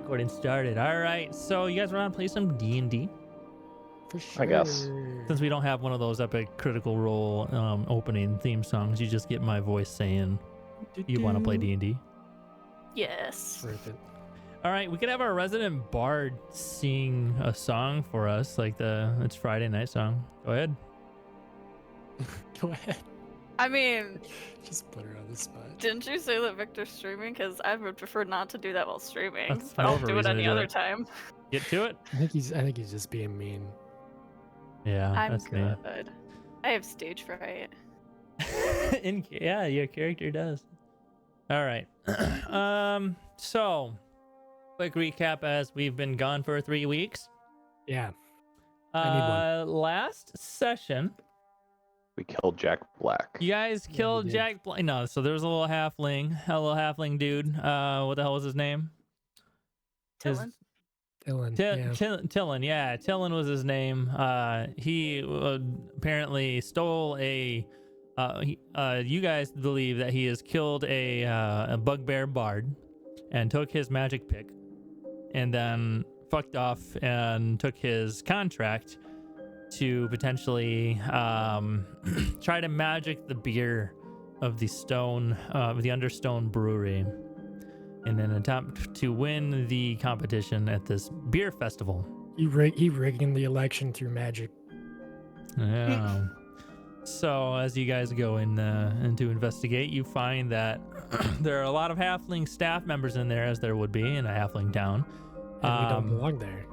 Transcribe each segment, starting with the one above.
recording started. All right, so you guys want to play some D&D? For sure. I guess. Since we don't have one of those epic Critical Role opening theme songs, you just get my voice saying you want to play D&D. Yes. Worth it. All right, we could have our resident bard sing a song for us, like it's Friday night song. Go ahead. Go ahead. I mean, Just put her on the spot. didn't you say that Victor's streaming? Because I would prefer not to do that while streaming. That's But more I'll of a do it reason to any do other it. time. Get to it. I think he's just being mean. Yeah, I'm that's me. good. I have stage fright. Yeah, your character does. All right. So quick recap as we've been gone for 3 weeks. Yeah. I need Last session, We killed Jack Black. you guys Yeah, we killed did. Jack Black. No, so there was a little halfling dude. What the hell was his name? His- Dylan? Dylan. Tillin, yeah, Tillin was his name. He apparently stole a. You guys believe that he has killed a bugbear bard, and took his magic pick, and then fucked off and took his contract to potentially try to magic the beer of the Understone Brewery in an attempt to win the competition at this beer festival. He rigging the election through magic. Yeah. So as you guys go in to investigate, you find that there are a lot of halfling staff members in there, as there would be in a halfling town. And we don't belong there.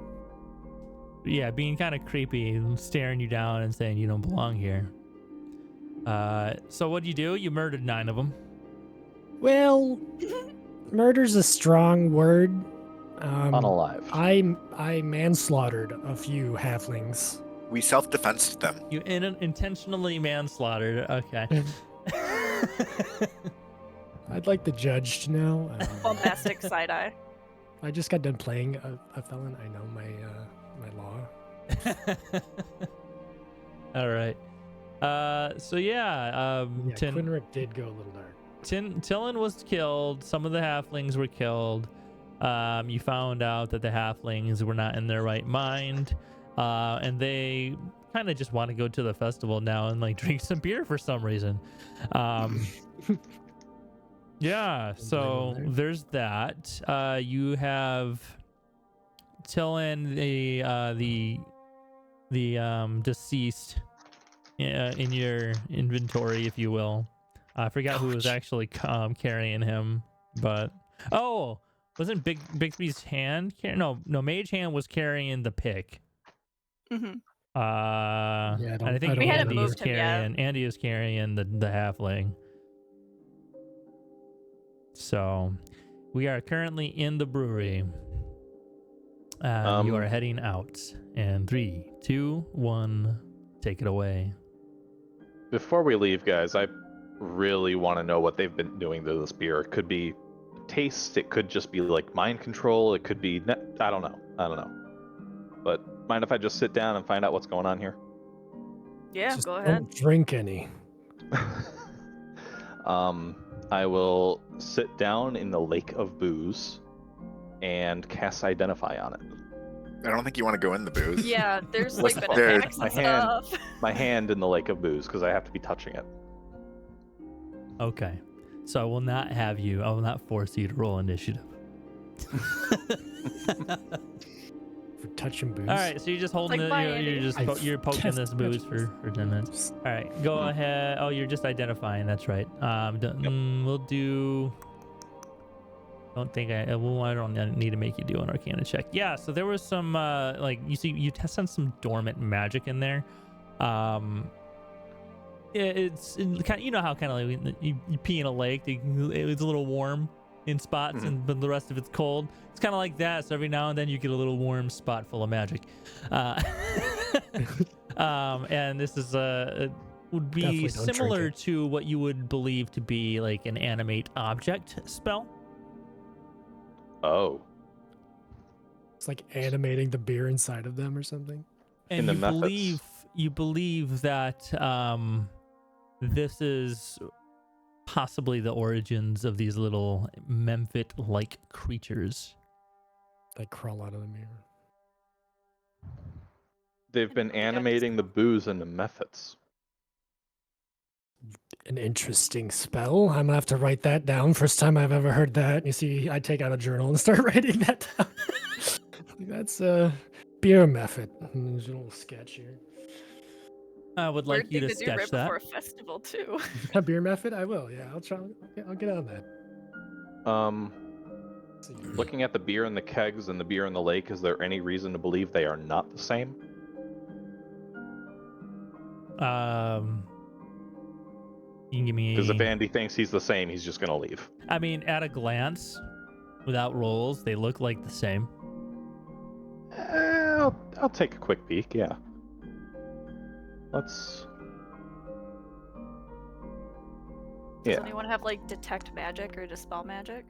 Yeah, being kind of creepy, staring you down and saying you don't belong here. So what do? You murdered 9 of them. Well, murder's a strong word. Unalive. I manslaughtered a few halflings. We self-defensed them. You intentionally manslaughtered. Okay. I'd like the judge to know. Bombastic side eye. I just got done playing a felon. I know my law. All right. So yeah. Yeah, Quinrick did go a little dark. Tillin was killed. Some of the halflings were killed. You found out that the halflings were not in their right mind, and they kind of just want to go to the festival now and like drink some beer for some reason. Yeah. So there's that. You have Tillin, the deceased, in your inventory, if you will. I forgot who was actually carrying him, but wasn't Bixby's hand? No, Mage Hand was carrying the pick. Mm-hmm. And I think We hadn't Andy is moved him yet. carrying the halfling. So we are currently in the brewery. You are heading out. And 3, 2, 1, take it away. Before we leave, guys, I really want to know what they've been doing to this beer. It could be taste. It could just be like mind control. It could be I don't know. But mind if I just sit down and find out what's going on here? Yeah, Just go don't ahead. drink any. I will sit down in the lake of booze and cast Identify on it. I don't think you want to go in the booth. Yeah, there's What's like the- been attacks my and hand. stuff. My hand in the lake of booze because I have to be touching it. Okay. So I will not force you to roll initiative. For touching booze. All right, so you're just holding like it. my Andy. You're poking Yes, this booze for 10 minutes. All right, go ahead. Oh, you're just identifying. That's right. We'll do. Don't think I don't need to make you do an Arcana check. Yeah. So there was some you tested some dormant magic in there. It's kind. You know how kind of like you pee in a lake. It's a little warm in spots, but the rest of it's cold. It's kind of like that. So every now and then you get a little warm spot full of magic. And this is would be Definitely don't drink similar it. to what you would believe to be like an animate object spell. Oh. It's like animating the beer inside of them or something. And In the you methods. believe that this is possibly the origins of these little Memphit-like creatures. Like crawl out of the mirror. They've been animating the booze into methods. An interesting spell. I'm gonna have to write that down. First time I've ever heard that. You see, I take out a journal and start writing that down. That's a beer method. There's a little sketch here. I would like Weird you thing to do sketch right that. before a festival too. A beer method? I will. Yeah, I'll try. I'll get on that. Looking at the beer in the kegs and the beer in the lake, is there any reason to believe they are not the same? You can give me. Because if Andy thinks he's the same, he's just gonna leave. I mean, at a glance, without rolls, they look like the same. I'll take a quick peek. Yeah. Let's. Does anyone have like detect magic or dispel magic?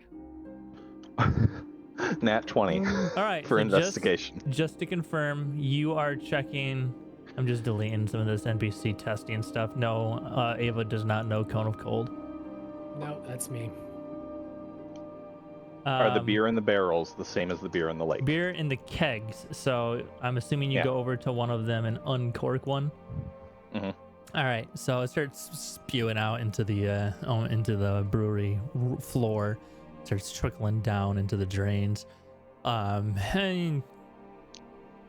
Nat 20 All right. for so investigation. Just to confirm, you are checking. I'm just deleting some of this NPC testing stuff. No, Ava does not know Cone of Cold. No, that's me. Are the beer in the barrels the same as the beer in the lake? Beer in the kegs. So I'm assuming you Yeah. go over to one of them and uncork one. Mhm. All right. So it starts spewing out into the brewery floor. Starts trickling down into the drains. And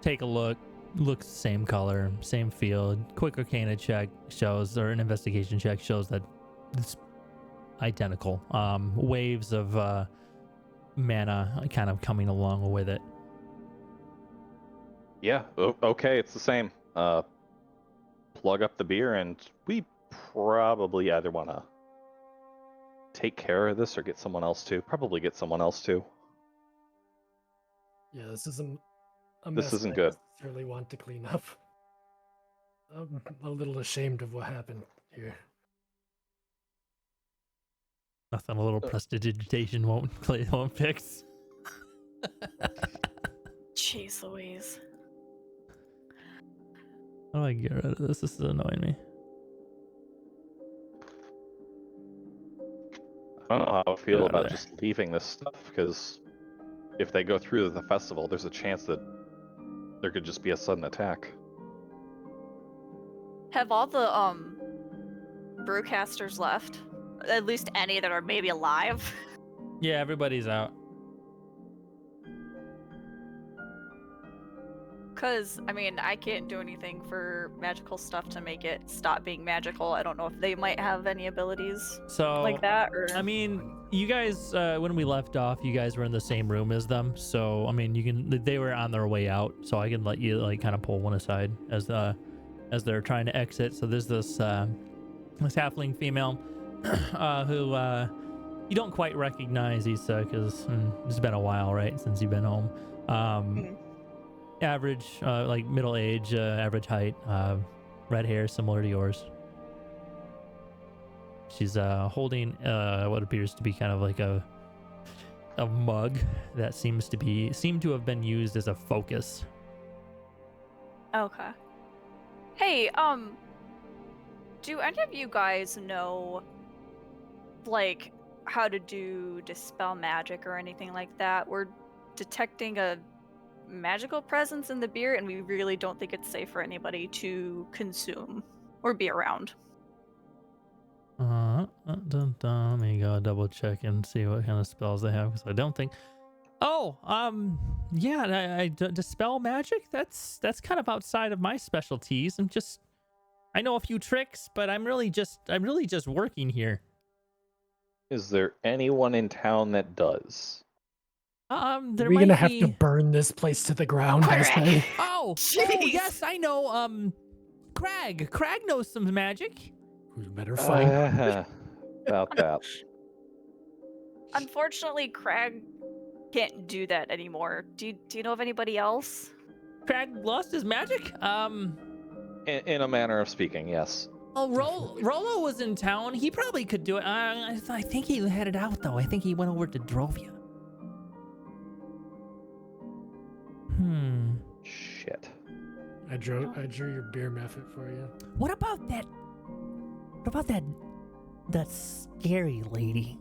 take a look. Looks same color, same feel. Quick Arcana check shows, or an investigation check shows that it's identical. Waves of mana kind of coming along with it. Yeah. Okay, it's the same. Plug up the beer, and we probably either want to take care of this or get someone else to. Probably get someone else to. Yeah, this isn't a This mess isn't I good. necessarily want to clean up. I'm a little ashamed of what happened here. Nothing a little prestidigitation won't fix. Jeez Louise. How do I get rid of this? This is annoying me. I don't know how I feel Get out of about there. just leaving this stuff, because if they go through the festival, there's a chance that there could just be a sudden attack. Have all the brewcasters left? At least any that are maybe alive. Yeah, everybody's out. Cause I mean, I can't do anything for magical stuff to make it stop being magical. I don't know if they might have any abilities So like that, or I mean, you guys, when we left off, you guys were in the same room as them. So I mean, they were on their way out. So I can let you like kind of pull one aside as they're trying to exit. So there's this halfling female who you don't quite recognize, Issa, because it's been a while, right, since you've been home. Average, like middle age, average height, red hair, similar to yours. She's holding what appears to be kind of like a mug that seemed to have been used as a focus. okay. Hey, do any of you guys know, like, how to do dispel magic or anything like that? We're detecting a magical presence in the beer, and we really don't think it's safe for anybody to consume or be around. Let me go double check and see what kind of spells they have, because I don't think. Oh, yeah, dispel magic. That's kind of outside of my specialties. I know a few tricks, but I'm really just working here. Is there anyone in town that does? There Are we might gonna have be... to burn this place to the ground? I say. Oh, Jeez. yes, I know. Crag knows some magic. We better find. About that. Unfortunately, Crag can't do that anymore. Do you know of anybody else? Crag lost his magic. In a manner of speaking, yes. Oh, Rolo was in town. He probably could do it. I think he headed out though. I think he went over to Darrovia. Shit. I drew your beer method for you. What about that scary lady?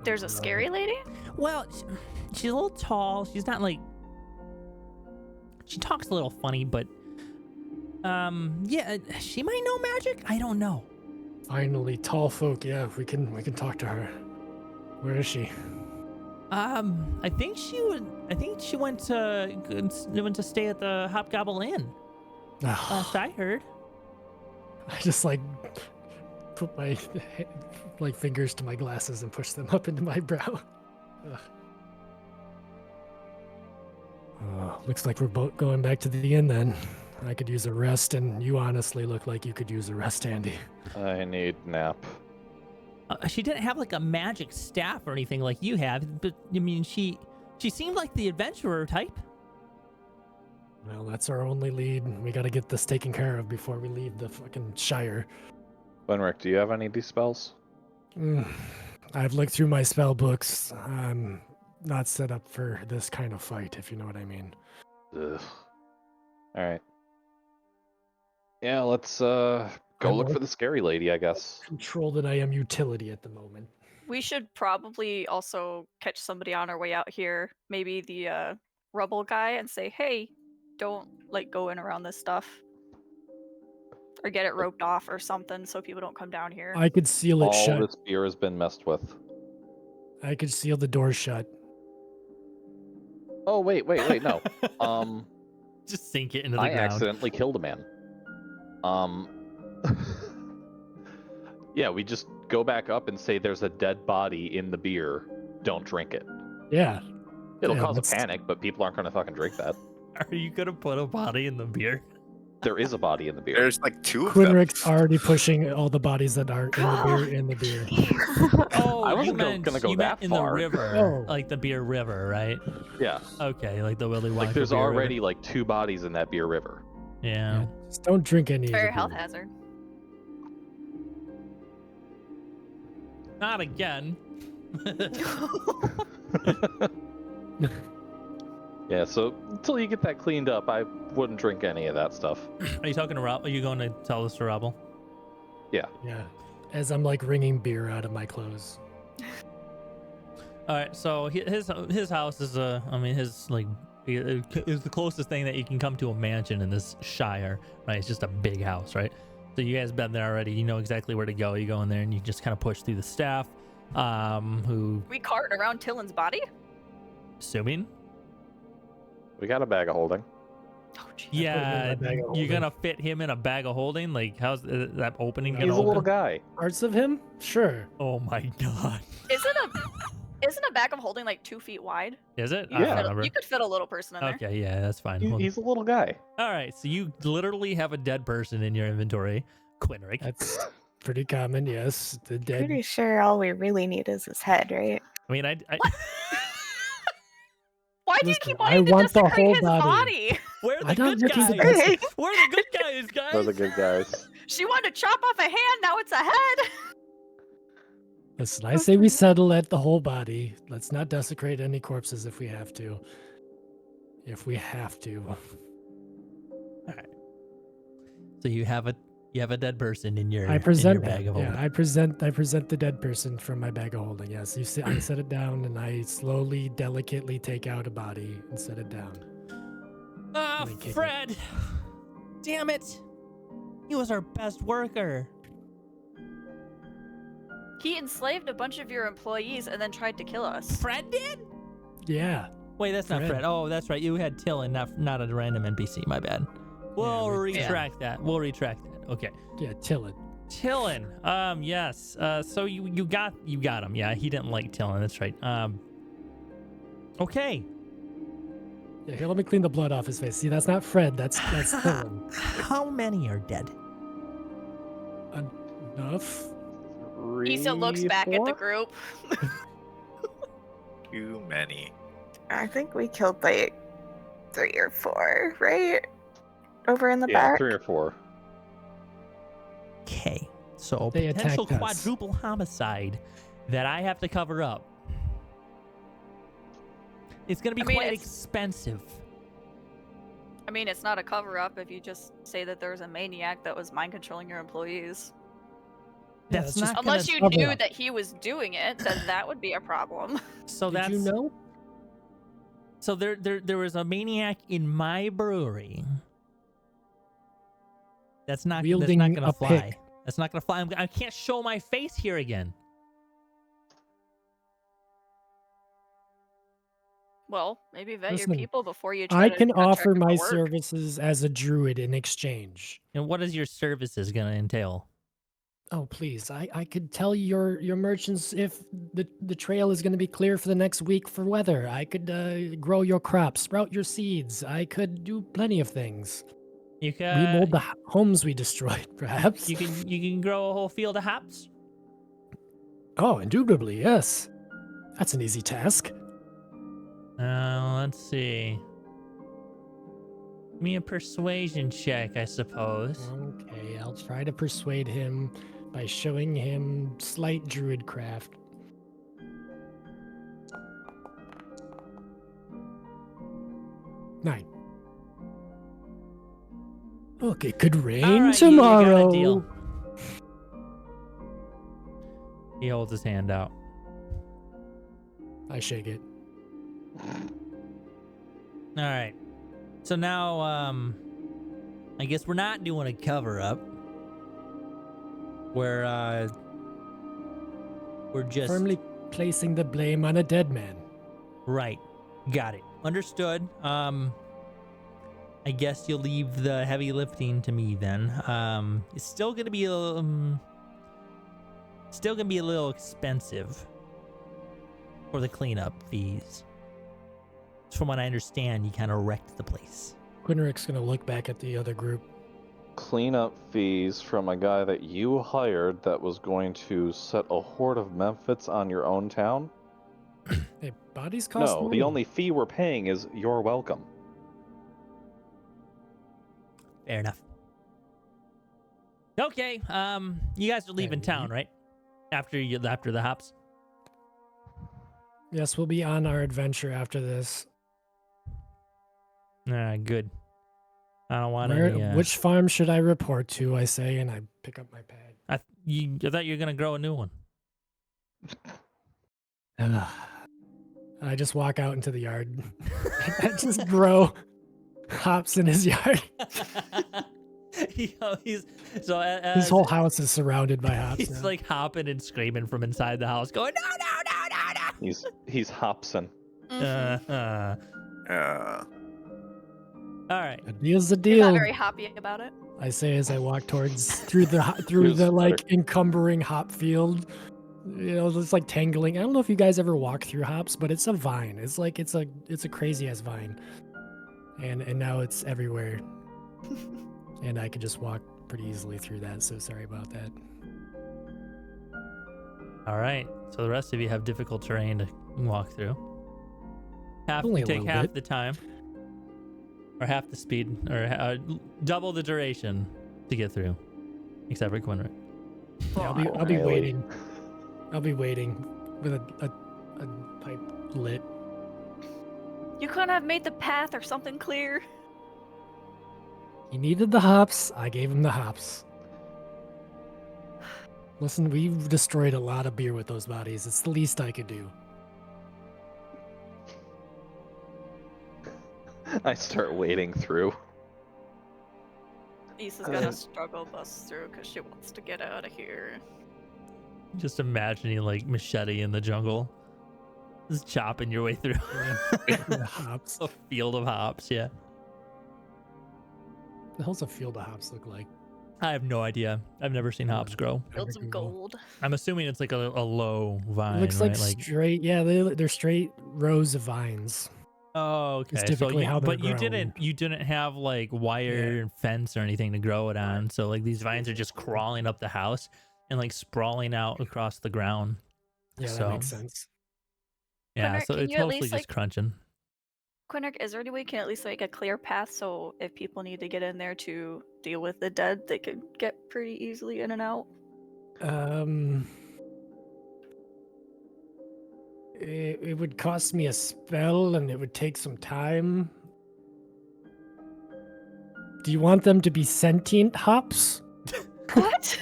There's a scary lady? Well, she's a little tall. She's not like. She talks a little funny, but yeah, she might know magic. I don't know. Finally, tall folk. Yeah, we can talk to her. Where is she? I think she went to stay at the Hobgobble Inn. Last I heard. I just like put my like fingers to my glasses and push them up into my brow. Looks like we're both going back to the inn then. I could use a rest, and you honestly look like you could use a rest, Andy. I need nap. She didn't have like a magic staff or anything like you have, but I mean, she seemed like the adventurer type. Well, that's our only lead. We got to get this taken care of before we leave the fucking Shire. Benrick, do you have any of these spells? I've looked through my spell books. I'm not set up for this kind of fight, if you know what I mean. Ugh. All right. Yeah, let's go look for the scary lady, I guess. Control that I am utility at the moment. We should probably also catch somebody on our way out here. Maybe the rubble guy, and say, hey, don't like go in around this stuff. Or get it roped off or something so people don't come down here. I could seal it All shut. this beer has been messed with. I could seal the door shut. Oh, wait, no. Just sink it into the I ground. accidentally killed a man. Yeah, we just go back up and say there's a dead body in the beer. Don't drink it. Yeah. It'll Yeah, cause a let's- panic, but people aren't going to fucking drink that. Are you gonna put a body in the beer? There is a body in the beer. There's like 2 of them. Quinric's already pushing all the bodies that are in the beer. Oh, I you wasn't meant, gonna go you that meant in far. the river, Oh. like the beer river, right? Yeah. Okay, like the Willy Wonka. Like there's beer river. already like 2 bodies in that beer river. Yeah. Just don't drink any of Fair the health beer. hazard. Not again. Yeah, so until you get that cleaned up, I wouldn't drink any of that stuff. Are you talking to Rob? Are you going to tell this to Robble? Yeah. As I'm like wringing beer out of my clothes. All right, so his house is his like is the closest thing that you can come to a mansion in this Shire, right? It's just a big house, right? So you guys been there already. You know exactly where to go. You go in there and you just kind of push through the staff, who We carting around Tillen's body? assuming, We got a bag of holding. Oh, jeez. yeah, bag of you're holding. gonna fit him in a bag of holding. Like, how's that opening gonna He's a open? little guy. Parts of him? Sure. Oh my god, Isn't a bag of holding like 2 feet wide? is it? I Yeah. don't remember. You could fit a little person in there. Okay, yeah, that's fine. Well, He's a little guy. all right, so you literally have a dead person in your inventory, Quinric. That's pretty common, yes. The dead. Pretty sure all we really need is his head, right? I mean, I Why do you Listen, keep I wanting to want the desecrate whole his body. body? We're I the don't good think he's a guys. Hey, We're the good guys, guys. Those are good guys. She wanted to chop off a hand, now it's a head. Listen, I say we settle at the whole body. Let's not desecrate any corpses if we have to. If we have to. So you have a dead person in your I present in your bag that. of Yeah, holding. I present the dead person from my bag of holding. Yes, you see, I set it down and I slowly, delicately take out a body and set it down. Ah, Let me kick it. Fred! Damn it! He was our best worker. He enslaved a bunch of your employees and then tried to kill us. Fred did? Yeah. Wait, that's not Fred. Fred. Oh, that's right. You had Tillin, not a random NPC. My bad. We'll we- retract that. We'll retract that. Okay. Yeah, Tillin. Tillin. Yes. So you got him. Yeah, he didn't like Tillin. That's right. Okay. Yeah, here, let me clean the blood off his face. See, that's not Fred. That's Tillin. How many are dead? Enough. Issa looks back at the 3, 4? group. Too many. I think we killed like 3 or 4, right? Over in the Yeah, back. 3 or 4. Okay. So They potential attacked us. quadruple homicide that I have to cover up. It's gonna be I mean, quite it's- expensive. I mean, it's not a cover up if you just say that there's a maniac that was mind controlling your employees. That's that's just not Unless gonna you cover knew up. that he was doing it, then that would be a problem. So Did that's you know? so there was a maniac in my brewery. That's not Wielding gonna a fly. pick. That's not gonna fly. I can't show my face here again. Well, maybe vet your Listen, people before you try I to can contract offer them my for work. services as a druid in exchange. And what is your services gonna entail? Oh, please. I could tell your merchants if the trail is going to be clear for the next week for weather. I could grow your crops, sprout your seeds. I could do plenty of things. You can Remold the homes we destroyed, perhaps. you can grow a whole field of hops. Oh, indubitably, yes. That's an easy task. Let's see. Give me a persuasion check, I suppose. Okay, I'll try to persuade him by showing him slight druid craft. Nine. Look, it could rain All right, tomorrow. You got a deal. He holds his hand out. I shake it. All right. So now, I guess we're not doing a cover up. We're just Firmly placing the blame on a dead man. right. Got it. Understood. I guess you'll leave the heavy lifting to me then. It's still gonna be a little expensive for the cleanup fees. From what I understand, you kind of wrecked the place. Quinric's gonna look back at the other group. Cleanup fees from a guy that you hired that was going to set a horde of Memphits on your own town? Hey, bodies cost No, money. the only fee we're paying is your welcome. Fair enough. Okay. You guys are leaving town, right? After the hops. Yes, we'll be on our adventure after this. Good. I don't want Where, any. which farm should I report to? I say, and I pick up my pad. I thought you were gonna grow a new one. I just walk out into the yard. I just grow hops in his yard. He's so His whole house is surrounded by hops. he's now. like hopping and screaming from inside the house, going no. He's Hobson. Mhm. All right. A deal's a You're not deal. very happy about it. I say as I walk towards through the Who's like better? encumbering hop field. You know, it's like tangling. I don't know if you guys ever walk through hops, but it's a vine. It's like it's a crazy ass vine, and now it's everywhere. And I could just walk pretty easily through that. So sorry about that. All right. So the rest of you have difficult terrain to walk through. Only a Take little half bit. the time, or half the speed, or double the duration to get through, except for Quinric. Yeah, I'll be Really? waiting. I'll be waiting with a pipe lit. You couldn't have made the path or something clear. He needed the hops. I gave him the hops. Listen, we've destroyed a lot of beer with those bodies. It's the least I could do. I start wading through. Issa's gonna struggle bust through because she wants to get out of here. Just imagining like machete in the jungle, just chopping your way through The hops. a field of hops. Yeah, The hell's a field of hops look like? I have no idea. I've never seen hops grow. Build some Google. gold. I'm assuming it's like a low vine. It looks right? like straight. Yeah, they're straight rows of vines. Oh, okay. It's typically how they're but you grown. didn't have like wire and fence or anything to grow it on. So like these vines are just crawling up the house and like sprawling out across the ground. Yeah, So- that makes sense. Yeah, Quinric, so can it's you at mostly least, just like- crunching. Quinric, is there any way you can at least make a clear path so if people need to get in there to deal with the dead, they could get pretty easily in and out? It would cost me a spell and it would take some time. Do you want them to be sentient hops? What?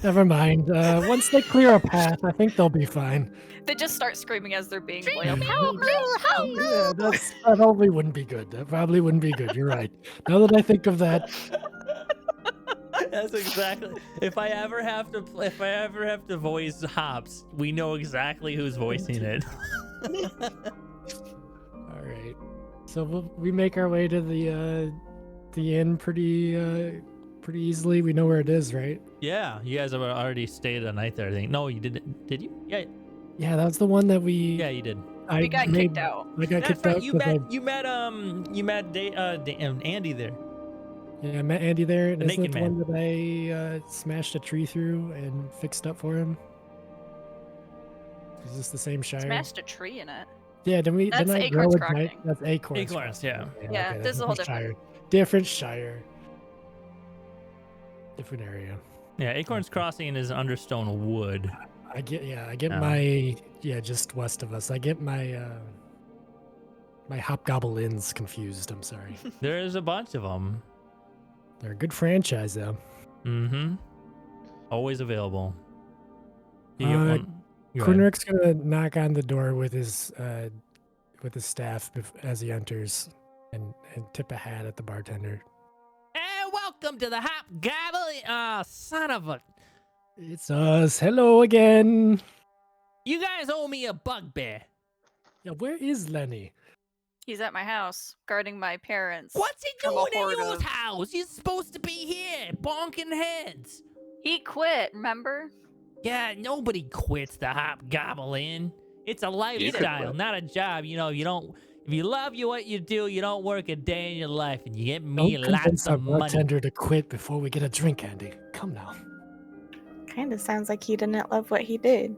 Never mind. Once they clear a path, I think they'll be fine. They just start screaming as they're being Yeah, flailed. Help me! Help me! yeah, that probably wouldn't be good. That probably wouldn't be good. You're right. Now that I think of that, That's exactly. If I ever have to voice Hops, we know exactly who's voicing it. all right. So we make our way to the inn pretty easily. We know where it is, right? Yeah, you guys have already stayed a night there. I think. No, you didn't. Did you? Yeah. Yeah, that's the one that we. Yeah, you did. We got kicked out. I got That's kicked right. out. You 'cause met Andy there. Yeah, I met Andy there. And The isn't it naked the one that I smashed a tree through and fixed up for him? Is this the same Shire? Smashed a tree in it. Yeah, didn't That's I Acorns grow a giant- Crossing. That's Acorns. Acorns, Crossing. yeah. Yeah, okay, this is a whole Shire. Different Shire. Different area. Yeah, Acorns Crossing is Understone Wood. I get Oh. my just west of us. I get my my hobgoblins confused. I'm sorry. There's a bunch of them. They're a good franchise though. Mm-hmm. Always available. You Uh, get one. Go ahead. Kunrik's gonna knock on the door with his staff as he enters, and tip a hat at the bartender. Hey, welcome to the Hobgoblin. Son of a. It's us. Hello again. You guys owe me a bugbear. Yeah, where is Lenny? He's at my house, guarding my parents. What's he from a doing horde in your of- house? He's supposed to be here, bonking heads. He quit, remember? Yeah, nobody quits the Hobgoblin. It's a lifestyle, quit. not a job. You know, you don't. If you love what you do, you don't work a day in your life, and you get me Don't lots convince our of money. bartender to quit before we get a drink, Andy. Come now. Kind of sounds like he didn't love what he did.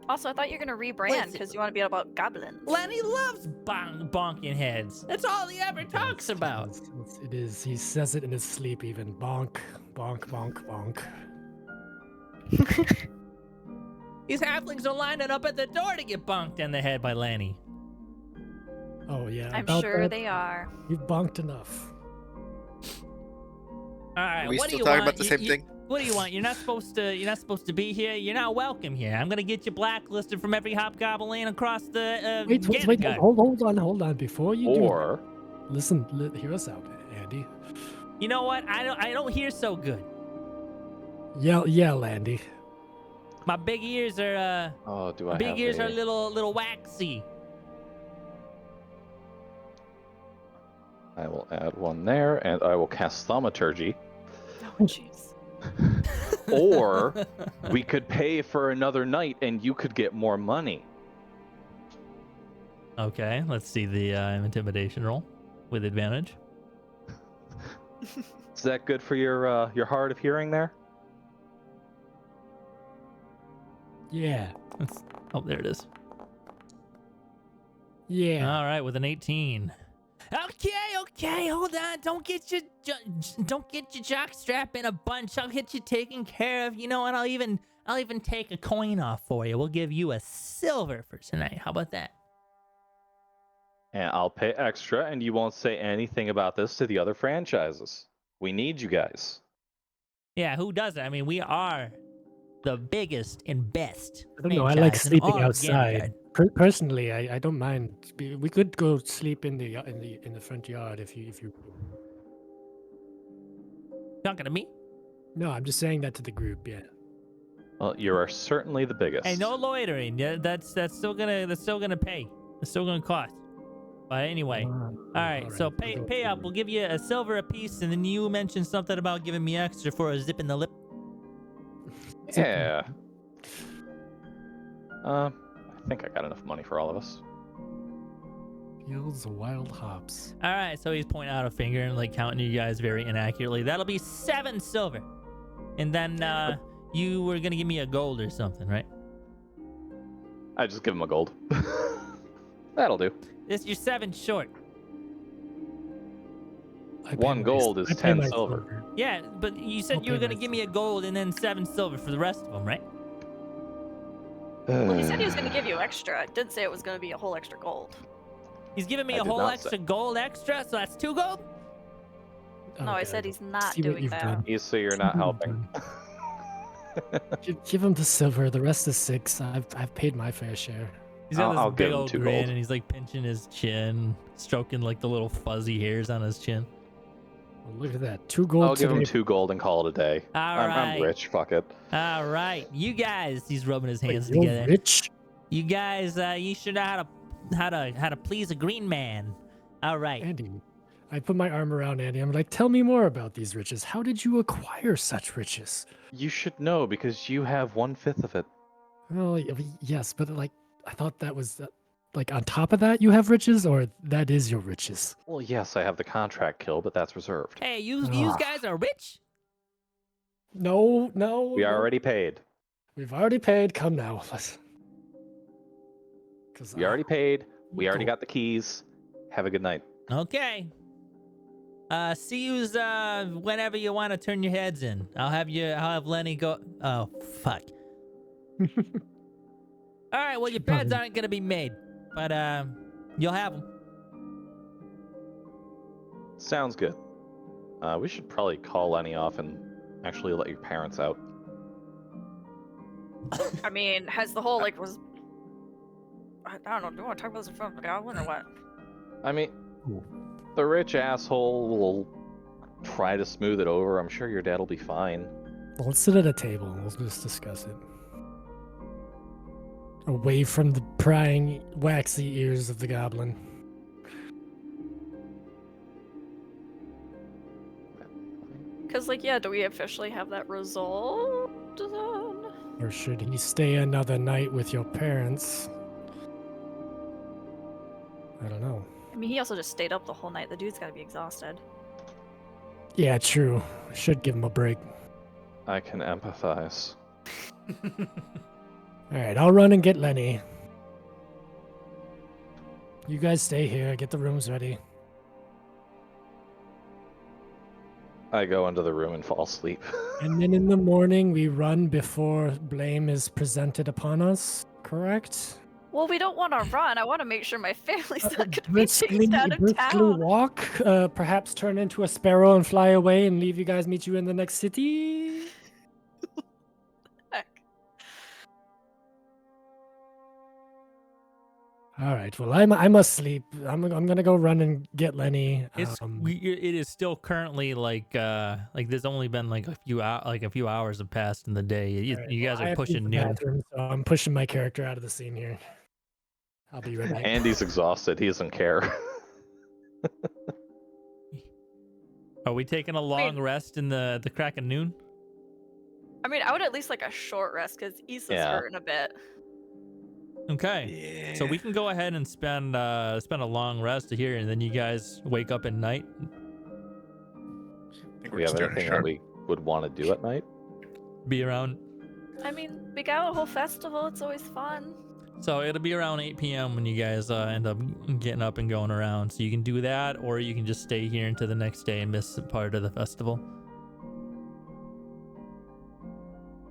Also, I thought you were gonna rebrand Listen. because you want to be about goblins. Lenny loves bonking heads. That's all he ever talks about. It is. He says it in his sleep even. Bonk, bonk, bonk, bonk. These halflings are lining up at the door to get bonked in the head by Lenny. Oh yeah. I'm about sure that, they are. You've bonked enough. All right, Are we what do still you talking want? about the same thing? What do you want? You're not supposed to be here. You're not welcome here. I'm gonna get you blacklisted from every hobgoblin across the Wait, Gandrgard. hold on. Before you Or do, listen, hear us out, Andy. You know what? I don't hear so good. Yell, Andy. My big ears are oh, do I big have ears a... are a little waxy. I will add one there, and I will cast Thaumaturgy. Oh, jeez. Or we could pay for another night, and you could get more money. Okay, let's see the intimidation roll with advantage. Is that good for your hard of hearing there? Yeah. Oh, there it is. Yeah. All right, with an 18. Okay, hold on. Don't get your jockstrap in a bunch. I'll get you taken care of. You know what? I'll even take a coin off for you. We'll give you a silver for tonight. How about that? And I'll pay extra, and you won't say anything about this to the other franchises. We need you guys. Yeah, who doesn't? I mean, we are the biggest and best. I don't know. I like franchise in sleeping all of outside. Gandrgard. Personally, I don't mind. We could go sleep in the front yard if you. Talking to me? No, I'm just saying that to the group. Yeah. Well, you are certainly the biggest. Hey, no loitering. Yeah, that's still gonna pay. It's still gonna cost. But anyway, all right. So pay up. We'll give you a silver a piece, and then you mentioned something about giving me extra for a zip in the lip. Yeah. I think I got enough money for all of us. Fields of wild hops. All right. So he's pointing out a finger and like counting you guys very inaccurately. That'll be 7 silver, and then you were gonna give me a gold or something, right? I just give him a gold. That'll do. You're 7 short. One gold is 10 silver. Yeah, but you said you were gonna give me a gold and then 7 silver for the rest of them, right? Well, he said he was gonna give you extra. It didn't say it was gonna be a whole extra gold. He's giving me I a did whole not extra say. gold extra, so that's 2 gold. No, I said he's not See what doing you've that. done. You say you're not helping. Give him the silver. The rest is 6. I've paid my fair share. He's got I'll this give big him old 2 grin, gold. and he's like pinching his chin, stroking like the little fuzzy hairs on his chin. Well, look at that. 2 gold I'll give today. him 2 gold and call it a day. All I'm right. rich. Fuck it. All right, you guys. He's rubbing his Wait, hands you're together. rich? You guys, you should know how to please a green man. All right. Andy. I put my arm around Andy. I'm like, tell me more about these riches. How did you acquire such riches? You should know because you have 1/5 of it. Well, yes, but like, I thought that was like on top of that you have riches, or that is your riches. Well, yes, I have the contract kill, but that's reserved. Hey, you Ah. guys are rich. No. We already paid. We've already paid. Come now. We already paid. We already Cool. got the keys. Have a good night. Okay. See yous whenever you want to turn your heads in. I'll have Lenny go. Oh fuck. All right. Well, your beds aren't gonna be made, but you'll have them. Sounds good. We should probably call Lenny off and actually let your parents out. I mean, has the whole like was. I don't know. Do you want to talk about this in front of the goblin or what? I mean, the rich asshole will try to smooth it over. I'm sure your dad will be fine. Well, let's sit at a table and we'll just discuss it. Away from the prying, waxy ears of the goblin. Because, like, yeah, do we officially have that resolved then? Or should he stay another night with your parents? I don't know. I mean, he also just stayed up the whole night. The dude's got to be exhausted. Yeah, true. Should give him a break. I can empathize. Alright, I'll run and get Lenny. You guys stay here, get the rooms ready. I go into the room and fall asleep. And then in the morning, we run before blame is presented upon us, correct? Well, we don't want to run. I want to make sure my family's not going to be chased out of briskly town. walk, perhaps turn into a sparrow and fly away and leave you guys meet you in the next city. Heck. All right. Well, I must sleep. I'm gonna go run and get Lenny. It is still currently like there's only been like a few hours have passed in the day. You guys are pushing noon. Bathroom, so I'm pushing my character out of the scene here. I'll be right back. Andy's exhausted. He doesn't care. Are we taking a long rest in the crack of noon? I mean, I would at least like a short rest because Issa's hurting a bit. Okay. So we can go ahead and spend a long rest here, and then you guys wake up at night. I think Do we have anything that we would want to do at night? Be around. I mean, we got a whole festival. It's always fun. So it'll be around 8 p.m. when you guys end up getting up and going around. So you can do that, or you can just stay here until the next day and miss part of the festival.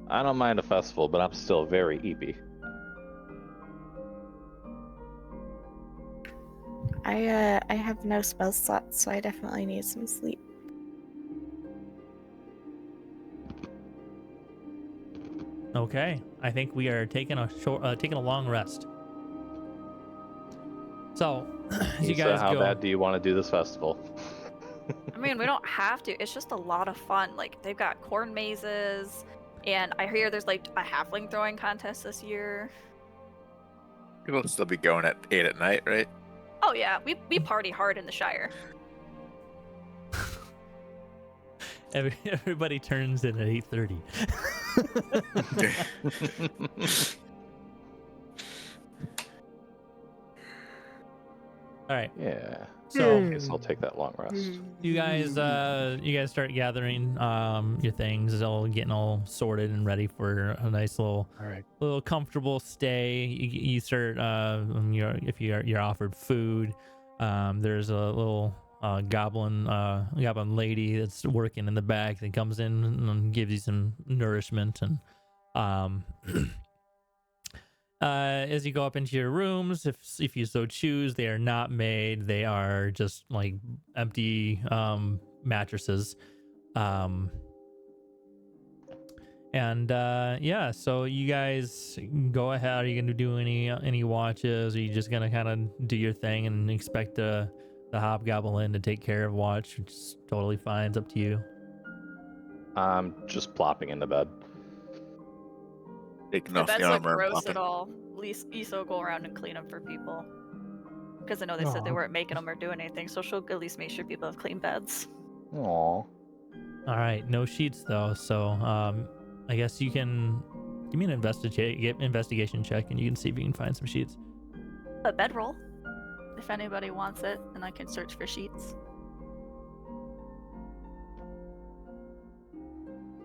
I don't mind a festival, but I'm still very eepy. I have no spell slots, so I definitely need some sleep. Okay, I think we are taking a long rest. So, as you guys how go. bad do you want to do this festival? I mean, we don't have to. It's just a lot of fun. Like, they've got corn mazes, and I hear there's like a halfling throwing contest this year. People will still be going at 8 at night, right? Oh yeah, we party hard in the Shire. Everybody turns in at 8:30. All right. Yeah. So I guess I'll take that long rest. you guys start gathering your things, getting all sorted and ready for a nice little comfortable stay. You start you're offered food. There's a little goblin lady that's working in the back that comes in and gives you some nourishment, and as you go up into your rooms, if you so choose, they are not made. They are just like empty mattresses, and And yeah, so you guys go ahead. Are you gonna do any watches? Or are you just gonna kind of do your thing and expect the hobgoblin to take care of watch, which is totally fine. It's up to you. I'm just plopping into bed. Taking The off beds the look armor and gross at popping. all. At least Issa will go around and clean them for people. Because I know they said they Aw. weren't making them or doing anything, so she'll at least make sure people have clean beds. Aww. All right, no sheets though. So I guess you can give me an investigation check, and you can see if you can find some sheets. A bedroll, if anybody wants it, and I can search for sheets.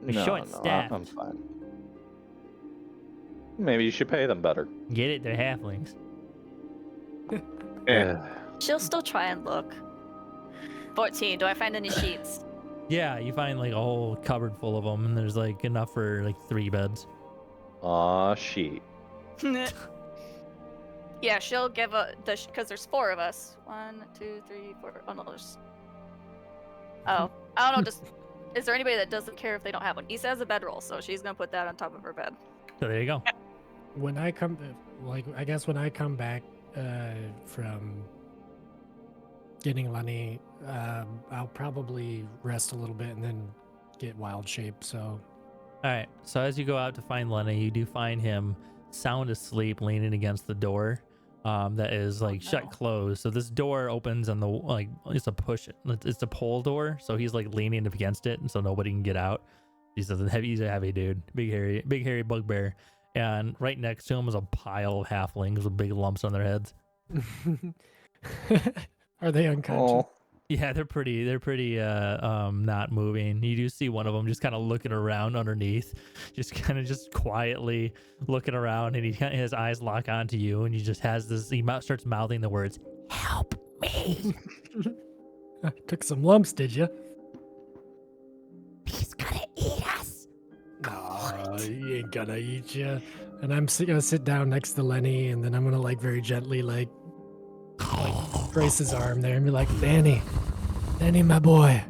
Be short-staffed. I'm fine. Maybe you should pay them better. Get it? They're halflings. Yeah. She'll still try and look. 14. Do I find any sheets? Yeah, you find like a whole cupboard full of them, and there's like enough for like 3 beds. Aw, sheet. Yeah, she'll give because there's 4 of us. 1, 2, 3, 4. Oh no, there's. Oh, I don't know. Just is there anybody that doesn't care if they don't have one? Issa has a bedroll, so she's gonna put that on top of her bed. So there you go. When I come, I guess when I come back from getting Lenny, I'll probably rest a little bit and then get wild shape. So, All right. So as you go out to find Lenny, you do find him sound asleep, leaning against the door. That is like shut closed. So this door opens on the it's a pull door. So he's like leaning up against it, and so nobody can get out. He's a heavy dude, big hairy bugbear, and right next to him is a pile of halflings with big lumps on their heads. are they unconscious? Oh, Yeah, they're pretty not moving. You do see one of them just kind of looking around underneath, just quietly looking around, and his eyes lock onto you, and he just has this. He starts mouthing the words, "Help me!" Took some lumps, did you? He's gonna eat us. No, he ain't gonna eat you. And I'm gonna sit down next to Lenny, and then I'm gonna like very gently like brace his arm there and be like, Lenny, my boy,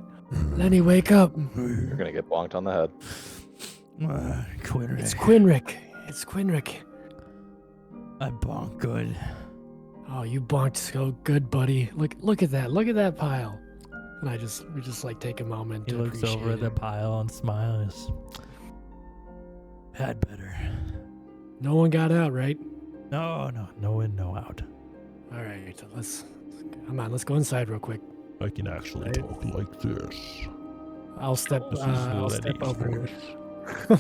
Lenny, wake up. you're gonna get bonked on the head. Quinrick. It's Quinrick. I bonk good. Oh, you bonked so good, buddy. Look at that pile. And we just like take a moment He to looks appreciate over at the it. pile and smiles. Had better. No one got out, right? No in, no out. All right, let's go inside real quick. I can actually Right. talk like this. I'll step This is I'll step Lenny's over. voice.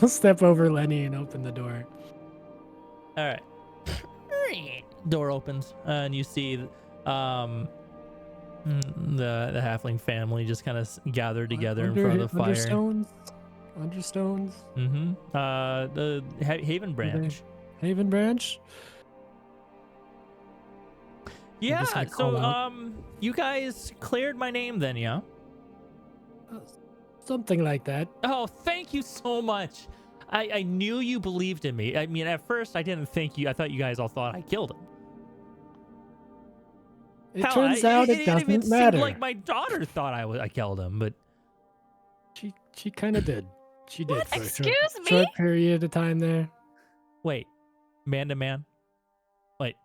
I'll step over Lenny and open the door. All right. Door opens, and you see the halfling family just kind of gathered together in front of the fire. Understones. Mm-hmm. The Haven branch. Haven Branch. Yeah. just gonna So call out. you guys cleared my name then, yeah? Something like that. Oh, thank you so much. I knew you believed in me. I mean, at first I didn't think you. I thought you guys all thought I killed him. It Hell, turns out it even doesn't seemed matter. like my daughter thought I killed him, but She kind of did. She did What? for a Excuse me? short period of time there. wait, man to man. Wait,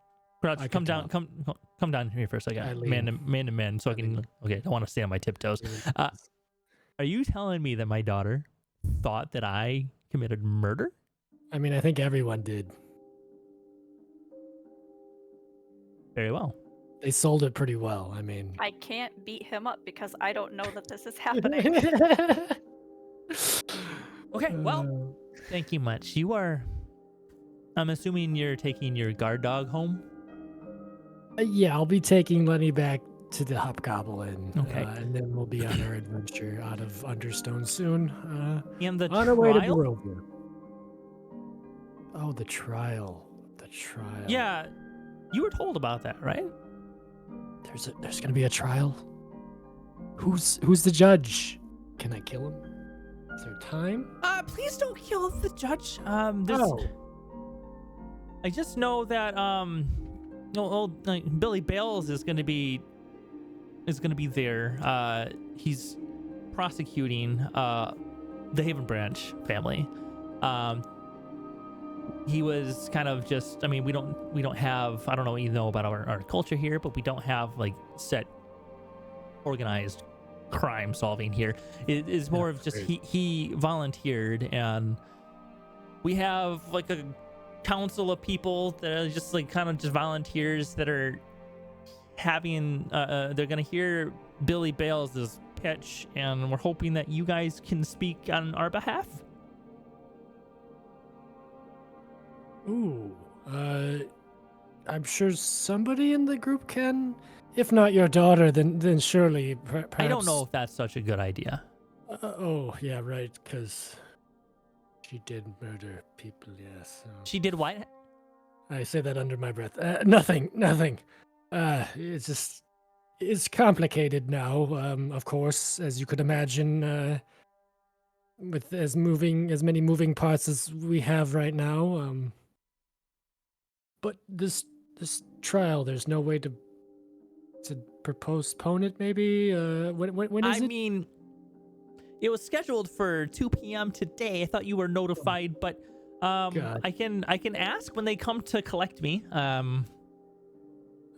Crouch, I come can down. Come down here for a I second. lean. Man to man, so I can. Okay, I don't want to stay on my tiptoes. Are you telling me that my daughter thought that I committed murder? I mean, I think everyone did. Very well. They sold it pretty well. I mean, I can't beat him up because I don't know that this is happening. Okay, well, thank you much. You are. I'm assuming you're taking your guard dog home. Yeah, I'll be taking Lenny back to the Hobgoblin. Okay. And then we'll be on our adventure out of Understone soon. And the On our way to trial? Darrovia. Oh, the trial. The trial. Yeah, you were told about that, right? There's gonna be a trial. Who's the judge? Can I kill him? Is there time? Please don't kill the judge. Oh. I just know that Billy Bales is gonna be there. He's prosecuting the Haven Branch family, He was kind of just, I mean, we don't have, I don't know, you know about our culture here, but we don't have like set organized crime solving here. It is more of just he volunteered, and we have like a council of people that are just like kind of just volunteers that are having they're gonna hear Billy Bales' pitch, and we're hoping that you guys can speak on our behalf. Ooh, I'm sure somebody in the group can. If not your daughter, then surely perhaps. I don't know if that's such a good idea. Oh, yeah, right, because she did murder people, yes. So. She did what? I say that under my breath. Nothing. It's just, it's complicated now, of course, as you could imagine, with as many moving parts as we have right now. But this trial, there's no way to postpone it, maybe? When is it? I mean, it was scheduled for 2 p.m. today. I thought you were notified, but God. I can ask when they come to collect me. I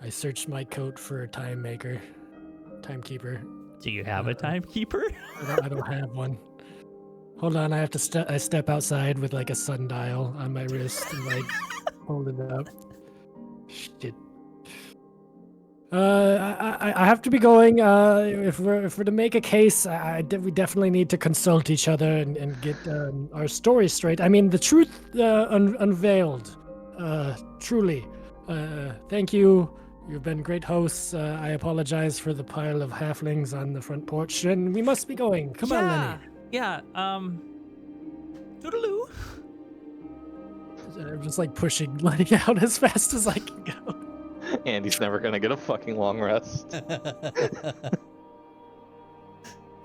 searched my coat for a timekeeper. Do you have a timekeeper? I don't have one. Hold on, I have to I step outside with like a sundial on my wrist and like hold it up. Shit. I have to be going. If we're to make a case, we definitely need to consult each other and get our story straight. I mean, the truth unveiled. Truly. Thank you. You've been great hosts. I apologize for the pile of halflings on the front porch, and we must be going. Come on, Lenny. Yeah. Toodaloo. I'm just like pushing Lenny out as fast as I can go. Andy's never gonna get a fucking long rest.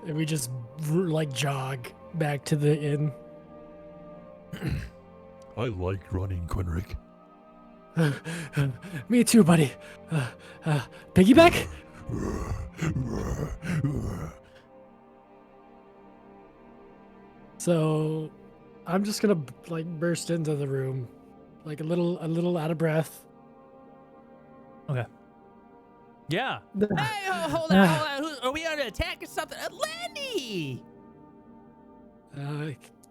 And we just like jog back to the inn. I like running, Quinrick. Me too, buddy. Piggyback? So, I'm just gonna like burst into the room, like a little out of breath. Okay. Yeah. Hey, hold on. Are we under attack or something? Lenny!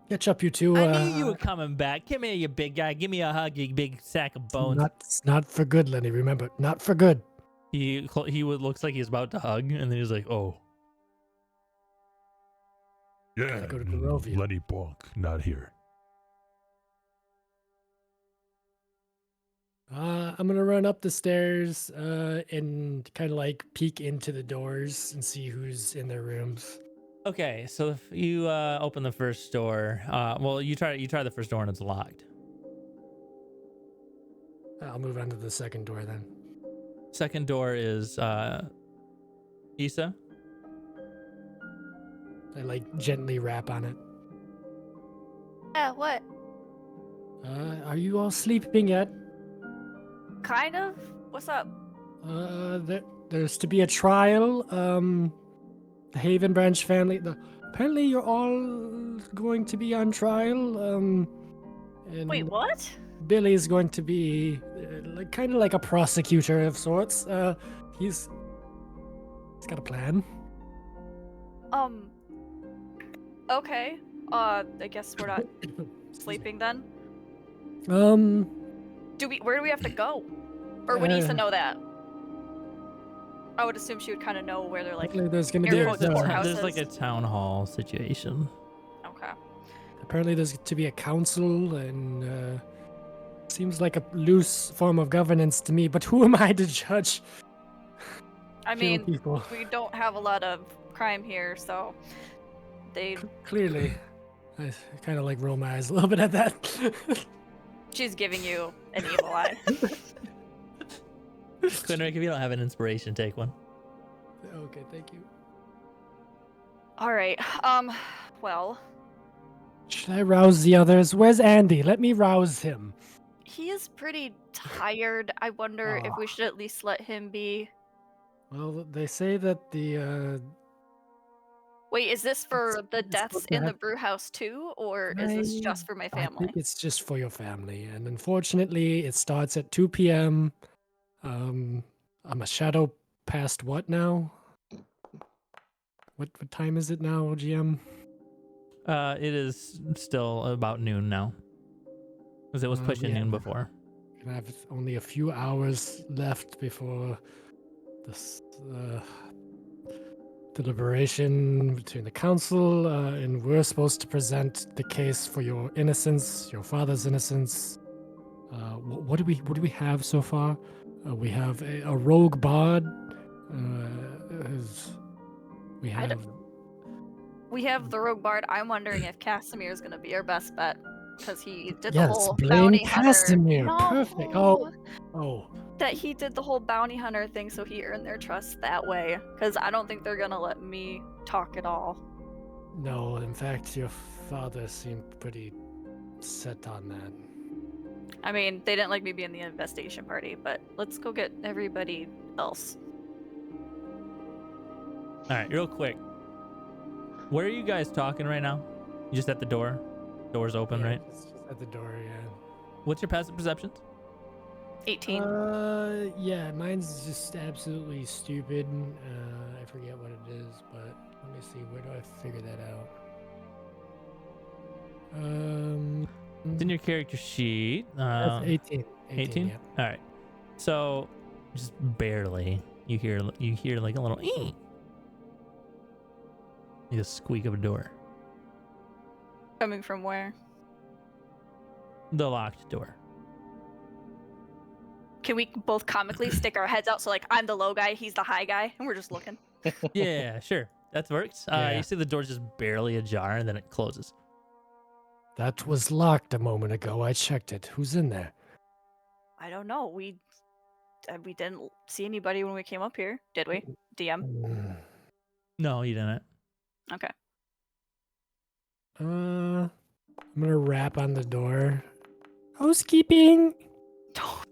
Catch up, you two. I knew you were coming back. Come here, you big guy. Give me a hug, you big sack of bones. It's not for good, Lenny. Remember, not for good. He looks like he's about to hug, and then he's like, "Oh, Yeah, Gotta go to Darrovia. Lenny Bonk, not here. I'm gonna run up the stairs and kind of like peek into the doors and see who's in their rooms. okay." So if you open the first door, well, you try the first door and it's locked. I'll move on to the second door then. Second door is Issa. I like gently rap on it. Yeah, what? Are you all sleeping yet? Kind of? What's up? There's to be a trial. The Haven Branch family. Apparently, you're all going to be on trial. And Wait, what? Billy's going to be kind of like a prosecutor of sorts. He's got a plan. Okay. I guess we're not sleeping then. Where do we have to go? Or would Issa know that? I would assume she would kind of know where they're like. Apparently there's gonna be air a quotes, courthouses. There's like a town hall situation. Okay. Apparently there's to be a council, and seems like a loose form of governance to me. But who am I to judge? I Kill mean, people. we don't have a lot of crime here, so they. Clearly, I kind of like roll my eyes a little bit at that. She's giving you an evil eye. Quinrick, if you don't have an inspiration, take one. Okay, thank you. All right. Well, Should I rouse the others? Where's Andy? Let me rouse him. he is pretty tired. I wonder if we should at least let him be. Well, they say that the Wait, is this for the it's deaths supposed to in the have- brew house too, or is this just for my I family? think it's just for your family, and unfortunately, it starts at 2 p.m. I'm a shadow past what now? What time is it now, OGM? It is still about noon now, because it was pushing noon before. I have only a few hours left before this deliberation between the council, and we're supposed to present the case for your innocence, your father's innocence. What do we have so far? We have a rogue bard. We I have. We have the rogue bard. I'm wondering if Casimir is gonna be our best bet because he did the Yes, whole blame bounty hunter. Casimir. No, Perfect. Oh. that he did the whole bounty hunter thing, so he earned their trust that way. Because I don't think they're gonna let me talk at all. No, in fact, your father seemed pretty set on that. I mean, they didn't like me being the investigation party, but let's go get everybody else. All right, real quick. Where are you guys talking right now? You just at the door? Door's open, Yeah, right? It's just at the door, yeah. What's your passive perceptions? 18. Yeah, mine's just absolutely stupid. I forget what it is, but let me see. Where do I figure that out? It's in your character sheet. That's 18. 18? Yeah. All right. So, just barely, you hear like a little like a squeak of a door. Coming from where? The locked door. Can we both comically stick our heads out so, like, I'm the low guy, he's the high guy, and we're just looking? Yeah, sure. That works. Yeah. You see the door's just barely ajar and then it closes. That was locked a moment ago. I checked it. Who's in there? I don't know. We didn't see anybody when we came up here, did we? DM? Mm. No, you didn't. Okay. I'm gonna rap on the door. Housekeeping.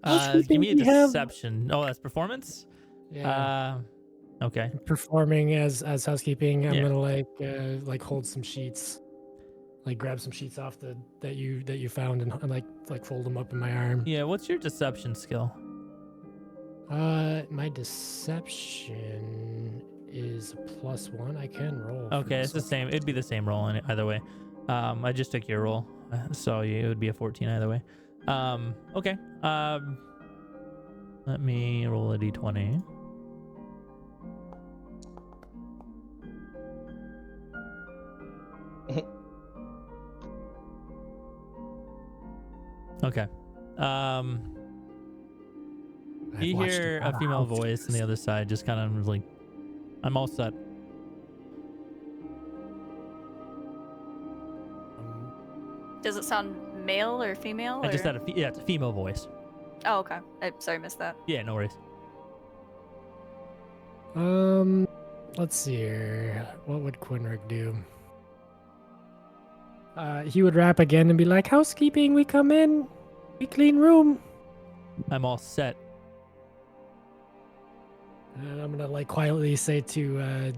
Give me a we have- deception. Oh, that's performance? Yeah. Okay. Performing as housekeeping. I'm Yeah. gonna like hold some sheets, like grab some sheets off that you found and like fold them up in my arm. Yeah, what's your deception skill? My deception is a +1. I can roll. for Okay, it's the same. It'd be the same roll in it either way. I just took your roll, so it would be a 14 either way. Okay. Let me roll a d20. Okay. I've You watched hear lot a of female houses. voice on the other side, just kind of like, "I'm all set." Does it sound male or female? I just or- had yeah, it's a female voice. Oh, okay. Sorry, missed that. Yeah, no worries. Let's see here. What would Quinrick do? He would rap again and be like, "Housekeeping, we come in. We clean room." I'm all set. And I'm gonna like quietly say to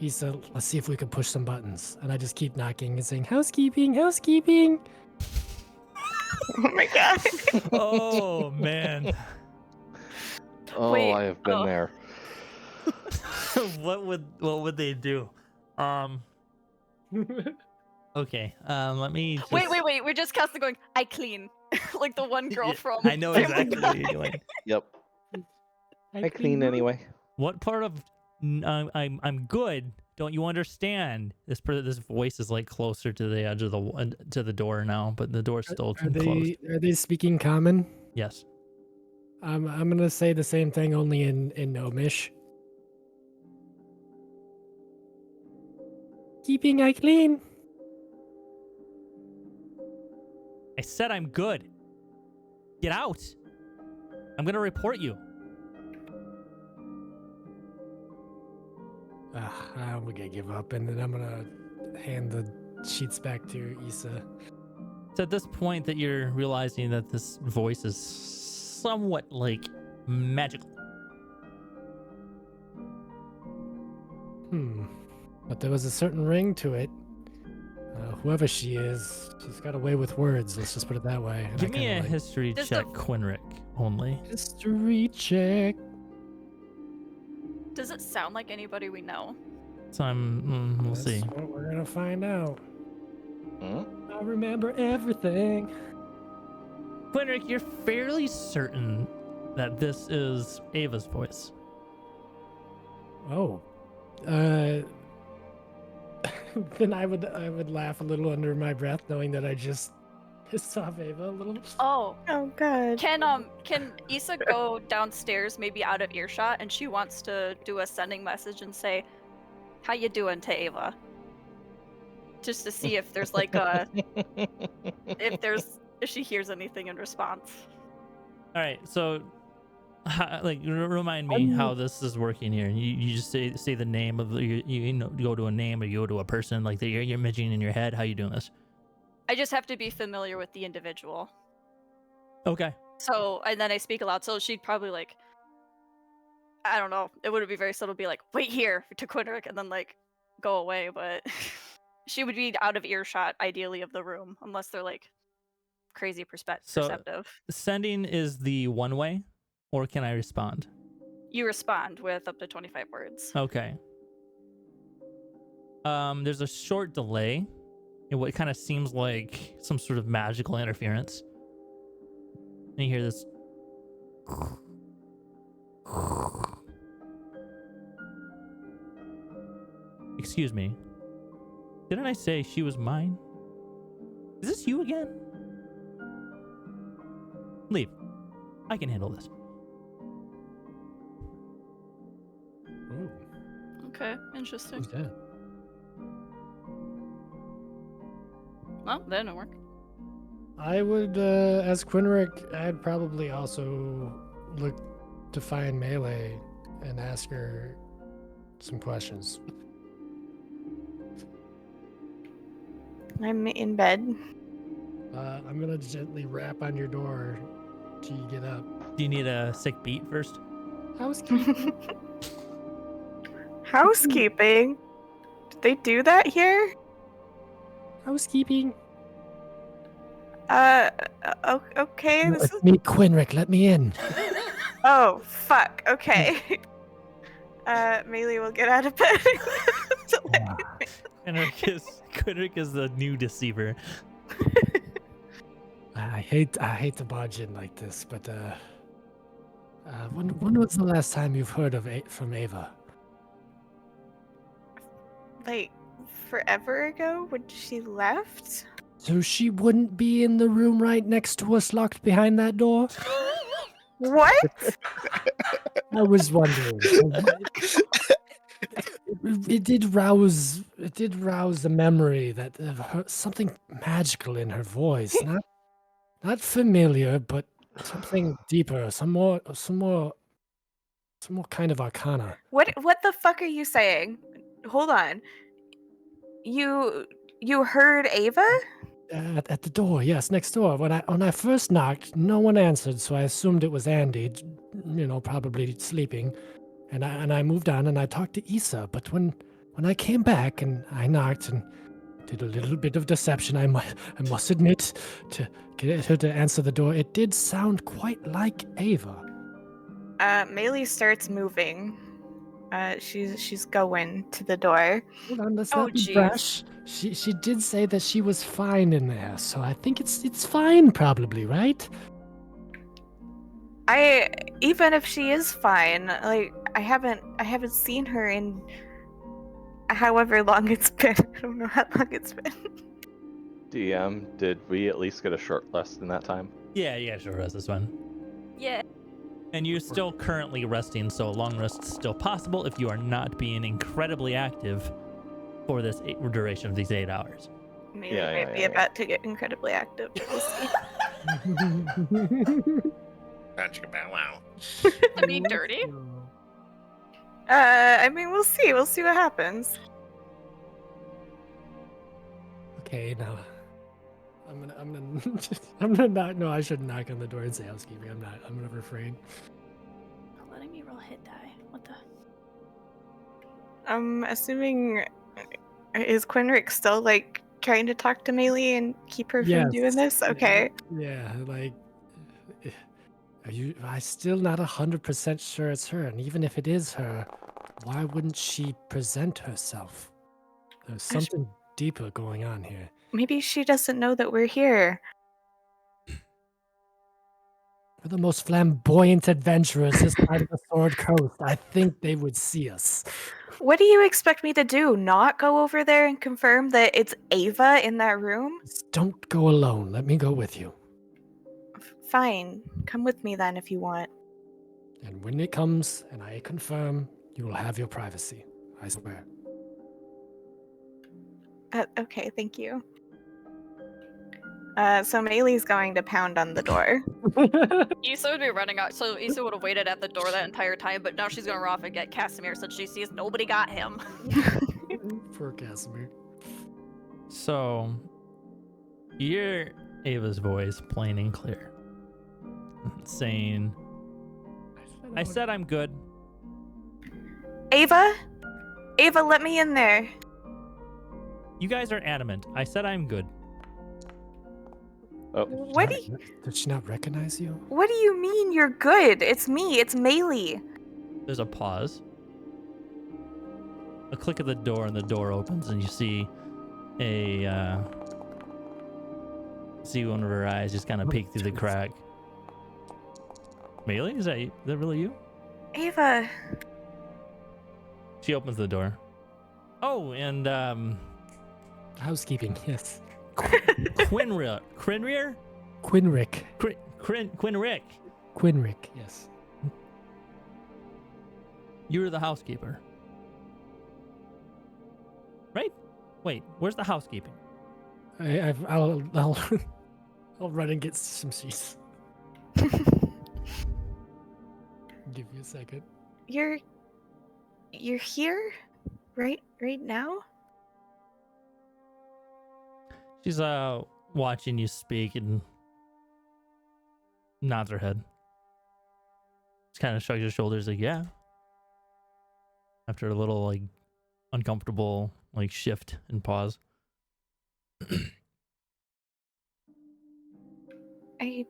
Issa, "Let's see if we can push some buttons." And I just keep knocking and saying, "Housekeeping, housekeeping." Oh my god. Oh man. Oh, Wait, I have been oh. there. what would they do? Okay. Let me just... Wait. We're just constantly going, I clean. Like the one girl Yeah, from. I know Family exactly Guy. what you're doing. Yep. I clean anyway. What part of I'm good? Don't you understand? This voice is like closer to the edge of the door now, but the door's still closed. Are they speaking common? Yes. I'm gonna say the same thing, only in Gnomish. Keeping I clean. I said I'm good. Get out. I'm gonna report you. I'm gonna give up, and then I'm gonna hand the sheets back to Issa. It's at this point that you're realizing that this voice is somewhat like magical. but there was a certain ring to it. Whoever she is, she's got a way with words. Let's just put it that way. And Give I me kinda a like, history Just check, a- Quinrick, only. history check. Does it sound like anybody we know? So we'll That's see. what we're gonna find out. Hmm? I remember everything. Quinrick, you're fairly certain that this is Ava's voice. Oh. Then I would laugh a little under my breath, knowing that I just pissed off Ava a little. Oh, Oh god. can Issa go downstairs, maybe out of earshot, and she wants to do a sending message and say, "How you doing?" to Ava, just to see if there's like a if she hears anything in response. All right, so remind me how this is working here. You just say the name of you go to a name or you go to a person like that you're imagining in your head. How you doing this? I just have to be familiar with the individual. Okay. So, and then I speak aloud. So she'd probably like, I don't know. It wouldn't be very subtle. Be like, wait here to Quinrick, and then like go away. But she would be out of earshot, ideally, of the room, unless they're like crazy perceptive. Sending is the one way, or can I respond? You respond with up to 25 words. Okay. There's a short delay in what kind of seems like some sort of magical interference. And you hear this. Excuse me. Didn't I say she was mine? Is this you again? Leave. I can handle this. Ooh, Okay, interesting. who's that? Well, that didn't work. I would, as Quinrick, I'd probably also look to find Melee and ask her some questions. I'm in bed. I'm gonna gently rap on your door till you get up. Do you need a sick beat first? Housekeeping. Housekeeping? Did they do that here? Housekeeping. Okay. No, This it's is... me, Quinrick. Let me in. Oh, fuck. Okay. Melee will get out of bed. to let Ah, Quinrick is the new deceiver. I hate to barge in like this, but when was the last time you've heard from Ava? Like, forever ago when she left? So she wouldn't be in the room right next to us, locked behind that door? What? I was wondering. It did rouse the memory that of something magical in her voice, not familiar, but something deeper, some more kind of arcana. What the fuck are you saying? Hold on. You heard Ava? At the door, yes, next door. When I first knocked, no one answered, so I assumed it was Andy, probably sleeping. And I moved on and I talked to Issa. But when I came back and I knocked and did a little bit of deception, I must admit, to get her to answer the door, it did sound quite like Ava. Melee starts moving. She's going to the door. Hold on, let's Oh, not be jeez. brash. She did say that she was fine in there, so I think it's fine, probably, right? Even if she is fine, like I haven't seen her in however long it's been. I don't know how long it's been. DM, did we at least get a short rest in that time? Yeah, you guys should rest this one. Yeah. And you're still currently resting, so a long rest is still possible if you are not being incredibly active for this duration of these 8 hours. Melee Yeah, might be yeah. about to get incredibly active. We'll see. Wow. To be dirty. I mean, we'll see. We'll see what happens. Okay, now I'm gonna knock. No, I shouldn't knock on the door and say housekeeping. I'm never afraid. Letting me roll hit die. What the? I'm assuming Is Quinrick still like trying to talk to Melee and keep her from doing this? Okay. Yeah, like, are you? I'm still not 100% sure it's her, and even if it is her, why wouldn't she present herself? There's something deeper going on here. Maybe she doesn't know that we're here. We're the most flamboyant adventurers this side of the Sword Coast. I think they would see us. What do you expect me to do? Not go over there and confirm that it's Ava in that room? Just don't go alone. Let me go with you. Fine. Come with me then if you want. And when it comes and I confirm, you will have your privacy. I swear. Okay, thank you. So Melee's going to pound on the door. Issa would be running out, so Issa would have waited at the door that entire time, but now she's gonna run off and get Casimir since she sees nobody got him. Poor Casimir. So, you hear Ava's voice plain and clear, saying, I said I'm good. Ava? Ava, let me in there. You guys are adamant. I said I'm good. Oh, What do you, Did she not recognize you? what do you mean you're good? It's me, it's Melee. There's a pause. A click of the door, and the door opens, and you see see one of her eyes just kind of peek through the crack. Melee? Is that really you? Ava. She opens the door. Oh, and Housekeeping, yes. Quinrier? Quinrick. Quinrick. Quinrick, yes. You're the housekeeper. Right? Wait, where's the housekeeping? I'll I'll run and get some sheets. Give you a second. You're here? Right now? She's watching you speak and nods her head. Just kind of shrugs her shoulders like, yeah. After a little like uncomfortable like shift and pause. I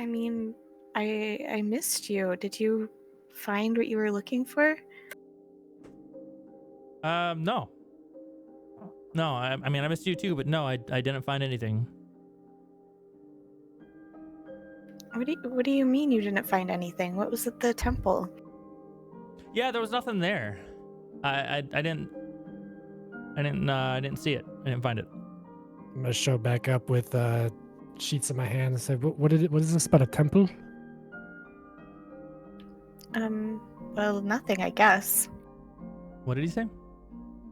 mean, I missed you. Did you find what you were looking for? No. No, I mean, I missed you too, but no, I didn't find anything. What do you mean you didn't find anything? What was at the temple? Yeah, there was nothing there. I didn't see it. I didn't find it. I'm gonna show back up with sheets in my hand and say, what is this about a temple? Well, nothing, I guess. What did he say?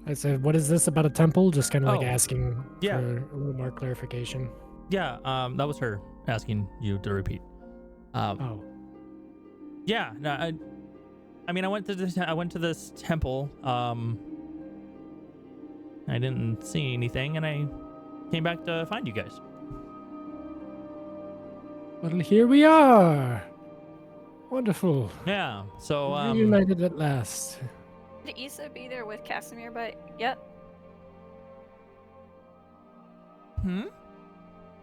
I said, what is this about a temple? Just kind of like Oh, asking yeah. for a little more clarification. Yeah, that was her asking you to repeat. Oh. Yeah, no, I mean, I went to this temple. I didn't see anything, and I came back to find you guys. Well, here we are. Wonderful. Yeah. So Reunited at last. Would Issa be there with Casimir yet?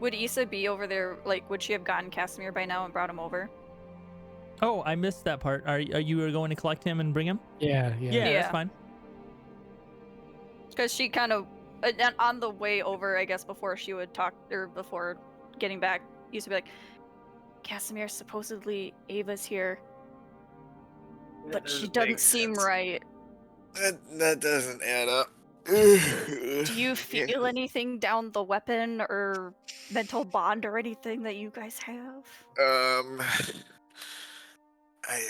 Would Issa be over there? Like, would she have gotten Casimir by now and brought him over? Oh, I missed that part. Are you going to collect him and bring him? Yeah. Yeah, that's fine. Because she kind of, on the way over, I guess, before she would talk, or before getting back, used to be like, Casimir, supposedly Ava's here, but she doesn't seem right. That doesn't add up. Do you feel anything down the weapon or mental bond or anything that you guys have? I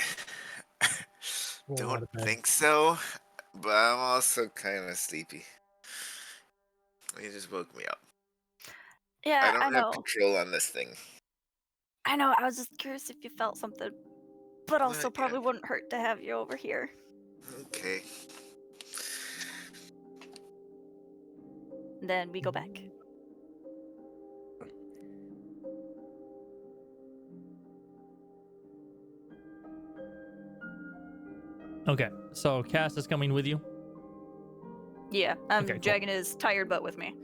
Well, don't not bad. think so, but I'm also kind of sleepy. You just woke me up. Yeah, I don't know. have control on this thing. I know. I was just curious if you felt something, but also Not probably yet. wouldn't hurt to have you over here. Okay. Then we go back. Okay. So Cass is coming with you. Yeah, I'm Okay, cool. dragging his tired butt with me.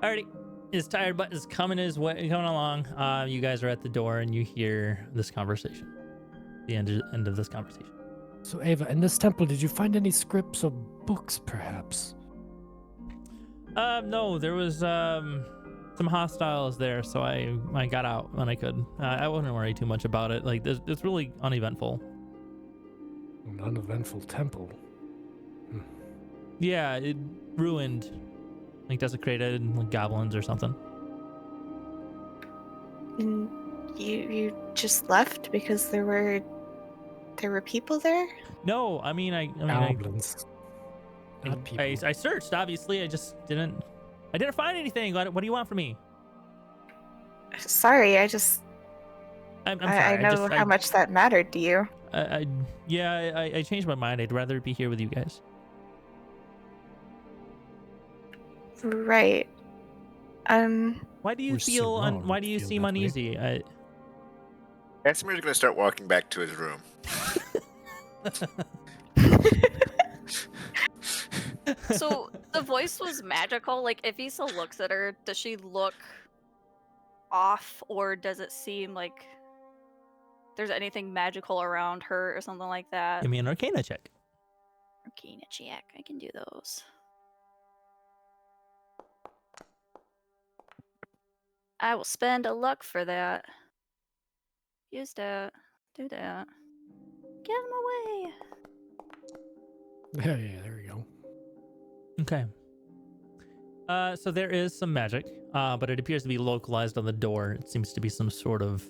Alrighty. His tired butt is coming along. You guys are at the door and you hear this conversation. The end of this conversation. So Ava, in this temple, did you find any scripts or books, perhaps? No, there was some hostiles there, so I got out when I could. I wouldn't worry too much about it. Like, it's really uneventful. An uneventful temple. Yeah, it ruined, like desecrated, like goblins or something. And you just left because there were people there? No, I mean, I Goblins. Not people. I searched. Obviously, I just didn't find anything. What do you want from me? Sorry, I'm sorry. I know how much that mattered to you. I changed my mind. I'd rather be here with you guys. Right. Why do you We're feel? surrounded, Why do you feel seem that way. uneasy? Casimir's gonna start walking back to his room. So the voice was magical. Like, if Issa looks at her, does she look off, or does it seem like there's anything magical around her or something like that? Give me an Arcana check. Arcana check. I can do those. I will spend a luck for that. Use that. Do that. Get him away. Yeah, there we go. Okay. So there is some magic, but it appears to be localized on the door. It seems to be some sort of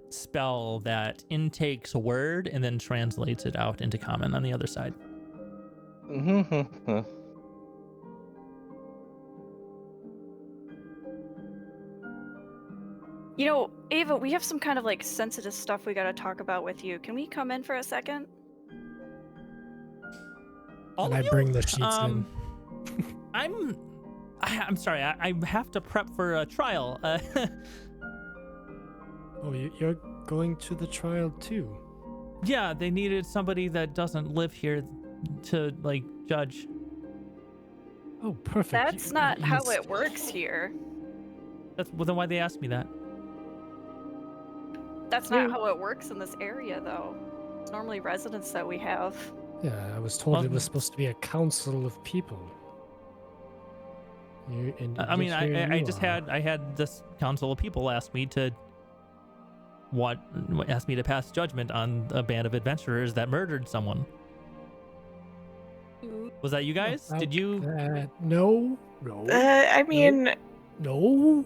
spell that intakes a word and then translates it out into common on the other side. You know, Ava, we have some kind of like sensitive stuff we gotta talk about with you. Can we come in for a second? And I bring the sheets in. I'm sorry. I have to prep for a trial. Oh, you're going to the trial too? Yeah, they needed somebody that doesn't live here to like judge. Oh, perfect. That's not how it works here. Well, then why they asked me that? That's not how it works in this area, though. It's normally residents that we have. Yeah, I was told Well, it was supposed to be a council of people. I had this council of people ask me to pass judgment on a band of adventurers that murdered someone. Was that you guys? Did you? No. I mean, No.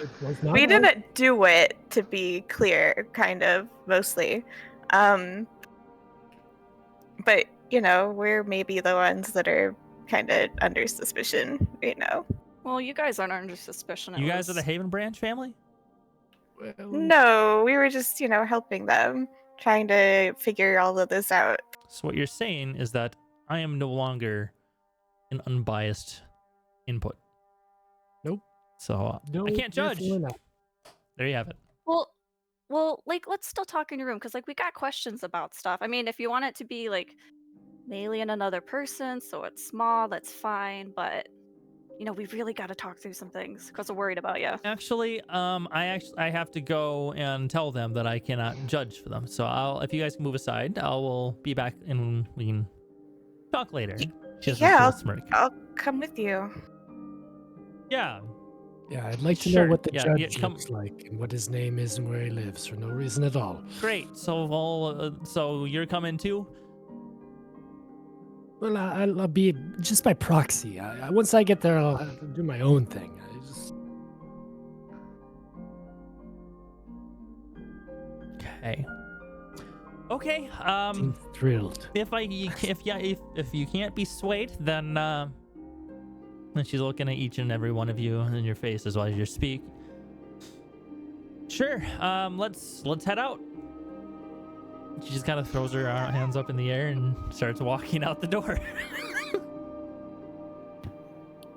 It was not we us. didn't do it, to be clear, kind of, mostly. But, you know, we're maybe the ones that are kind of under suspicion right now. Well, you guys aren't under suspicion. You guys are the Haven Branch family? Well, No, we were just, you know, helping them, trying to figure all of this out. So what you're saying is that I am no longer an unbiased input. Nope. So no, I can't judge. definitely not. There you have it. Well, like, let's still talk in your room, because, like, we got questions about stuff. I mean, if you want it to be, like, an alien, another person, so it's small, that's fine, but, you know, we really got to talk through some things, because we're worried about you. Actually, I have to go and tell them that I cannot judge for them. So if you guys can move aside, I will be back and we can talk later. She has a Yeah, little smirk. I'll come with you. Yeah. Yeah, I'd like to Sure, know what the yeah, judge come- looks like and what his name is and where he lives for no reason at all. Great. So so you're coming too? Well, I'll be just by proxy. Once I get there, I'll have to do my own thing. Okay. Okay. I'm thrilled. If you can't be swayed, then she's looking at each and every one of you in your faces while you speak. Sure. Let's head out. She just kind of throws her hands up in the air and starts walking out the door.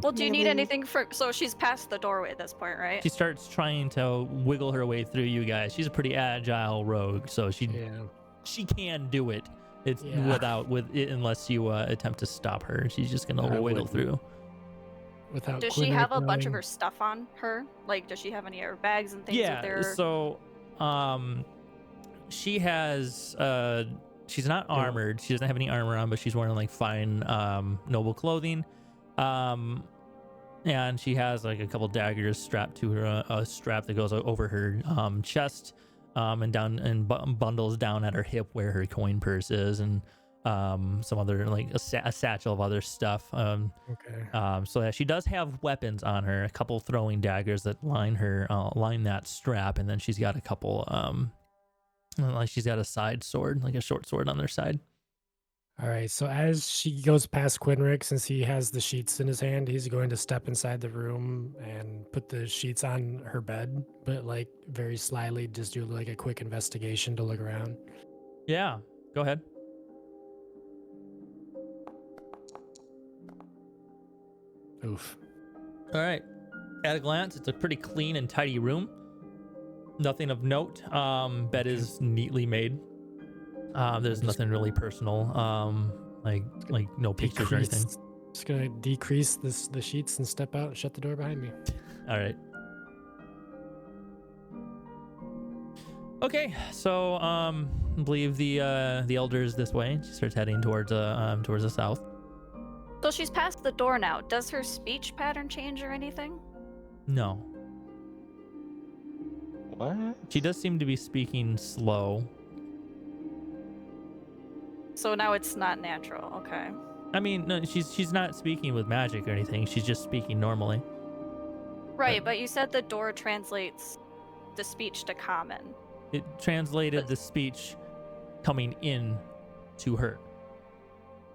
Well, do you need anything for... So she's past the doorway at this point, right? She starts trying to wiggle her way through you guys. She's a pretty agile rogue, so she can do it. It's Yeah. unless you attempt to stop her. She's just gonna I wiggle wouldn't. through. Without Does she Quinric have a bunch of knowing. her stuff on her? Like, does she have any airbags and things with Yeah. her? So, she has she's not armored. She doesn't have any armor on, but she's wearing like fine noble clothing. And she has like a couple daggers strapped to her, a strap that goes over her chest, and down and bundles down at her hip where her coin purse is, and some other like a satchel of other stuff. Okay. So yeah, she does have weapons on her, a couple throwing daggers that line that strap, and then she's got a couple like she's got a side sword, like a short sword on their side. All right. So as she goes past Quinric, since he has the sheets in his hand, he's going to step inside the room and put the sheets on her bed, but like very slyly, just do like a quick investigation to look around. Yeah, go ahead. Oof. All right. At a glance, it's a pretty clean and tidy room. Nothing of note. Bed is neatly made. There's nothing really personal. Like no pictures or anything. Just gonna decrease the sheets and step out and shut the door behind me. All right. Okay, so I believe the elder's this way. She starts heading towards the south. So she's past the door now. Does her speech pattern change or anything? No. What? She does seem to be speaking slow. So now it's not natural. Okay. I mean, no, she's not speaking with magic or anything. She's just speaking normally. Right, but you said the door translates the speech to common. It translated the speech coming in to her.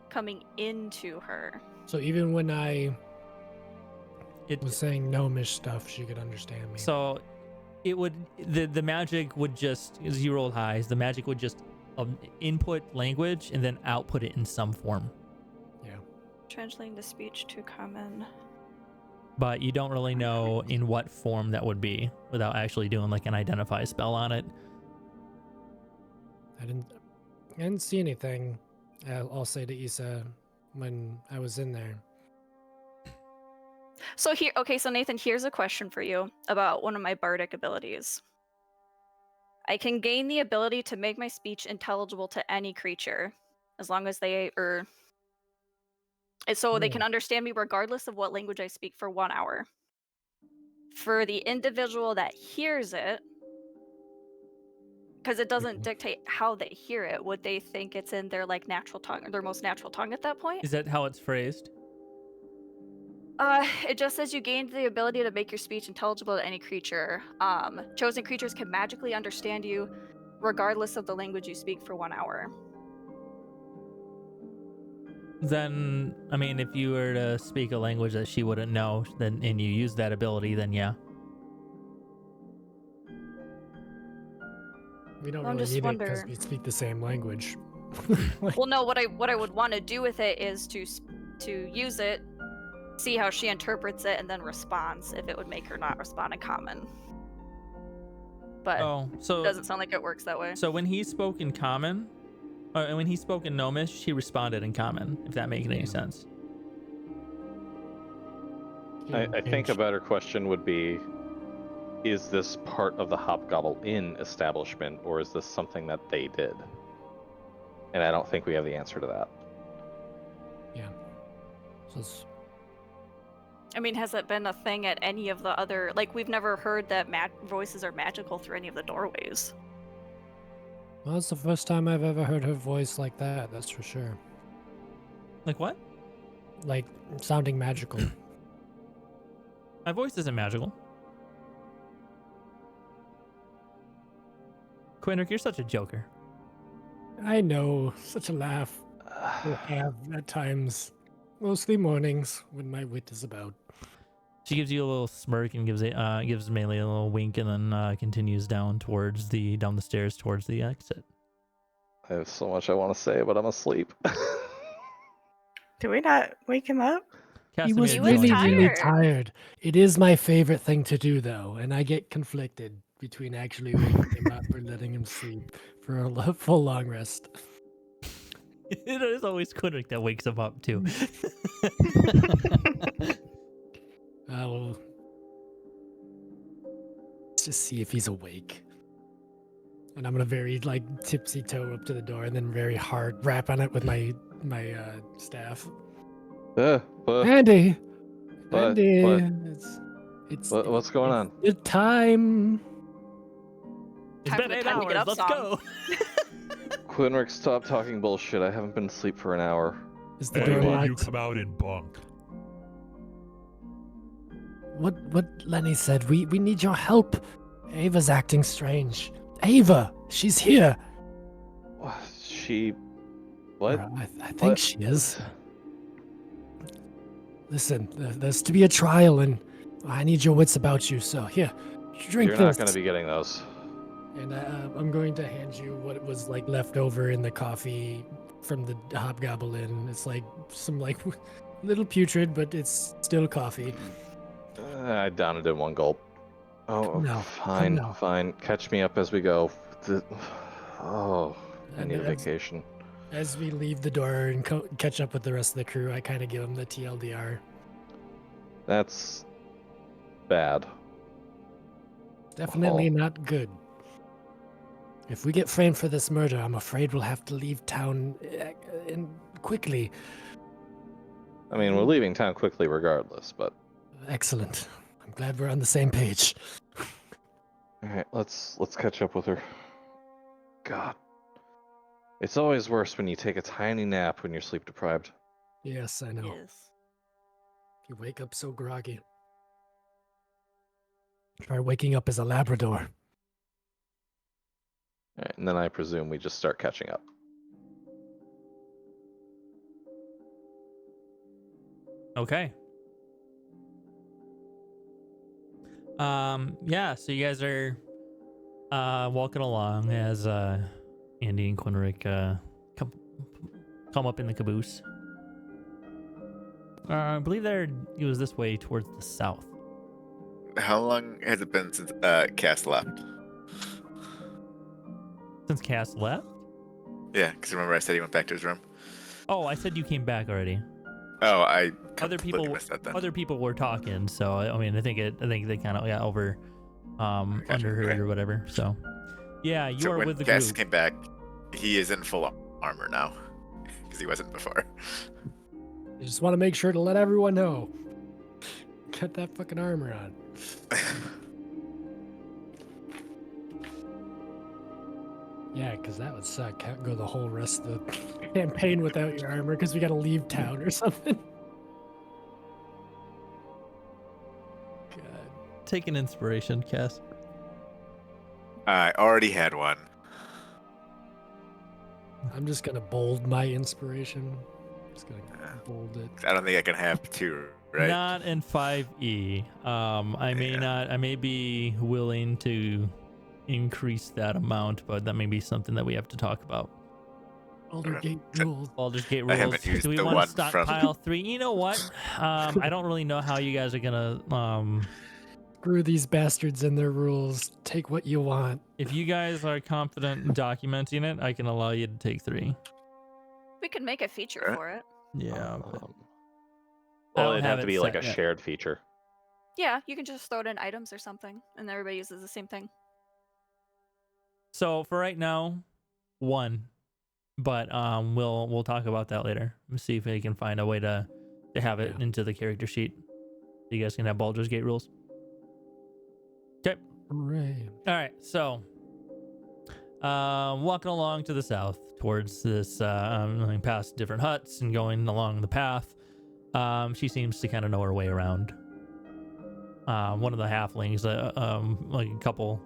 Coming into her. So even when I It was saying gnomish stuff, she could understand me. so it would the magic would just, as you rolled highs, the magic would just input language and then output it in some form. Yeah. Translating the speech to common. But you don't really know in what form that would be without actually doing like an identify spell on it. I didn't see anything. I'll say to Issa when I was in there. So Nathan, here's a question for you about one of my bardic abilities. I can gain the ability to make my speech intelligible to any creature, as long as they they can understand me regardless of what language I speak for 1 hour. For the individual that hears it, because it doesn't dictate how they hear it, would they think it's in their like natural tongue, their most natural tongue at that point? Is that how it's phrased? It just says you gained the ability to make your speech intelligible to any creature. Chosen creatures can magically understand you regardless of the language you speak for 1 hour. Then, I mean, if you were to speak a language that she wouldn't know, then and you use that ability, then yeah. We don't I'm really just need it because wondering. we speak the same language. Well, no. What I would want to do with it is to use it, see how she interprets it, and then responds if it would make her not respond in common. But So it doesn't sound like it works that way. So when he spoke in common, and when he spoke in Gnomish, she responded in common. If that makes any sense. I think a better question would be, is this part of the Hobgobble Inn establishment, or is this something that they did? And I don't think we have the answer to that. Yeah. So it's, I mean, has it been a thing at any of the other? Like, we've never heard that voices are magical through any of the doorways. well, it's the first time I've ever heard her voice like that. That's for sure. Like what? Like sounding magical. My voice isn't magical. Quinric, you're such a joker. I know, such a laugh. I have at times, mostly mornings when my wit is about. She gives you a little smirk and gives Melee a little wink, and then continues down the stairs towards the exit. I have so much I want to say, but I'm asleep. Do we not wake him up? He was Casimir really, joins you. really tired. It is my favorite thing to do, though, and I get conflicted between actually waking him up or letting him sleep for a full long rest. It is always Quinrick that wakes him up too. I'll let's just see if he's awake. And I'm gonna very like tipsy toe up to the door and then very hard rap on it with my staff. What? Andy, What? Andy, What? it's What's going on? it's time. It's Time been for the 8 time to get hours. up Let's song. go. Quinrick, stop talking bullshit. I haven't been asleep for an hour. Is the What do door you Hey, want? you locked? come out and bunk. What Lenny said? We need your help. Ava's acting strange. Ava, she's here. She. What? Or I think What? she is. Listen, there's to be a trial, and I need your wits about you. So here, drink You're this. not going to be getting those. And I'm going to hand you what was like left over in the coffee from the hobgoblin. It's like some like little putrid, but it's still coffee. I downed it in one gulp. Oh, No, fine, no. fine. Catch me up as we go. Oh, I And need a as- vacation. As we leave the door and catch up with the rest of the crew, I kind of give them the TLDR. That's bad. Definitely Oh. not good. If we get framed for this murder, I'm afraid we'll have to leave town quickly. I mean, we're leaving town quickly regardless, but Excellent. I'm glad we're on the same page. all right, let's catch up with her. God, it's always worse when you take a tiny nap when you're sleep deprived. Yes, I know. Yes. You wake up so groggy. Try waking up as a Labrador. All right, and then I presume we just start catching up. Okay. Yeah, so you guys are walking along as Andy and Quinrick come up in the caboose. I believe it was this way towards the south. How long has it been since Cass left? Since Cass left? Yeah, because remember I said he went back to his room. Oh, I said you came back already. Oh, I Other completely people missed that then. Other people were talking, so I mean I think they kind of got over underheard Okay. or whatever. So yeah, you So are when with the Cass group. came back, he is in full armor now, because he wasn't before. I just want to make sure to let everyone know. Get that fucking armor on. Yeah, because that would suck. Can't go the whole rest of the campaign without your armor because we got to leave town or something. God. Take an inspiration, Cass. I already had one. I'm just going to bold my inspiration. Just going to bold it. I don't think I can have two, right? Not in 5e. I may be willing to increase that amount, but that may be something that we have to talk about. Alder Gate rules. Baldur's Gate I rules. haven't used Do we the want one to from- stockpile 3? You know what? I don't really know how you guys are gonna Screw these bastards and their rules. Take what you want. if you guys are confident in documenting it, I can allow you to take 3. We could make a feature Right. for it. Yeah. but Well, don't it'd have have to it be like set a yet. shared feature. Yeah, you can just throw it in items or something, and everybody uses the same thing. So for right now, 1. But we'll talk about that later. Let's see if we can find a way to have it Yeah. into the character sheet. So you guys can have Baldur's Gate rules. Okay. Hooray. All right. So walking along to the south towards this going past different huts and going along the path. She seems to kind of know her way around. One of the halflings, like a couple,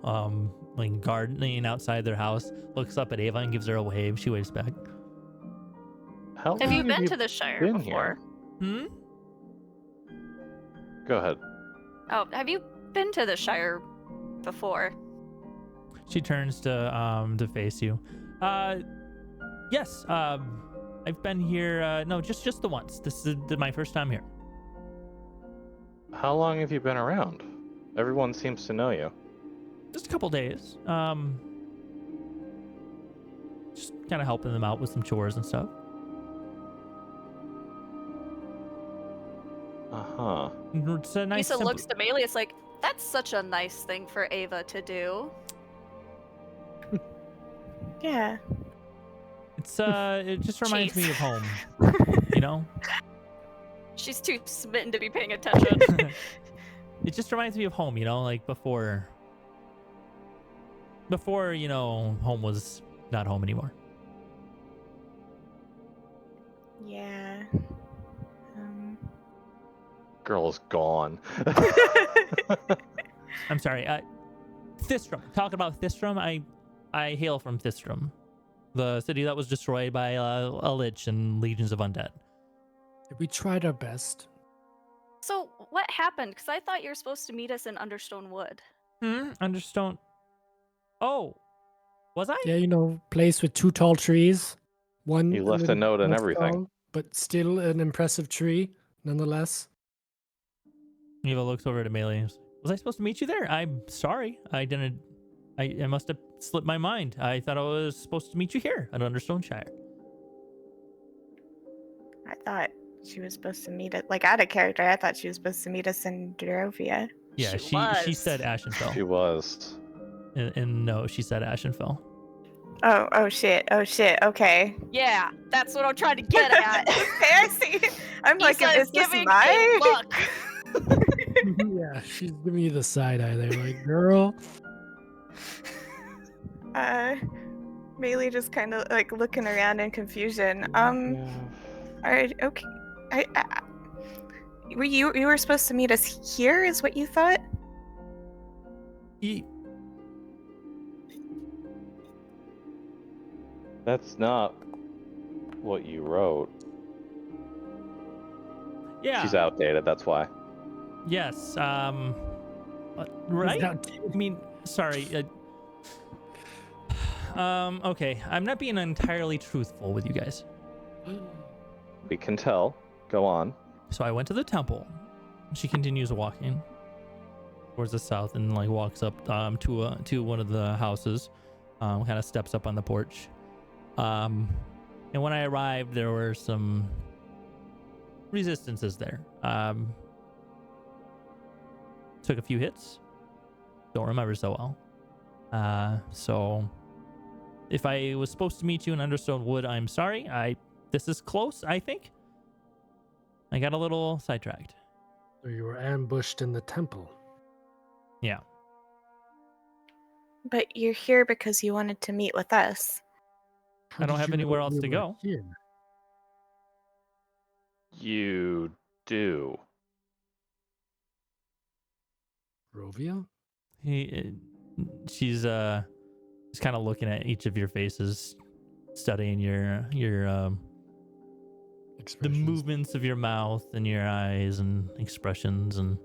like gardening outside their house, looks up at Ava and gives her a wave. She waves back. How Have you long been to the Shire been before? here? Hmm. Go ahead. Oh, have you been to the Shire before? She turns to face you. Yes. I've been here. No, just the once. This is my first time here. How long have you been around? Everyone seems to know you. Just a couple days. Just kind of helping them out with some chores and stuff. Huh. It's a nice Issa simple... looks to Melius like, that's such a nice thing for Ava to do. Yeah. It's it just reminds Jeez. me of home, you know? She's too smitten to be paying attention. It just reminds me of home, you know, like before, you know, home was not home anymore. Yeah. Girl's gone. I'm sorry. Thistrom. Talk about Thistrom. I hail from Thistrom, the city that was destroyed by a lich and legions of undead. We tried our best. So, what happened? Because I thought you were supposed to meet us in Understone Wood. Understone. Oh, was I? Yeah, you know, place with 2 tall trees. One You left a little note and less everything. tall, but still an impressive tree, nonetheless. Eva looks over to Melius. Was I supposed to meet you there? I'm sorry. I didn't. I must have slipped my mind. I thought I was supposed to meet you here at Understoneshire. I thought she was supposed to meet it, like, out of character. I thought she was supposed to meet us in Darrovia. Yeah, She she was. said Ashenfell. She was. And no, she said Ashenfell. Oh shit, okay. Yeah, that's what I'm trying to get at. Okay, I see. I'm like, Issa is this giving my? a look. Yeah, she's giving you the side eye there, like, girl. Melee just kind of like looking around in confusion. Yeah. Alright, okay. You were supposed to meet us here, is what you thought? That's not what you wrote. Yeah. She's outdated, that's why. Yes. Right? He's I mean, sorry. Okay. I'm not being entirely truthful with you guys. We can tell. Go on. So I went to the temple. She continues walking towards the south and like walks up to one of the houses. Kind of steps up on the porch. And when I arrived, there were some resistances there. Took a few hits. Don't remember so well. So if I was supposed to meet you in Understone Wood, I'm sorry. This is close, I think. I got a little sidetracked. So you were ambushed in the temple. Yeah. But you're here because you wanted to meet with us. How I don't did have you know anywhere else we to were go. here? You do. Rovia? She's kind of looking at each of your faces, studying your the Expressions, movements of your mouth and your eyes and expressions, and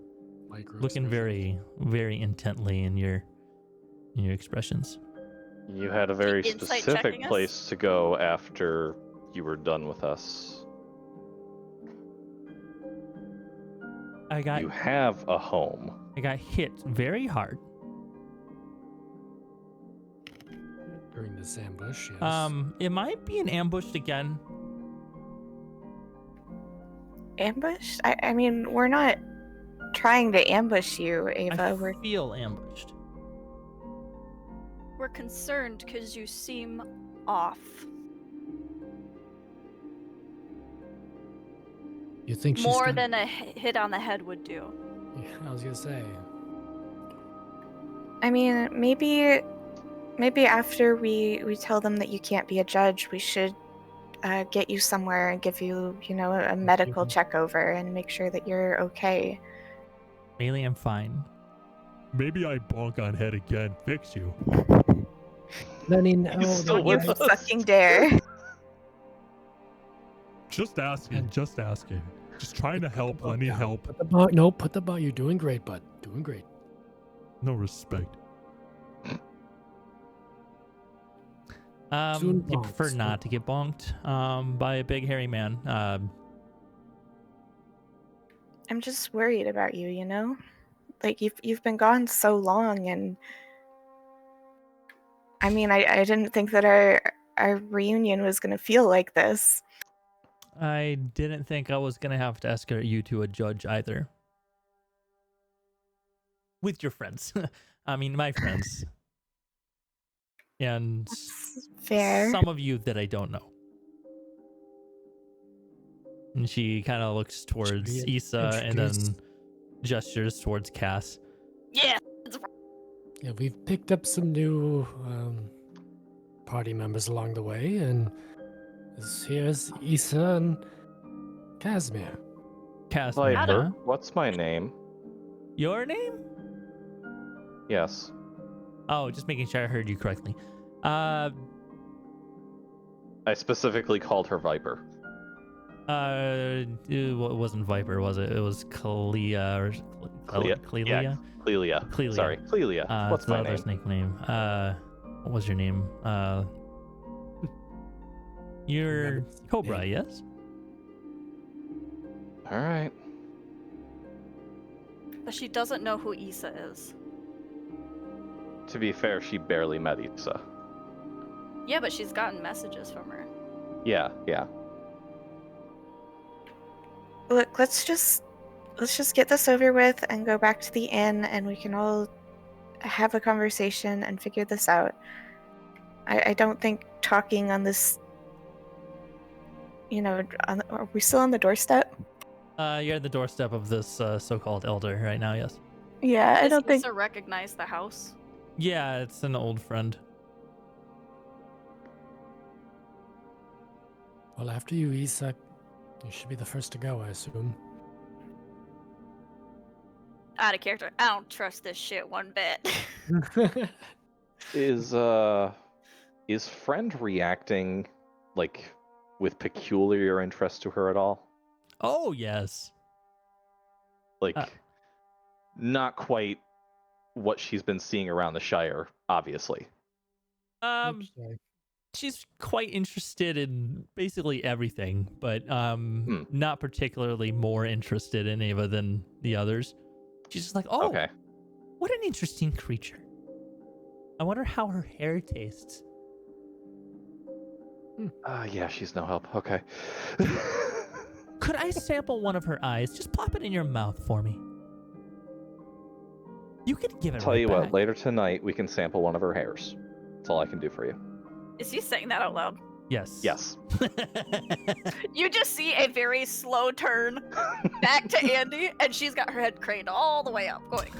looking micro-expressions. very, very intently in your expressions. You had a very Insight specific checking us? place to go after you were done with us. You have a home. I got hit very hard. During this ambush, yes. It might be an ambush again. Ambush? I mean, we're not trying to ambush you, Ava. I feel ambushed. We're concerned because you seem off. You think she's More got- than a hit on the head would do. Yeah, I was gonna say. I mean, maybe after we tell them that you can't be a judge, we should get you somewhere and give you, a medical check over and make sure that you're okay. Mainly, I'm fine. Maybe I bonk on head again, fix you. Lenny, no, He's still no, with You us. fucking dare. Just asking, just asking. Just trying to help, let me Yeah, help. Put the bar. No, put the bar. You're doing great, bud. Doing great. No respect. Soon You prefer bonks, not to get bonked by a big hairy man. I'm just worried about you, Like you've been gone so long, and I mean, I didn't think that our reunion was gonna feel like this. I didn't think I was gonna have to escort you to a judge either. With your friends. I mean, my friends. And That's fair. some of you that I don't know. And she kind of looks towards we Issa and introduce- then gestures towards Cass. Yeah. Yeah, we've picked up some new party members along the way, and here's Issa and Casimir. Cass, Viper, huh? what's my name? Your name? Yes. Oh, just making sure I heard you correctly. I specifically called her Viper. It wasn't Viper, was it? It was Clea or Clea. Clea? Yeah, Clelia. Clelia. Sorry, Clelia. What's the my other name? snake name? What was your name? You're Remember- Cobra, yes? All right. But she doesn't know who Issa is. To be fair, she barely met Issa. Yeah, but she's gotten messages from her. Yeah. Look, let's just get this over with and go back to the inn, and we can all have a conversation and figure this out. I don't think talking on this, are we still on the doorstep? You're at the doorstep of this so-called elder right now, yes? Yeah, I Does don't think. Issa recognize the house? Yeah, it's an old friend. Well, after you, Issa, you should be the first to go, I assume. Out of character. I don't trust this shit one bit. Is friend reacting like with peculiar interest to her at all? Oh, yes. Like not quite what she's been seeing around the Shire, obviously. Oops, sorry. She's quite interested in basically everything, but not particularly more interested in Ava than the others. She's just like, oh, Okay. what an interesting creature. I wonder how her hair tastes. Yeah, she's no help. Okay. Could I sample one of her eyes? Just plop it in your mouth for me. You could give it Tell right you back. what, later tonight we can sample one of her hairs. That's all I can do for you. Is he saying that out loud? Yes. Yes. You just see a very slow turn back to Andy, and she's got her head craned all the way up, going,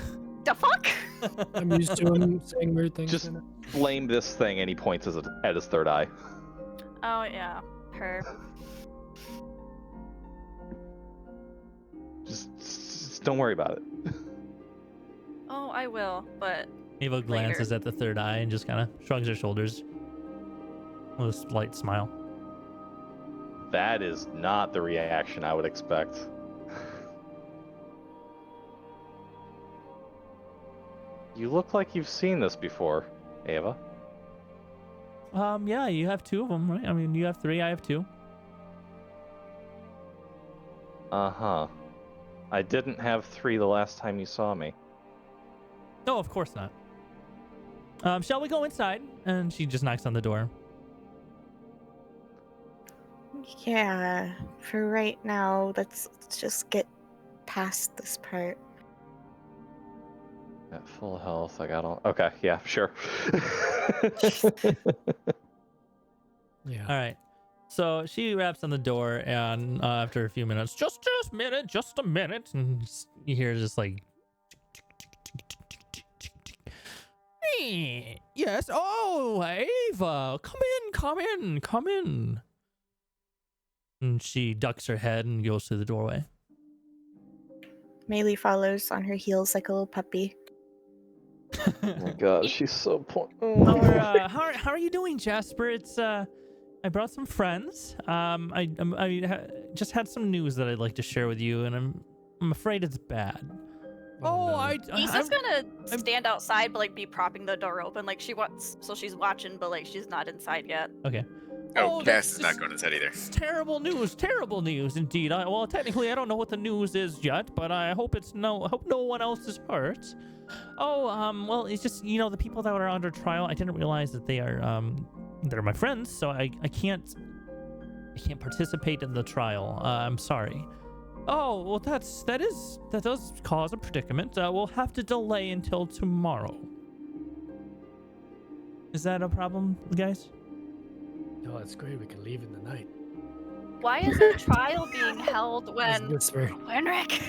"The fuck?" I'm used to him saying weird things. Just in it. blame this thing, and he points at his third eye. Oh yeah, her. Just don't worry about it. Oh, I will, but Ava glances Later. at the third eye and just kind of shrugs her shoulders with a slight smile. That is not the reaction I would expect. You look like you've seen this before, Ava. Yeah, you have two of them, right? I mean, you have three, I have two. Uh-huh. I didn't have 3 the last time you saw me. No, of course not. Shall we go inside? And she just knocks on the door. Yeah, for right now, let's just get past this part. At full health, I got all... Okay, yeah, sure. Yeah. All right. So she raps on the door, and after a few minutes, just a minute, and you hear just like, yes, oh, Ava, come in. And she ducks her head and goes through the doorway. Maylee follows on her heels like a little puppy. Oh my god, she's so How are you doing, Jasper? It's I brought some friends. Just had some news that I'd like to share with you, and I'm afraid it's bad. no. Issa's gonna stand outside, but like be propping the door open, like she wants. So she's watching, but like she's not inside yet. Okay. Oh, that's Cass is not going inside either. It's terrible news indeed. Well, technically, I don't know what the news is yet, but I hope I hope no one else is hurt. Oh, well, it's just, the people that are under trial, I didn't realize that they're my friends, so I can't can't participate in the trial. I'm sorry. Oh, well, that does cause a predicament. We'll have to delay until tomorrow. Is that a problem, guys? Oh, that's great. We can leave in the night. Why is a trial being held when Whisper. Wenrick?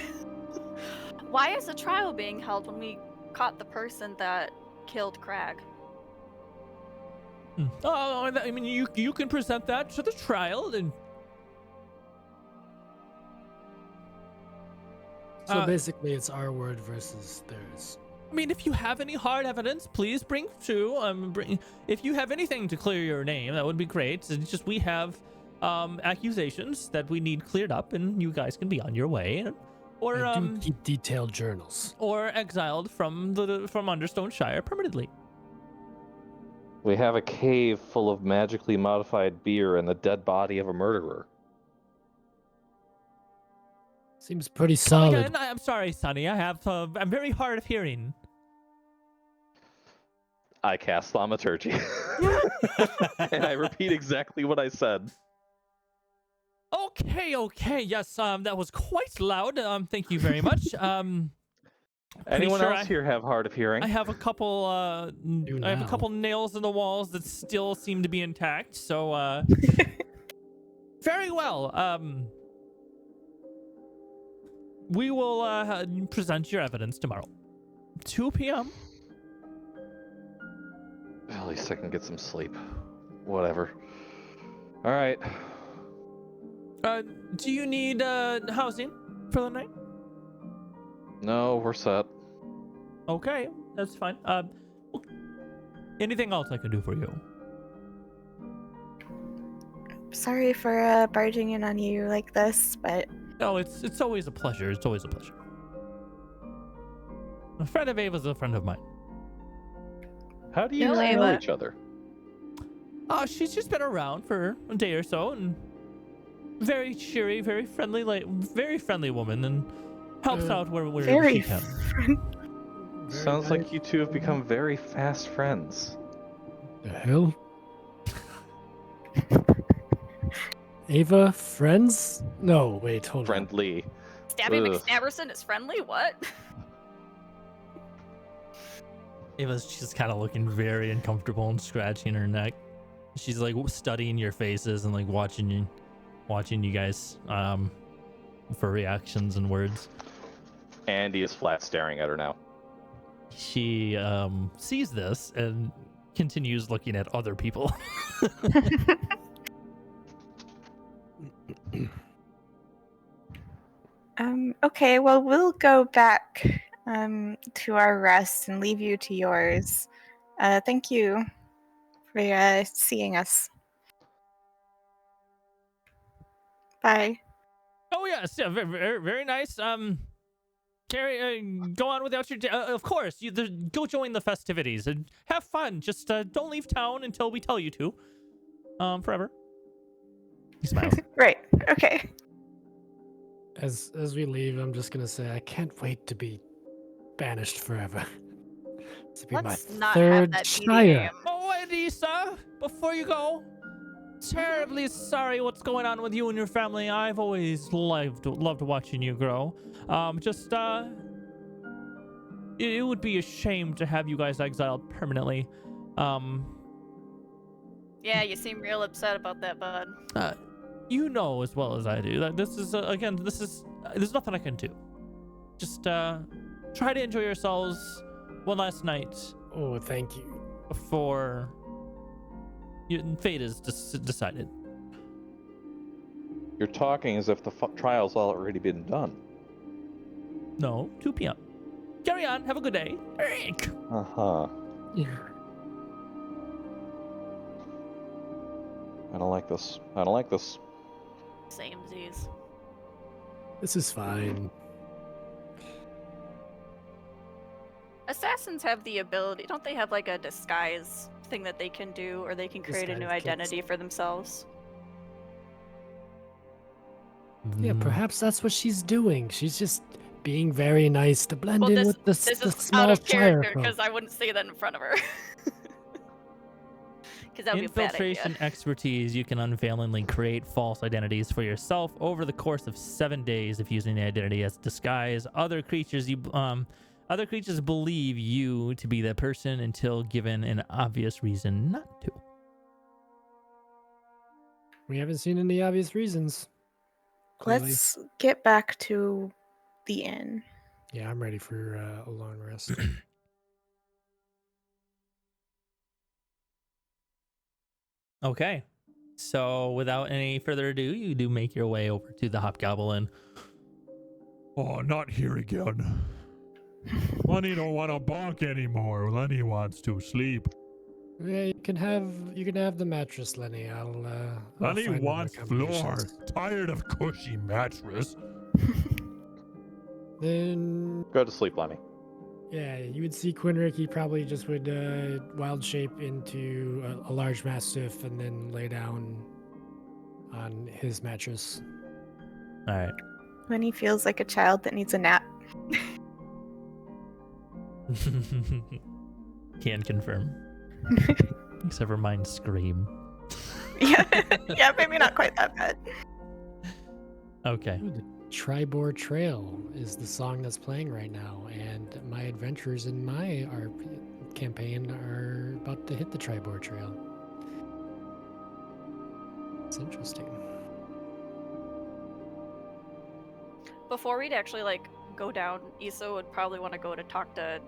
Why is a trial being held when we caught the person that killed Crag? Oh, I mean, you can present that to the trial, and So basically, it's our word versus theirs. I mean, if you have any hard evidence, please bring to. If you have anything to clear your name, that would be great. It's just we have accusations that we need cleared up, and you guys can be on your way, or I do keep detailed journals. or exiled from Understone Shire permanently. We have a cave full of magically modified beer and the dead body of a murderer. Seems pretty solid. Again, I'm sorry, Sonny. I'm very hard of hearing. I cast thaumaturgy. And I repeat exactly what I said. Okay. Yes, that was quite loud. Thank you very much. Anyone sure else here have hard of hearing? I have a couple. I have a couple nails in the walls that still seem to be intact. So, very well. We will present your evidence tomorrow, 2 p.m. At least I can get some sleep. Whatever. All right. Do you need housing for the night? No, we're set. Okay, that's fine. Anything else I can do for you? Sorry for barging in on you like this, but No, it's always a pleasure. It's always a pleasure. A friend of Ava's a friend of mine. How do you No, know Ava. each other? She's just been around for a day or so, and very cheery, very friendly, very friendly woman, and helps out where very she can. Sounds like you two have become very fast friends. The hell? Ava, friends? No, wait, hold on. Friendly. Stabby Ugh. McStabberson is friendly? What? Ava's just kind of looking very uncomfortable and scratching her neck. She's like studying your faces and like watching you guys for reactions and words. Andy is flat staring at her now. She sees this and continues looking at other people. Okay, well, we'll go back to our rest and leave you to yours. Thank you for seeing us. Bye. Oh yes, yeah, very, very nice. Carrie, go on without your. Of course, go join the festivities and have fun. Just don't leave town until we tell you to. Forever. He smiles. Right. Okay. As we leave, I'm just gonna say I can't wait to be banished forever. To be Let's my not third have that shire. PDA. Oh, Elisa, before you go, terribly sorry what's going on with you and your family. I've always loved watching you grow. It would be a shame to have you guys exiled permanently. Yeah, you seem real upset about that, bud. You know as well as I do that this is there's nothing I can do. Just try to enjoy yourselves one last night Oh, thank you. before your fate is decided. You're talking as if the trial's already been done. No, 2 p.m. Carry on. Have a good day. Uh-huh. Yeah. I don't like this. I don't like this. Samesies. This is fine. Assassins have the ability, don't they have like a disguise thing that they can do, or they can create a new Disguise kits. identity for themselves? Yeah, perhaps that's what she's doing. She's just being very nice to blend Well, in this, with the this the is small out of shire character folk. because I wouldn't say that in front of her. Because that would be a bad infiltration idea. expertise, you can unfailingly create false identities for yourself over the course of 7 days if using the identity as disguise. Other creatures believe you to be the person until given an obvious reason not to. We haven't seen any obvious reasons. Clearly. Let's get back to the inn. Yeah, I'm ready for a long rest. Okay. So without any further ado, you do make your way over to the Hobgoblin. Oh, not here again. Lenny don't want to bonk anymore. Lenny wants to sleep. Yeah, you can have the mattress, Lenny. I'll Lenny find other wants floor. accommodations. Tired of cushy mattress. Then Go to sleep, Lenny. yeah, you would see Quinrick. He probably just would wild shape into a large mastiff and then lay down on his mattress. All right. When he feels like a child that needs a nap. Can confirm. Except for mine scream. Yeah, maybe not quite that bad. Okay. Ooh, the Tribor Trail is the song that's playing right now, and my adventures in my RP campaign are about to hit the Tribor Trail. It's interesting. Before we'd actually like go down, Issa would probably want to go to talk to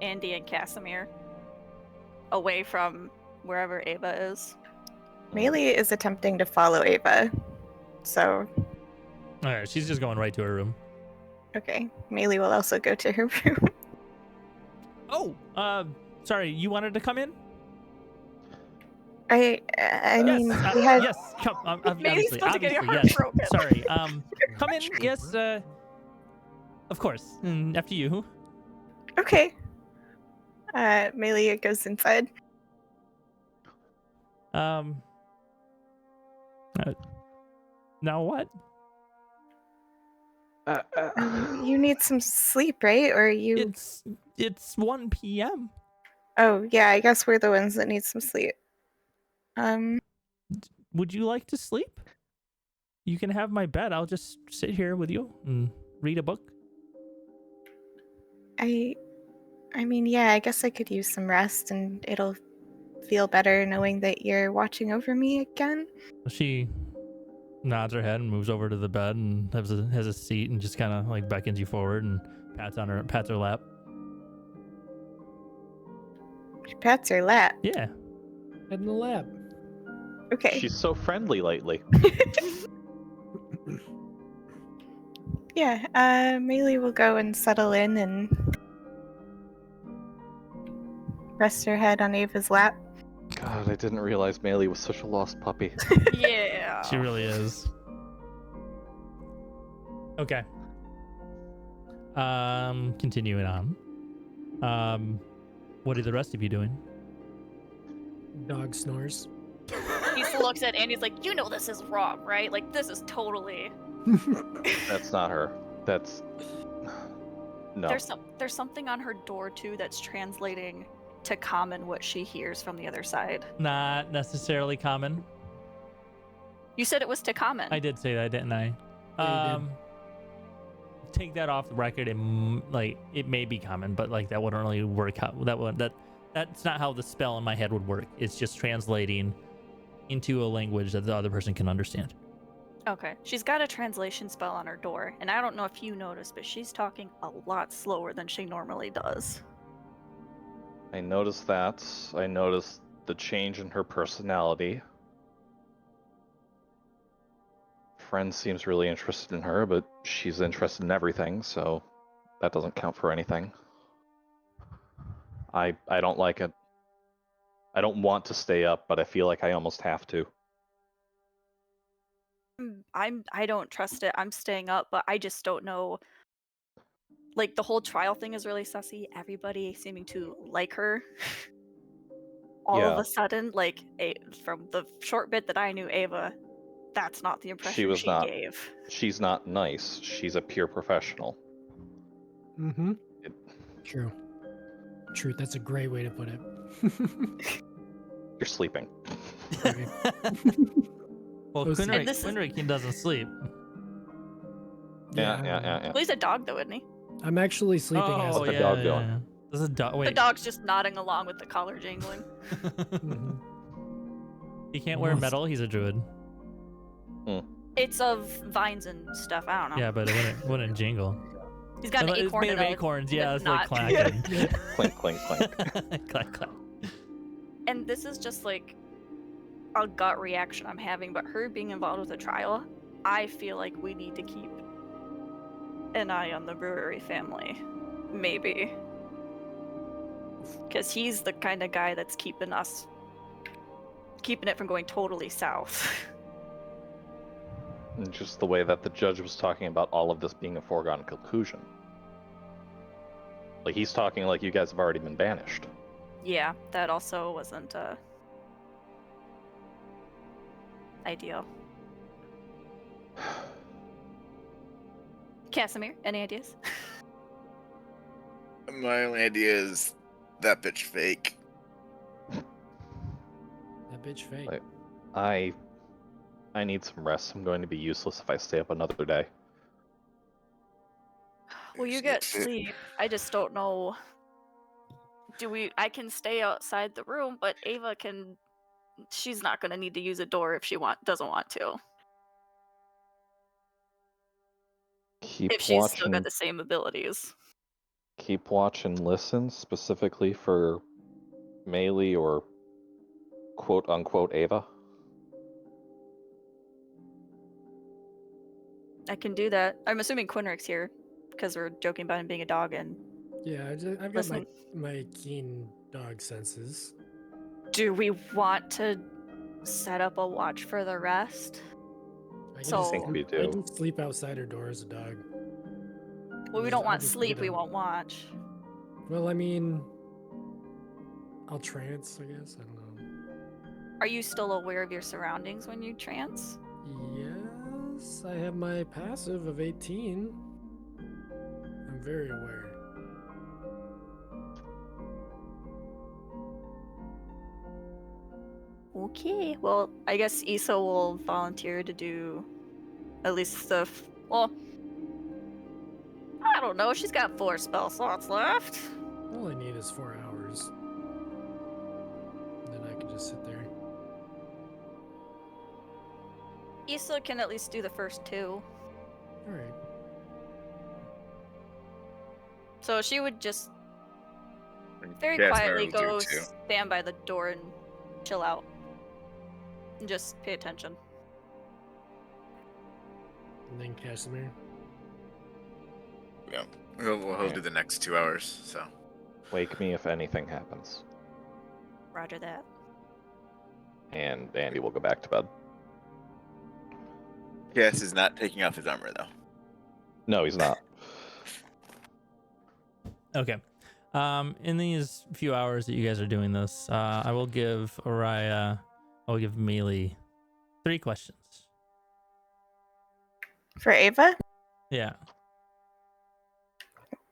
Andy and Casimir away from wherever Ava is. Meili is attempting to follow Ava. So, All right. She's just going right to her room. okay. Meili will also go to her room. Oh, sorry. You wanted to come in? I mean, yes, we had... yes. Come. Meili's Obviously, supposed to get your obviously, heart yes. broken. Sorry. Come in. Yes. Of course. After you. Okay. Meili goes inside. Now what? You need some sleep, right? Or you... It's 1 p.m. Oh, yeah, I guess we're the ones that need some sleep. Would you like to sleep? You can have my bed. I'll just sit here with you and read a book. I mean, yeah, I guess I could use some rest and it'll feel better knowing that you're watching over me again. She nods her head and moves over to the bed and has a seat and just kind of like beckons you forward and pats her lap. She pats her lap. Yeah. Head in the lab. Okay. She's so friendly lately. Yeah, Meili will go and settle in and rest her head on Ava's lap. God, I didn't realize Meili was such a lost puppy. Yeah. She really is. Okay. Continuing on. What are the rest of you doing? Dog snores. Issa looks at Andy's like, you know this is wrong, right? Like, this is totally... That's not her. That's... No. There's something on her door, too, that's translating to common what she hears from the other side. Not necessarily common. You said it was to common. I did say that, didn't I? Yeah, you did. Take that off the record. It may be common, but like that wouldn't really work out. That's not how the spell in my head would work. It's just translating into a language that the other person can understand. Okay. She's got a translation spell on her door, and I don't know if you noticed, but she's talking a lot slower than she normally does. I noticed that. I noticed the change in her personality. Friend seems really interested in her, but she's interested in everything, so that doesn't count for anything. I don't like it. I don't want to stay up, but I feel like I almost have to. I don't trust it. I'm staying up, but I just don't know. Like, the whole trial thing is really sussy. Everybody seeming to like her. All of Yeah. a sudden, like, from the short bit that I knew Ava, that's not the impression was she not. gave. She's not nice. She's a pure professional. Mm-hmm. True. That's a great way to put it. You're sleeping. Sorry. Well, Those- And this is- Quinric doesn't sleep. Yeah. Well, he's a dog, though, isn't he? I'm actually sleeping as Oh, How's the yeah, dog yeah, doing? yeah. There's a dog. The Wait. dog's just nodding along with the collar jangling. Mhm. He can't wear Almost. metal. He's a druid. It's of vines and stuff. I don't know. Yeah, but it wouldn't jingle. He's got an It's acorn made and of a acorns. Yeah, with it's like knot. clacking. Clink, clink, clink. clack, clack. And this is just like a gut reaction I'm having, but her being involved with the trial, I feel like we need to keep an eye on the brewery family. Maybe. Because he's the kind of guy that's keeping it from going totally south. And just the way that the judge was talking about all of this being a foregone conclusion. Like, he's talking like you guys have already been banished. Yeah, that also wasn't ideal. Casimir, any ideas? My only idea is that bitch fake. That bitch fake. Like, I need some rest. I'm going to be useless if I stay up another day. Well, you get sleep. I just don't know. I can stay outside the room, but Ava can. She's not going to need to use a door if she doesn't want to. Keep If she's watch still got the same abilities. keep watch and listen specifically for Melee or quote unquote Ava. I can do that. I'm assuming Quinric's here because we're joking about him being a dog. And Yeah, I've got listen, my keen dog senses. do we want to set up a watch for the rest? I So- just, think we I do. can sleep outside her door as a dog. Well, we Just- don't I'll want just sleep. get We him. want watch. Well, I mean, I'll trance, I guess. I don't know. Are you still aware of your surroundings when you trance? Yes, I have my passive of 18. I'm very aware. Okay. Well, I guess Issa will volunteer to do at least well, I don't know. She's got 4 spell slots left. All I need is 4 hours. Then I can just sit there. Issa can at least do the first 2. Alright. So she would just very Casimir quietly will do go too. stand by the door and chill out. And just pay attention. And then Casimir. Yeah, he'll do the next 2 hours. So Wake me if anything happens. Roger that. And Andy will go back to bed. Cass is not taking off his armor though. No, he's not. Okay. In these few hours that you guys are doing this, I will give Melee 3 questions. For Ava? Yeah.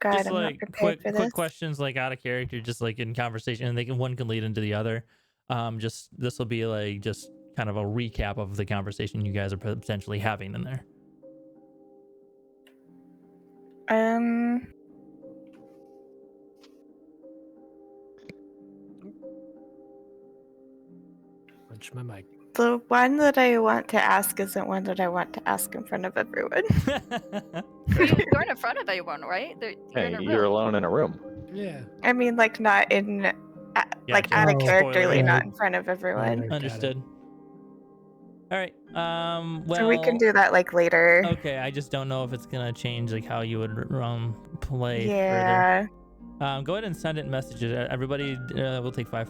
God, Just I'm like not prepared for this. quick questions, like out of character, just like in conversation, and one can lead into the other. Just this will be like just kind of a recap of the conversation you guys are potentially having in there. Punch my mic. The one that I want to ask isn't one that I want to ask in front of everyone. You're in front of everyone, right? You're in Hey, a you're room. alone in a room. Yeah. I mean, like, not in, like, Gotcha. out of Oh, characterly, spoiler. not in front of everyone. Alright, got it. Understood. All right. Well, So we can do that, like, later. Okay, I just don't know if it's gonna change like how you would play further. Yeah. Go ahead and send it in messages. Everybody, we'll take 5.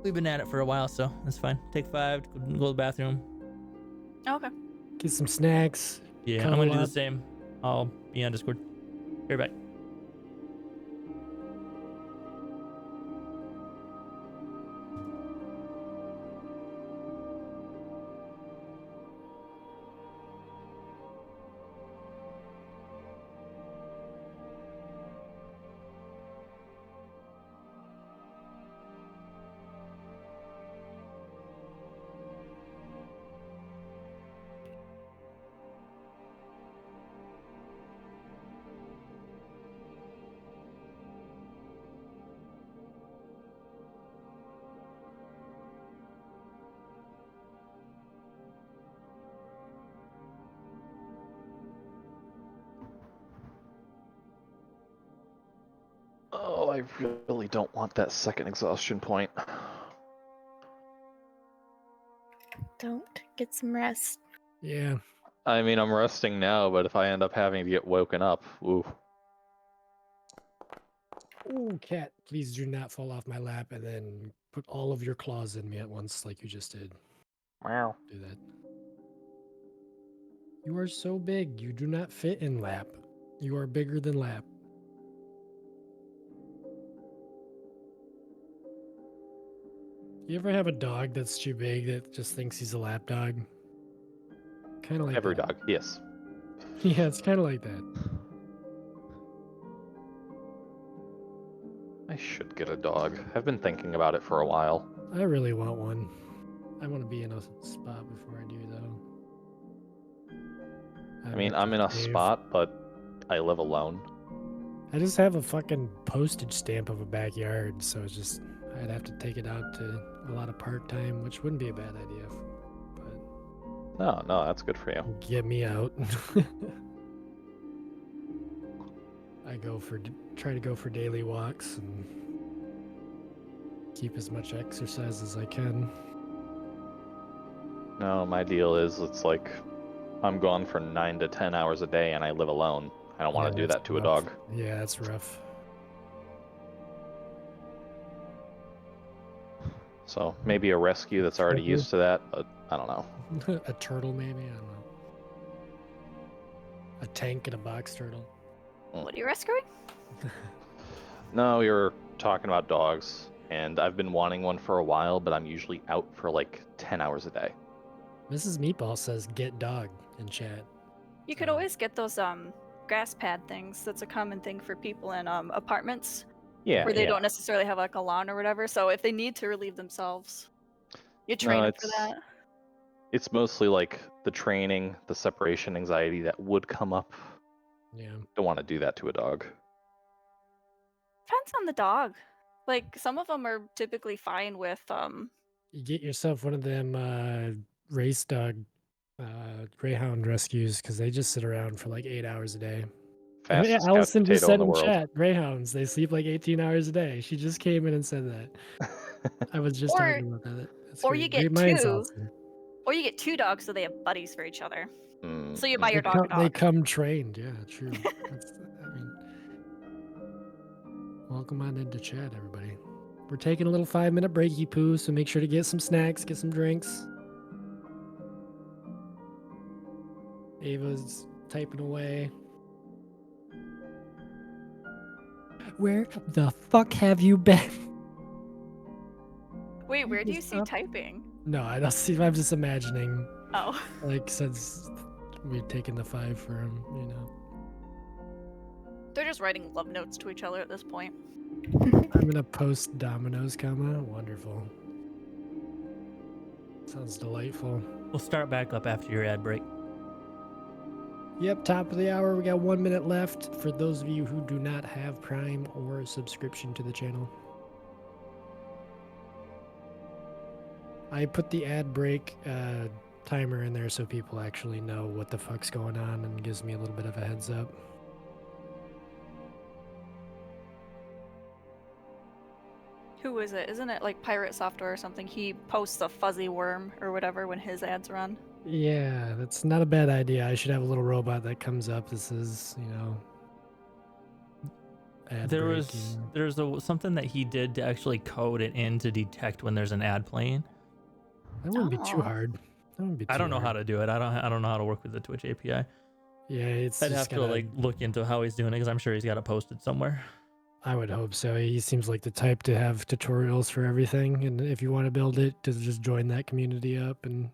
We've been at it for a while, so that's fine. Take 5. Go to the bathroom. Okay. Get some snacks. Yeah, I'm Cuddle gonna do the up. same. I'll be on Discord. Be right back. I really don't want that second exhaustion point. Don't get some rest. Yeah. I mean, I'm resting now, but if I end up having to get woken up, ooh. Ooh, cat, please do not fall off my lap and then put all of your claws in me at once like you just did. Wow. Do that. You are so big. You do not fit in lap. You are bigger than lap. You ever have a dog that's too big that just thinks he's a lap dog? Kind of like Every that. dog, yes. Yeah, it's kind of like that. I should get a dog. I've been thinking about it for a while. I really want one. I want to be in a spot before I do, though. I mean, I'm in a spot, but I live alone. I just have a fucking postage stamp of a backyard, so it's just I'd have to take it out to a lot of park time, which wouldn't be a bad idea. But No, that's good for you. get me out. I try to go for daily walks and keep as much exercise as I can. No, my deal is it's like I'm gone for 9 to 10 hours a day and I live alone. I don't want to do that's that to a rough. dog. Yeah, that's rough. So maybe a rescue that's already Turtle? used to that, but I don't know. A turtle, maybe? I don't know. A tank and a box turtle. What are you rescuing? No, you're talking about dogs, and I've been wanting one for a while, but I'm usually out for like 10 hours a day. Mrs. Meatball says get dog in chat. You could always get those grass pad things. That's a common thing for people in apartments Yeah, where they yeah. don't necessarily have like a lawn or whatever. So if they need to relieve themselves, you train No, them for that. It's mostly like the training, the separation anxiety that would come up. Yeah. Don't want to do that to a dog. Depends on the dog. Like some of them are typically fine with You get yourself one of them race dog greyhound rescues because they just sit around for like 8 hours a day. Yeah, Fastest couch Allison just potato said in the in world. chat, greyhounds, they sleep like 18 hours a day. She just came in and said that. I was just Or- talking about that. That's or great. you get Great minds, two. Allison. Or you get two dogs so they have buddies for each other. Mm, So you buy your They dog a come, they dog. come trained. Yeah, true. Welcome on into chat, everybody. We're taking a little 5-minute breaky poo, so make sure to get some snacks, get some drinks. Ava's typing away. Where the fuck have you been? Wait, where do you Just see up. typing? No, I don't see. I'm just imagining, Oh. like, since we've taken the 5 for him, you know. They're just writing love notes to each other at this point. I'm gonna post Domino's, wonderful. Sounds delightful. We'll start back up after your ad break. Yep, top of the hour. We got 1 minute left for those of you who do not have Prime or a subscription to the channel. I put the ad break timer in there so people actually know what the fuck's going on and gives me a little bit of a heads up. Who is it? Isn't it like Pirate Software or something? He posts a fuzzy worm or whatever when his ads run. Yeah, that's not a bad idea. I should have a little robot that comes up. This is, you know, ad break, There's something that he did to actually code it in to detect when there's an ad playing. That wouldn't be too Oh. hard. That wouldn't be too I don't know hard. how to do it. I don't know how to work with the Twitch API. Yeah, it's I'd just have to like look into how he's doing it because I'm sure he's got it posted somewhere. I would hope so. He seems like the type to have tutorials for everything, and if you want to build it, to just join that community up and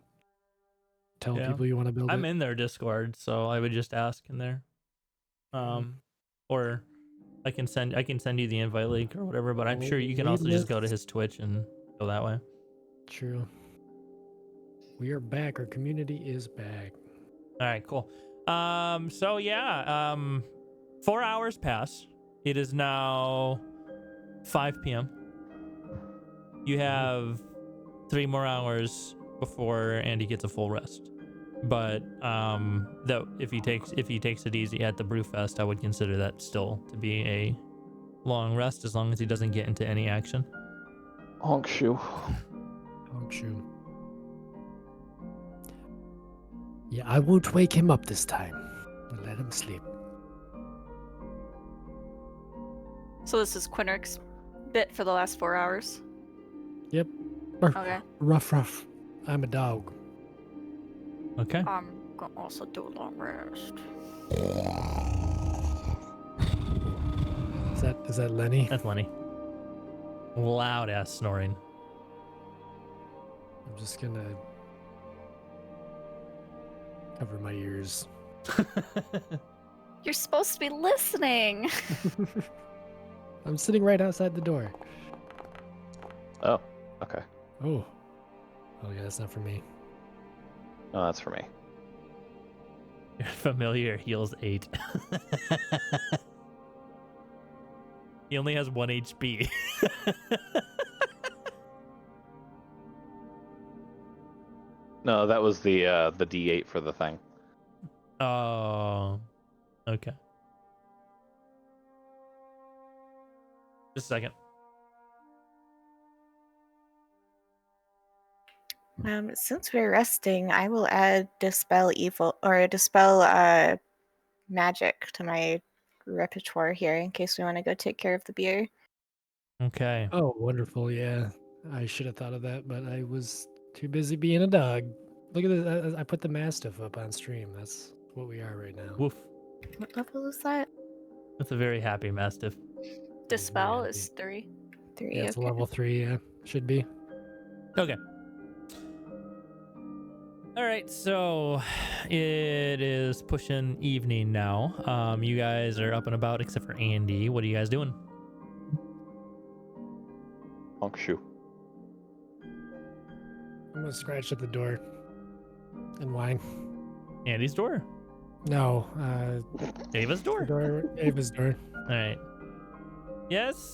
tell Yeah. people you want to build I'm it. in their Discord, so I would just ask in there. Or I can send you the invite link or whatever, but I'm sure you can also just go to his Twitch and go that way. True. We are back. Our community is back. All right, cool. 4 hours pass. It is now 5 p.m. You have 3 more hours before Andy gets a full rest. But that if he takes it easy at the Brewfest, I would consider that still to be long rest as long as he doesn't get into any action. Honk shoe. Oh, shoot. Yeah, I won't wake him up this time. I'll let him sleep. So this is Quinric's bit for the last 4 hours. Yep. Okay. Ruff. I'm a dog. Okay. I'm gonna also do a long rest. Is that Lenny? That's Lenny. Loud ass snoring. I'm just gonna cover my ears. You're supposed to be listening. I'm sitting right outside the door. Oh, okay. Oh. Oh yeah, that's not for me. No, that's for me. Your familiar heals 8. He only has 1 HP. No, that was the D8 for the thing. Oh, okay. Just a second. Since we're resting, I will add dispel evil or dispel magic to my repertoire here in case we want to go take care of the beer. Okay. Oh, wonderful. Yeah. I should have thought of that, but I was too busy being a dog. Look at this. I put the Mastiff up on stream. That's what we are right now. Woof. What level is that? That's a very happy Mastiff. Dispel Yeah, is 3. 3. Yeah, it's a okay. level 3. Yeah, should be. Okay. All right, so it is pushing evening now. You guys are up and about except for Andy. What are you guys doing? Honk shoe. I'm gonna scratch at the door and whine. Andy's door? No, Ava's door? Ava's door. All right. Yes,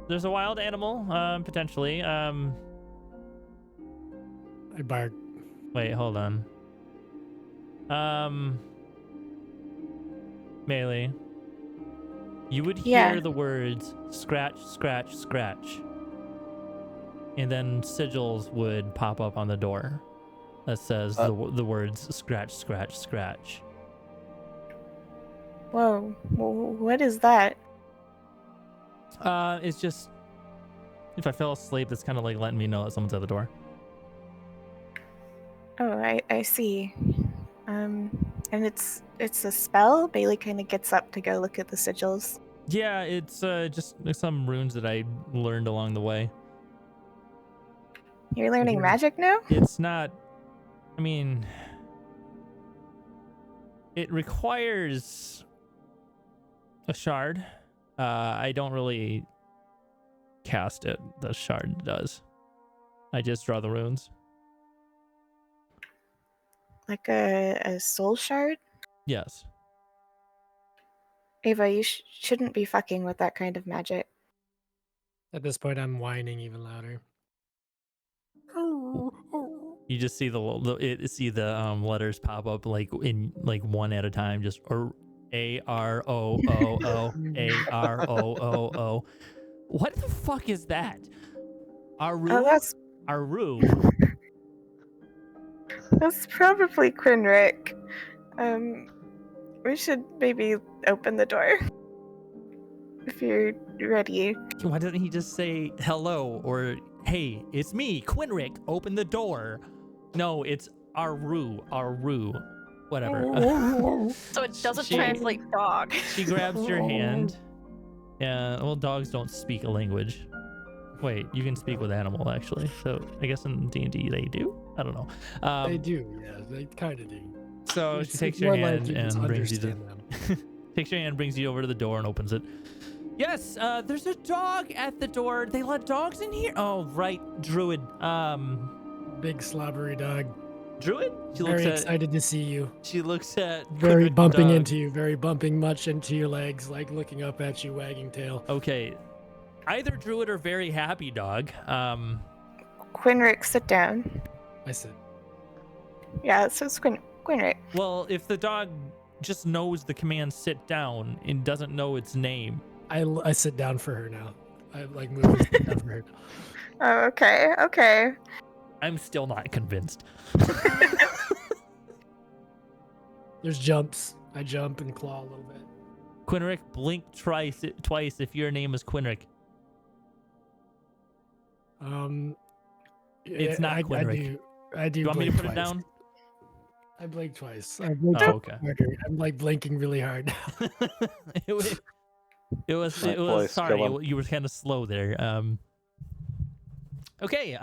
there's a wild animal, potentially. I bark. Wait, hold on. Melee. You would hear Yeah. the words scratch, scratch, scratch. And then sigils would pop up on the door that says the words scratch, scratch, scratch. Whoa, what is that? It's just, if I fell asleep, it's kind of like letting me know that someone's at the door. Oh, I see. And it's a spell. Bailey kind of gets up to go look at the sigils. Yeah, it's just some runes that I learned along the way. You're learning Yeah. magic now? It's not, I mean, it requires a shard. I don't really cast it. The shard does. I just draw the runes. Like a soul shard? Yes. Ava, you shouldn't be fucking with that kind of magic. At this point, I'm whining even louder. You just see the letters pop up like in like one at a time, just A-R-O-O-O, A-R-O-O-O. What the fuck is that? Aru? Oh, Aru. that's probably Quinric. We should maybe open the door. If you're ready. Why doesn't he just say hello or hey, it's me, Quinric, open the door? No, it's Aru, whatever. So it doesn't She- translate dog. She grabs your hand. Yeah, well, dogs don't speak a language. Wait, you can speak with animal actually. So I guess in D&D they do. I don't know. They do, yeah. They kind of do. So It's she takes your more like hand you just and brings you to understand them. takes your hand, brings you over to the door, and opens it. Yes, there's a dog at the door. They let dogs in here. Oh, right, Druid. Big slobbery dog. Druid. She Very looks at. excited to see you. She looks at. Very Quinric's bumping dog. into you. Very bumping much into your legs, like looking up at you, wagging tail. Okay, either Druid or very happy dog. Quinric, sit down. I said, Yeah, so it's Quinric. Well, if the dog just knows the command "sit down" and doesn't know its name, I sit down for her now. I like move and sit down for her. Oh, okay, okay. I'm still not convinced. There's jumps. I jump and claw a little bit. Quinric, blink twice if your name is Quinric. It's not Quinric. I do. You want me to blink put it twice. down? I blink twice. I blink Oh, okay. harder. I'm like blinking really hard. It was My voice sorry, going. you were kind of slow there. Okay,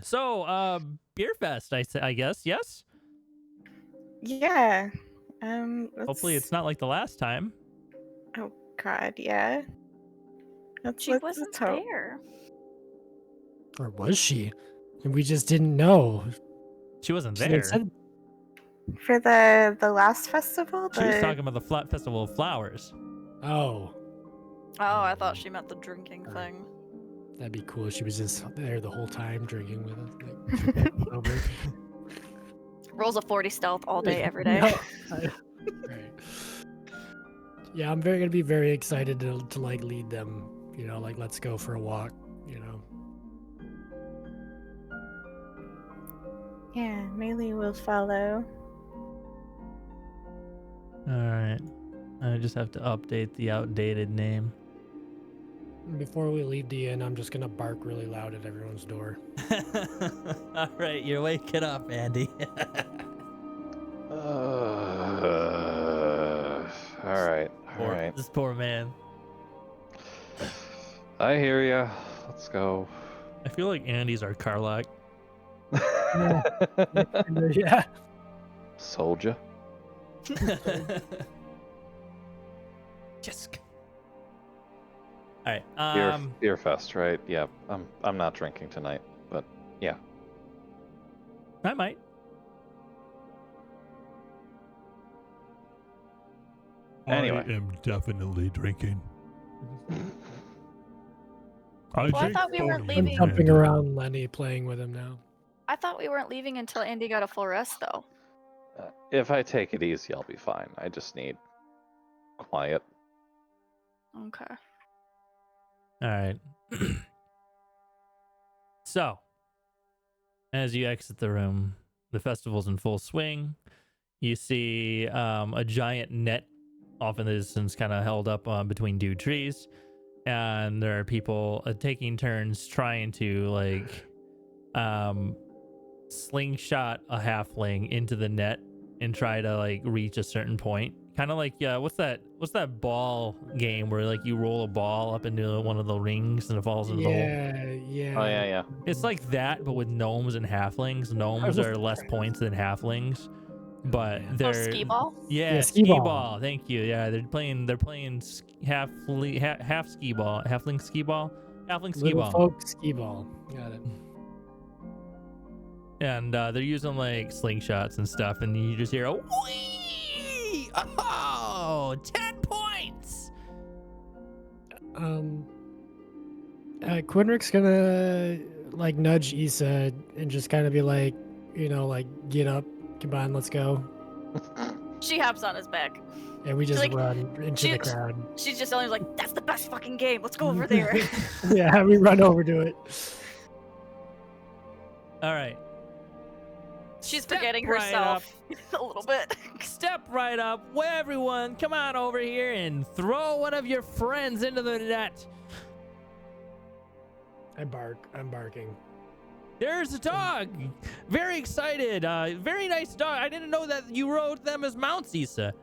so beer fest, I guess, yes. Yeah. Hopefully it's not like the last time. Oh God, yeah. She wasn't hope. there. Or was she? And we just didn't know. She wasn't She there. had said- For the last festival. She was talking about the Festival of Flowers. Oh, Oh, I thought she meant the drinking thing. that'd be cool. She was just there the whole time drinking with us. Like, over. Rolls a 40 stealth all day, every day. No, right. Yeah, I'm gonna be very excited to like lead them. You know, like let's go for a walk. You know. Yeah, Melee will follow. All right. I just have to update the outdated name. Before we leave the inn, I'm just gonna bark really loud at everyone's door. All right, you're waking up, Andy. All right. This poor man. I hear ya. Let's go. I feel like Andy's our Carlock. Yeah. Soldier. Just. All right. Beer fest, right? Yeah. I'm not drinking tonight, but yeah. I might. Anyway. I am definitely drinking. I drink thought we weren't totally I'm leaving. jumping Andy. around Lenny, playing with him now. I thought we weren't leaving until Andy got a full rest, though. If I take it easy, I'll be fine. I just need quiet. Okay. All right. So, as you exit the room, the festival's in full swing. You see a giant net off in the distance, kind of held up between two trees, and there are people taking turns trying to like slingshot a halfling into the net and try to like reach a certain point. Kind of like what's that ball game where like you roll a ball up into one of the rings and it falls into the hole? Yeah. Oh yeah. It's like that, but with gnomes and halflings. Gnomes are less points than halflings, but Oh, they're skee ball? Yeah, Yeah, skee skee ball. ball. Thank you. Yeah, they're playing half skee ball, halfling skee ball, halfling ski Little ball, folk ski ball. Got it. and they're using like slingshots and stuff, and you just hear a whee! Oh, 10 points. Quinric's gonna like nudge Issa and just kind of be like, you know, like get up, come on, let's go, She hops on his back. and we just like, run into she- the crowd. She's just always like, that's the best fucking game. Let's go over there. Yeah, we run over to it. All right. She's Step forgetting right herself a little bit. Step right up. Well, everyone, come on over here and throw one of your friends into the net. I bark. I'm barking. There's a dog. Very excited. Very nice dog. I didn't know that you rode them as mounts, Issa.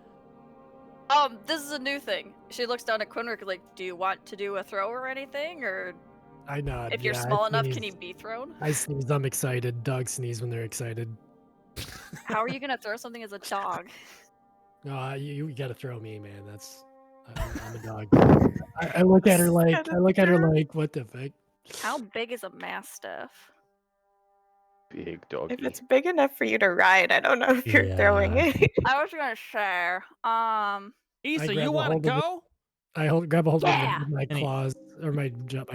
This is a new thing. She looks down at Quinric like, do you want to do a throw or anything? Or I nod. if you're yeah, small I enough, sneeze. can he be thrown? I sneeze. I'm excited. Dogs sneeze when they're excited. How are you gonna throw something as a dog? You gotta throw me, man. That's I'm a dog. I look at her like what the fuck? How big is a mastiff? Big doggy. If it's big enough for you to ride, I don't know if you're throwing Yeah. it. I was gonna share. Issa, grab you a want to hold of it. go? I grab a hold Yeah. of my And he- claws or my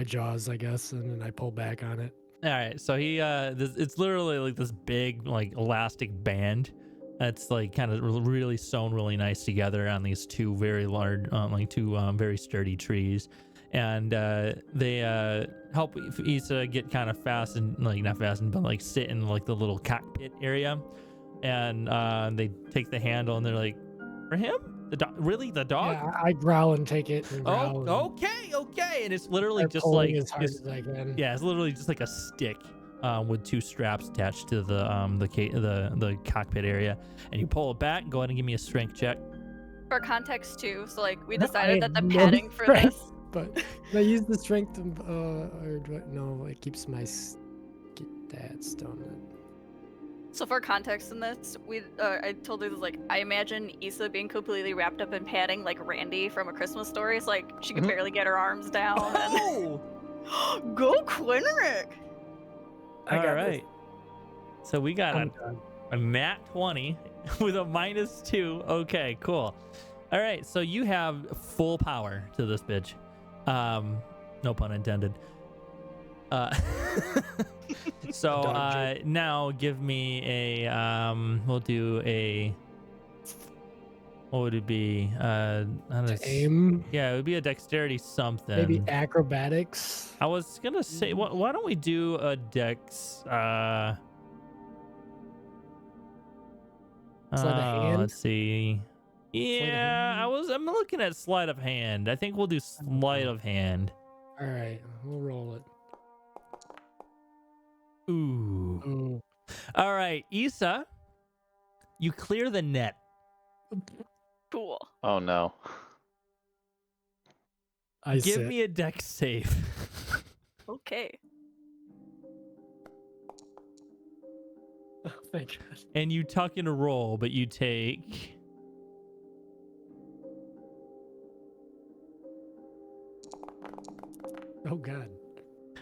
jaws, I guess, and then I pull back on it. All right. So he, it's literally like this big, like elastic band It's like kind of really sewn really nice together on these two very large, very sturdy trees. And they help Issa get kind of fastened, like not fastened, but like sit in like the little cockpit area. And they take the handle and they're like, for him? The dog? Really? The dog? Yeah, I growl and take it. And Oh, growl okay. And it's literally and just pulling like as hard as I can. yeah, it's literally just like a stick with two straps attached to the cockpit area, and you pull it back. Go ahead and give me a strength check. For context too, so like we No, decided I that the have no padding for strength. this. But can I use the strength of, or do I, no, it keeps my stats on it. So for context in this, I told her this, like, I imagine Issa being completely wrapped up in padding like Randy from A Christmas Story. It's like she could barely get her arms down. Oh! And... Go Quinrick! I got All right. So we got I'm done. a nat 20 with a -2. Okay, cool. All right, so you have full power to this bitch. No pun intended. So now give me a we'll do a, what would it be? Aim. Yeah, it would be a dexterity something. Maybe acrobatics. I was gonna say, why don't we do a dex? Sleight of hand? Let's see. Yeah, I'm looking at sleight of hand. I think we'll do sleight of hand. All right, we'll roll it. Ooh. Ooh. All right, Issa, you clear the net. Cool. Oh no. I Give sit. me a dex save. Okay. Oh, thank God. And you tuck in a roll, but you take... Oh God.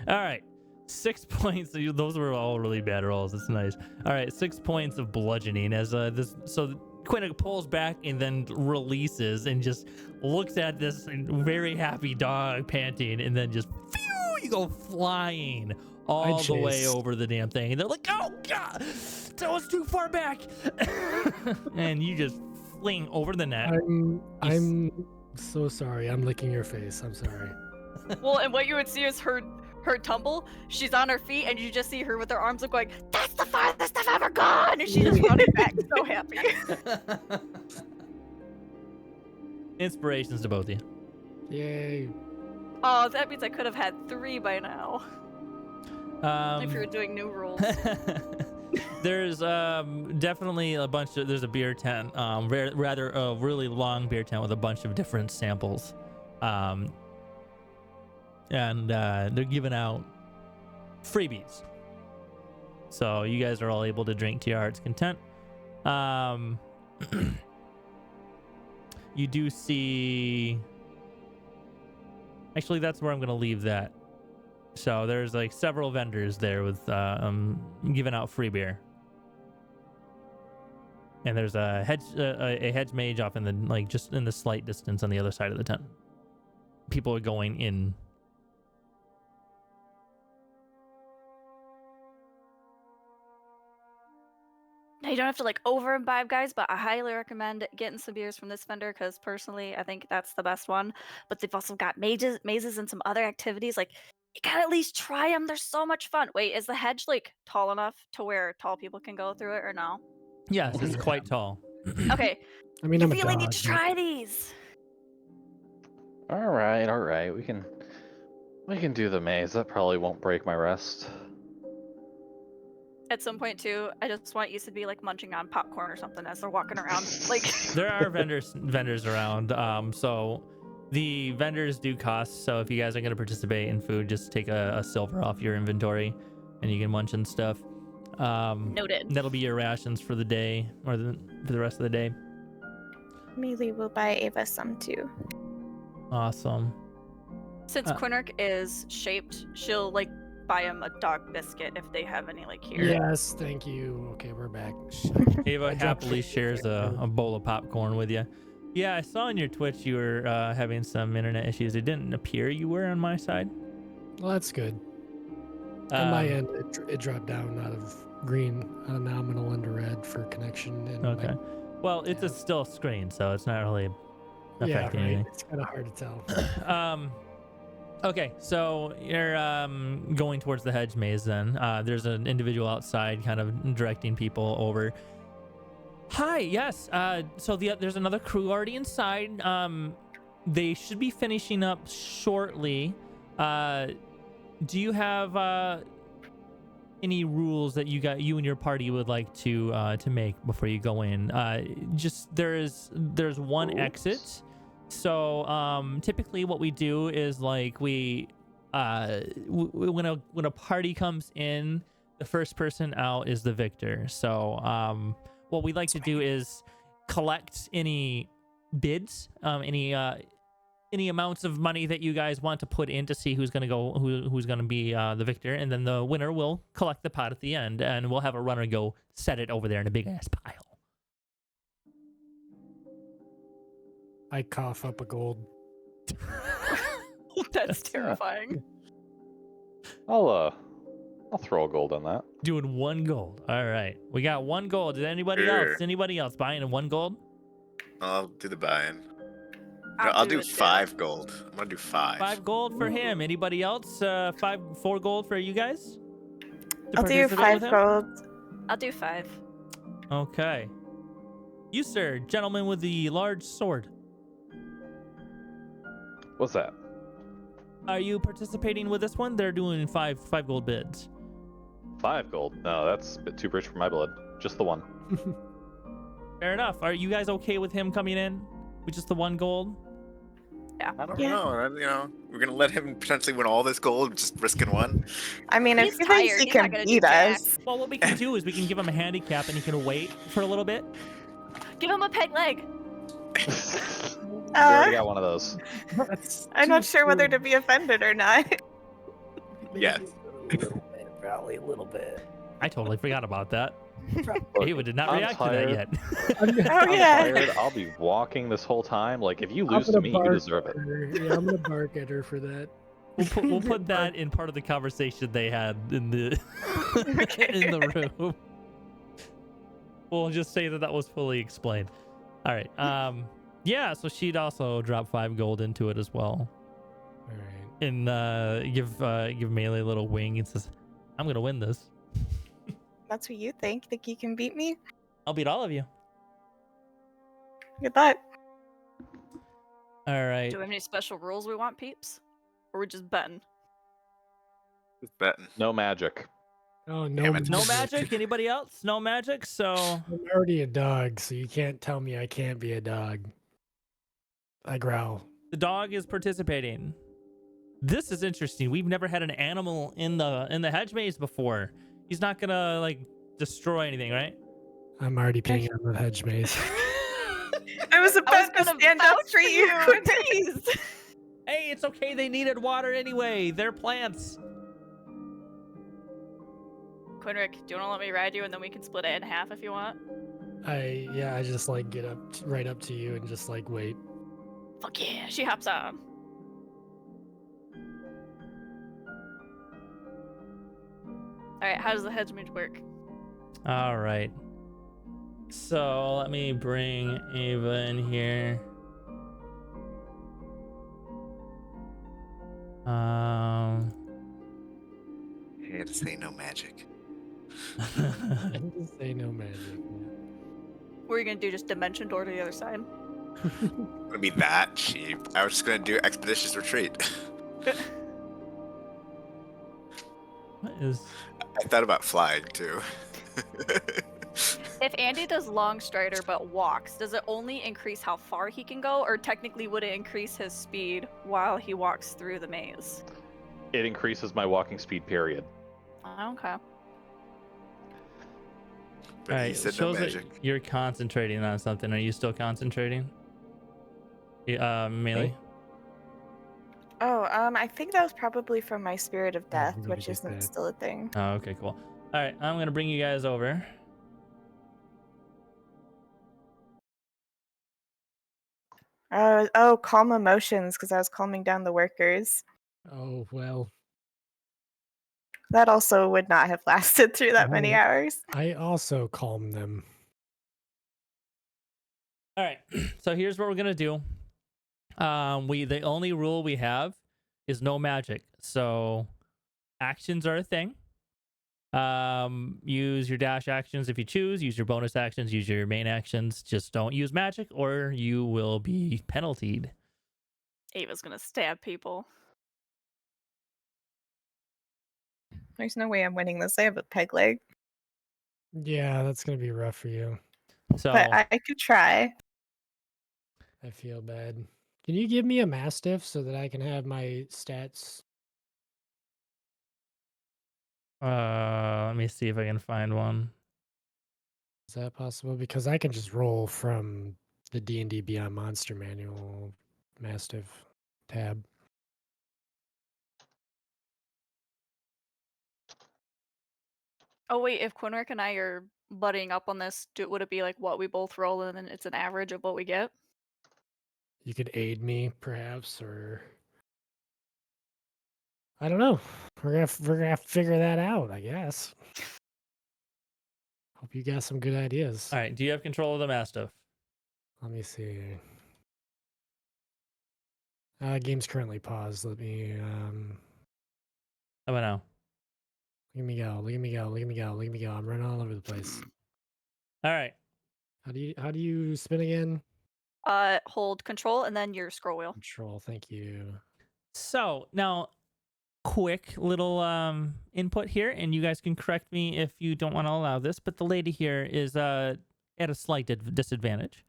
All right. 6 points. Those were all really bad rolls. It's nice. All right, 6 points of bludgeoning as this. So Quinn pulls back and then releases and just looks at this very happy dog panting, and then just phew, you go flying all the way over the damn thing, and they're like, "Oh God, that was too far back," and you just fling over the net. I'm so sorry. I'm licking your face. I'm sorry. Well, and what you would see is her tumble. She's on her feet, and you just see her with her arms up going, "That's the farthest I've ever gone!" And she's just running back, so happy. Inspirations to both of you. Yay. Oh, that means I could have had 3 by now. If you were doing new rules. There's definitely a bunch of, there's a beer tent, rather a really long beer tent with a bunch of different samples. And they're giving out freebies, so you guys are all able to drink to your heart's content. You do see, actually that's where I'm gonna leave that. So there's like several vendors there with giving out free beer, and there's a hedge mage off in the, like, just in the slight distance on the other side of the tent. People are going in. Now, you don't have to like over imbibe, guys, but I highly recommend getting some beers from this vendor because personally, I think that's the best one. But they've also got mazes, and some other activities. Like, you gotta at least try them. They're so much fun. Wait, is the hedge like tall enough to where tall people can go through it, or no? Yes, it's quite tall. Okay. I mean, I I'm a feel I dog. need to try these. All right. We can do the maze. That probably won't break my rest. At some point too, I just want you to be like munching on popcorn or something as they're walking around. Like, There are vendors around. So the vendors do cost. So if you guys are going to participate in food, just take a silver off your inventory, and you can munch and stuff. noted. That'll be your rations for the day, or for the rest of the day. Mealy will buy Ava some too. Awesome. Since Quinrick is shaped, she'll like buy him a dog biscuit if they have any like here. Yes, thank you. Okay, we're back. Ava I dropped happily it. shares a bowl of popcorn with you. Yeah, I saw on your Twitch you were having some internet issues. It didn't appear you were on my side. Well, that's good. On my end, it dropped down out of green, out of nominal into red for connection. And Okay. Well, it's yeah. a still screen, so it's not really yeah, affecting right. anything. It's kind of hard to tell. Okay, so you're going towards the hedge maze then. There's an individual outside kind of directing people over. Hi, yes. So there's another crew already inside. They should be finishing up shortly. Do you have any rules that you and your party would like to make before you go in? Just there's one exit. So typically what we do is like when a party comes in, the first person out is the victor. So what we like to do is collect any bids, any amounts of money that you guys want to put in to see who's going to go, who's going to be the victor, and then the winner will collect the pot at the end, and we'll have a runner go set it over there in a big ass pile. I cough up a gold. That's terrifying. I'll throw a gold on that. Doing 1 gold. All right, we got 1 gold. Did anybody Sure. else? Anybody else buying in 1 gold? I'll do the buy-in. I'll do 5 gold. I'm gonna do 5. 5 gold for him. Anybody else? 4 gold for you guys? to I'll do participate with 5 him? gold. I'll do 5. Okay. You, sir, gentleman with the large sword. What's that? Are you participating with this one? They're doing 5 gold bids. 5 gold? No, that's a bit too rich for my blood. Just the one. Fair enough. Are you guys okay with him coming in with just the 1 gold? I don't Yeah. know. We're gonna let him potentially win all this gold, just risking 1. I mean, He's if he thinks tired, he he's not can gonna do beat jack. us. Well, what we can do is we can give him a handicap and he can wait for a little bit. Give him a peg leg. We already got one of those. I'm not sure whether to be offended or not. Yes. Probably a little bit. I totally forgot about that. Look, Ava did not I'm react to that yet. Oh I'm yeah. tired. I'll be walking this whole time. Like, if you lose to me, you deserve it. Yeah, I'm gonna bark at her for that. We'll put that in part of the conversation they had in the in the room. We'll just say that was fully explained. All right. Yeah. So she'd also drop 5 gold into it as well, All right. and give Melee a little wing and says, "I'm gonna win this. That's what you think. Think you can beat me? I'll beat all of you." Good luck. All right. Do we have any special rules we want, peeps? Or we're just betting? Just betting. No magic. Oh Damn no! it. No magic. Anybody else? No magic. So I'm already a dog, so you can't tell me I can't be a dog. I growl. the dog is participating. This is interesting. We've never had an animal in the hedge maze before. He's not gonna like destroy anything, right? I'm already peeing on the hedge maze. I was about to gonna stand up vouch for you. Jeez. Hey, it's okay. They needed water anyway. They're plants. Quinrick, do you want to let me ride you and then we can split it in half if you want? I just like get up right up to you and just like wait. Fuck yeah, she hops on. Alright, how does the hedge maze work? All right. So let me bring Ava in here. I had to say no magic. I just say no magic. What are you gonna do? Just dimension door to the other side? Gonna be that cheap. I was just gonna do expeditious retreat. What is? I thought about flying too. If Andy does long strider but walks, does it only increase how far he can go, or technically would it increase his speed while he walks through the maze? It increases my walking speed, period. Okay. But All he right. said no Shows that magic. you're concentrating on something. Are you still concentrating? Melee. Oh, I think that was probably from my spirit of death, I'm gonna which get isn't that. still a thing. Oh, okay, cool. All right, I'm gonna bring you guys over. Oh, calm emotions, because I was calming down the workers. Oh well. That also would not have lasted through that many Oh. hours. I also calm them. All right. So here's what we're gonna do. The only rule we have is no magic. So actions are a thing. Use your dash actions if you choose. Use your bonus actions. Use your main actions. Just don't use magic, or you will be penaltied. Ava's gonna stab people. There's no way I'm winning this. I have a peg leg, Yeah, that's gonna be rough for you. So but I could try. I feel bad. Can you give me a mastiff so that I can have my stats? let me see if I can find one. Is that possible? Because I can just roll from the D&D Beyond Monster Manual mastiff tab. Oh wait, if Quinrick and I are buddying up on this, would it be like what we both roll and then it's an average of what we get? You could aid me, perhaps, or I don't know. We're gonna have to figure that out, I guess. Hope you got some good ideas. All right. Do you have control of the mastiff? Let me see. Game's currently paused. Let me How about now? look at me go. Look at me go. Look at me go. Look at me go. I'm running all over the place. All right. How do you spin again? Hold control and then your scroll wheel. Control. Thank you. So now, quick little input here, and you guys can correct me if you don't want to allow this. But the lady here is at a slight disadvantage.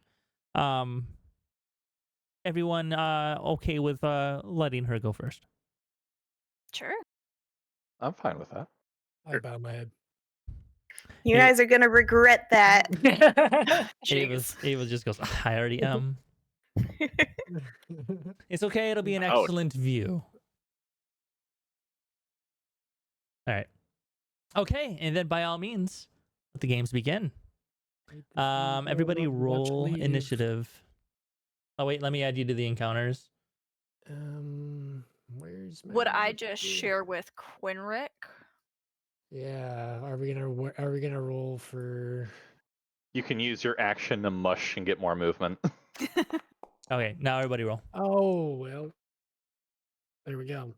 Everyone okay with letting her go first? Sure. I'm fine with that. I bow my head. You Hey. guys are gonna regret that. Ava just goes, I already am. It's okay. It'll be an Ouch. excellent view. All right. Okay, and then by all means, let the games begin. Everybody roll initiative. Oh wait, let me add you to the encounters. Where's my Would I just initiative? share with Quinrick? Yeah, are we gonna roll for? You can use your action to mush and get more movement. Okay, now everybody roll. Oh well, there we go.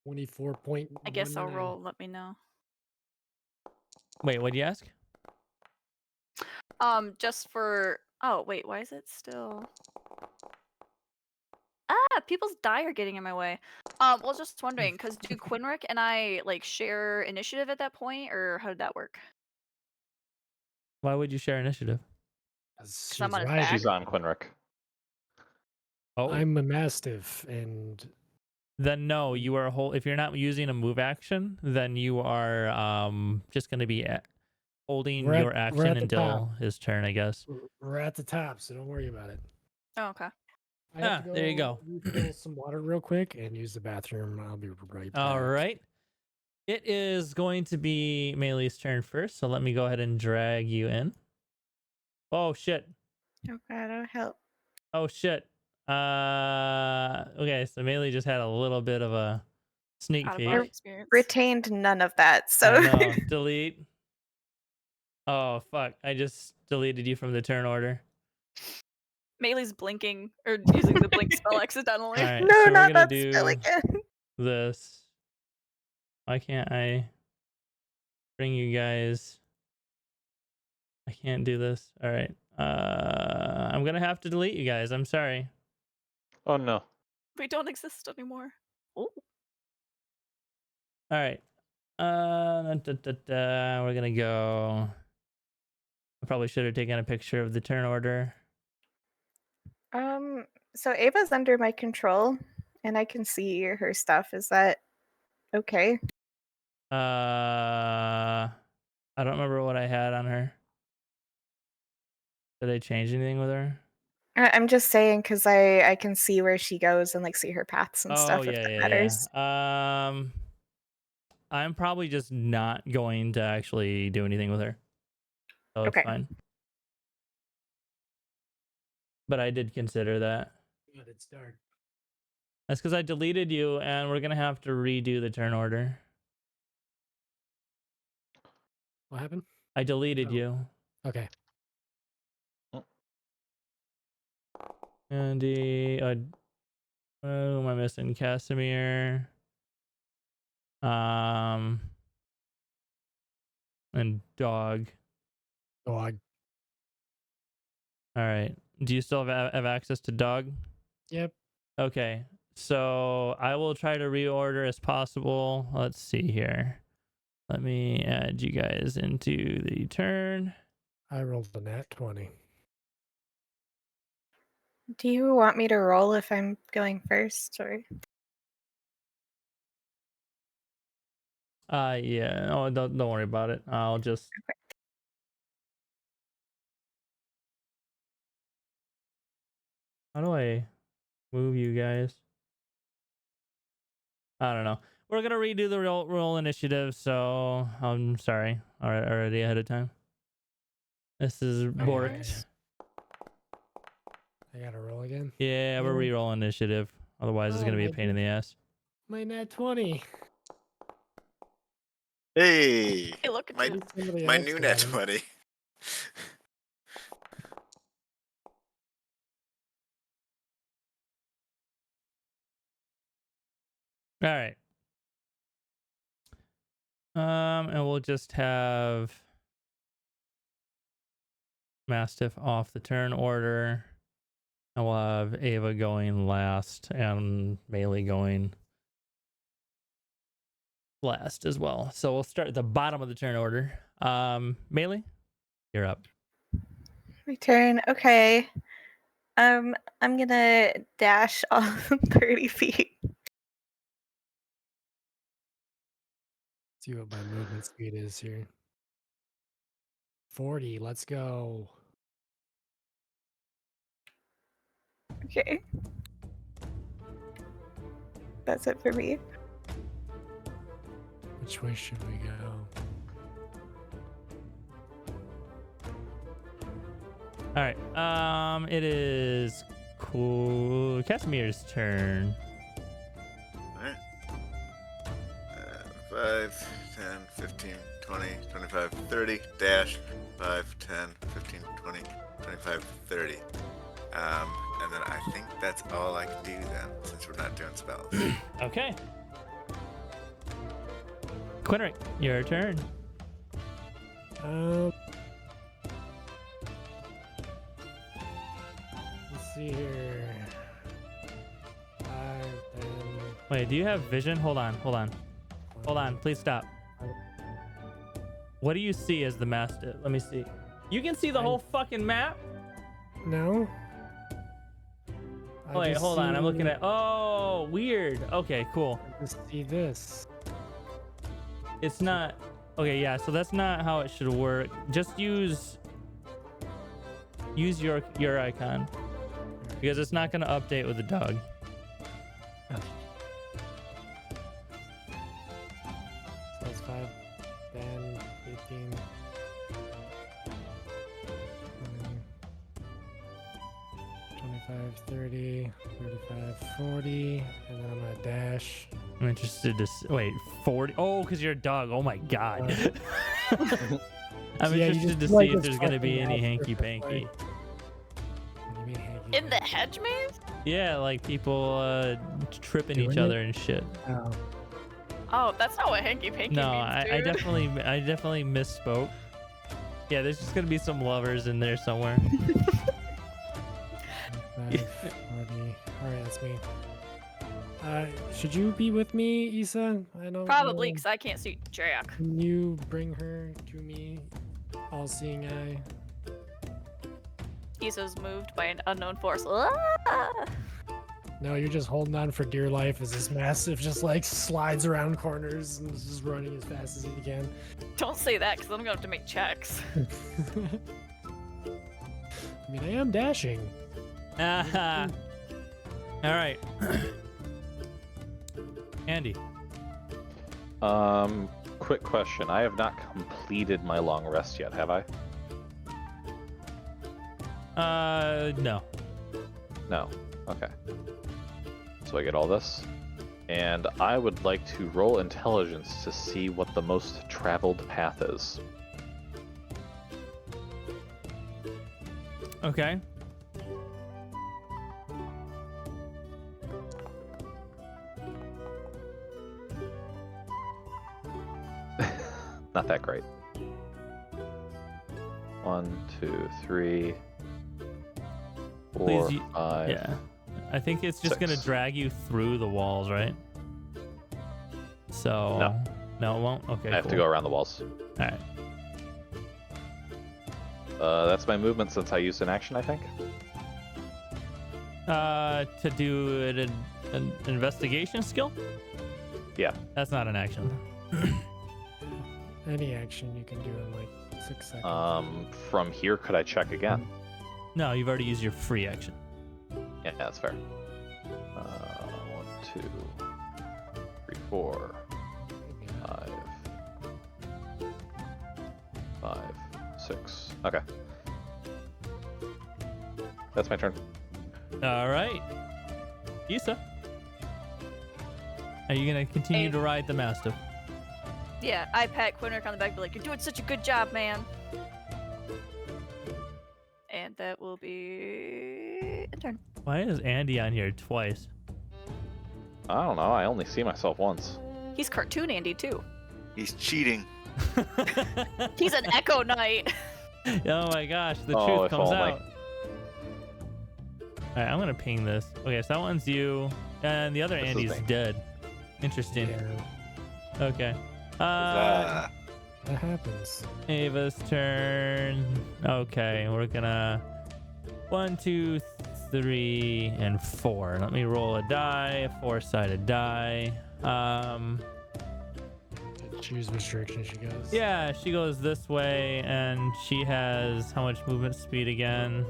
24.19. I guess I'll roll. Let me know. Wait, what'd you ask? Just for. Oh wait, why is it still? People's die are getting in my way. Well, just wondering, because do Quinrick and I like share initiative at that point, or how did that work? Why would you share initiative? She's I'm on his riding. back. She's on Quinrick. Oh, I'm a mastiff, and then no, you are if you're not using a move action, then you are just going to be holding We're at- your we're action at the until his turn, I guess. we're at the top, so don't worry about it. Oh, okay. I have to there you go. refill some water real quick and use the bathroom. I'll be right back. All right. It is going to be Melee's turn first, so let me go ahead and drag you in. Oh shit. Oh god, oh help. Oh shit. Okay, so Melee just had a little bit of a sneak Out of peek. body experience. Retained none of that, so I know. Delete. Oh fuck! I just deleted you from the turn order. Melee's blinking or using the blink spell accidentally. All right, no, so we're not gonna that spell do again. this. Why can't I bring you guys? I can't do this. All right. I'm gonna have to delete you guys. I'm sorry. Oh no. We don't exist anymore. Oh. All right. We're gonna go. I probably should have taken a picture of the turn order. So Ava's under my control, and I can see her stuff. Is that okay? I don't remember what I had on her. Did I change anything with her? I'm just saying because I can see where she goes and like see her paths and Oh stuff. yeah, If that yeah, matters. yeah. I'm probably just not going to actually do anything with her. So it's Okay. fine. But I did consider that. God, it's dark. That's because I deleted you, and we're gonna have to redo the turn order. What happened? I deleted Oh. you. Okay. Andy, who am I missing? Casimir. And dog. Dog. All right. Do you still have access to dog? Yep. Okay. So I will try to reorder as possible. Let's see here. Let me add you guys into the turn. I rolled a nat 20. Do you want me to roll if I'm going first, or? Yeah. Oh, don't worry about it. I'll just. How do I move you guys? I don't know. We're gonna redo the roll initiative, so I'm sorry already ahead of time. This is borked. Nice. I gotta roll again. Yeah, we're No. re-roll initiative. Otherwise, it's Oh, gonna be a my pain in the ass. My nat 20. Hey, Hey, look at my you. Somebody my else new got net him. 20. All right. And we'll just have Mastiff off the turn order. And we'll have Ava going last and Melee going last as well. So we'll start at the bottom of the turn order. Melee, you're up. My turn. Okay. I'm gonna dash off 30 feet. See what my movement speed is here. 40. Let's go. Okay. That's it for me. Which way should we go? All right. It is cool. Casimir's turn. Alright. 5, 10, 15, 20, 25, 30, dash, 5, 10, 15, 20, 25, 30. And then I think that's all I can do then, since we're not doing spells. Okay. Quinric, your turn. Let's see here. 5, 10. Wait, do you have vision? Hold on. Please stop. What do you see as the master? Let me see. You can see the whole fucking map? No. I Wait, just hold on. I'm see- looking at. Oh, weird. Okay, cool. I just see this. It's not. Okay, yeah. So that's not how it should work. Just use your icon because it's not going to update with the dog. So that's 5, 10, 15, 25, 30, 35, 40, and then I'm gonna dash. I'm interested to wait 40. Oh, because you're a dog. Oh my god. I'm Yeah, you interested to just like see if this there's gonna be fucking any monster hanky for panky. What do you mean hanky In the panky? hedge maze? Yeah, like people tripping each Doing other it? and shit. Oh. Oh, that's not what hanky panky No, means, I dude. definitely misspoke. Yeah, there's just gonna be some lovers in there somewhere. 25, 40. Alright, that's me. Should you be with me, Issa? I don't Probably, know. because I can't see Jack. Can you bring her to me? All-seeing eye. Issa's moved by an unknown force. Ah! No, you're just holding on for dear life as this massive just like slides around corners and is just running as fast as he can. Don't say that, because I'm going to have to make checks. I mean, I am dashing. All right. Andy. Quick question. I have not completed my long rest yet, have I? No. No. Okay. So I get all this. And I would like to roll intelligence to see what the most traveled path is. Okay. not that great. 1, 2, 3, 4, Please, 5. Yeah. I think it's just going to 6. drag you through the walls, right? So... No. No, it won't? Okay, I have to go around the walls. Alright. That's my movement since I used an action, I think. To do an investigation skill? Yeah. That's not an action. Any action you can do in like 6 seconds. From here, could I check again? No, you've already used your free action. Yeah, that's fair. 1, 2, 3, 4, 5, 5, 6. Okay. That's my turn. All right. Issa. Are you going to continue Hey. to ride the Mastiff? Yeah, I pat Quinrick on the back, be like, "You're doing such a good job, man." And that will be a turn. Why is Andy on here twice? I don't know. I only see myself once. He's Cartoon Andy too. He's cheating. He's an Echo Knight. Oh my gosh, the Oh, truth if comes only. out. Alright, I'm gonna ping this. Okay, so that one's you, and the other This is Andy's me. dead. Interesting. Yeah, Okay. Ah, that happens. Ava's turn. Okay, we're gonna 1, 2, 3, and 4. Let me roll a die, a 4-sided die. Choose which direction she goes. Yeah, she goes this way, and she has how much movement speed again?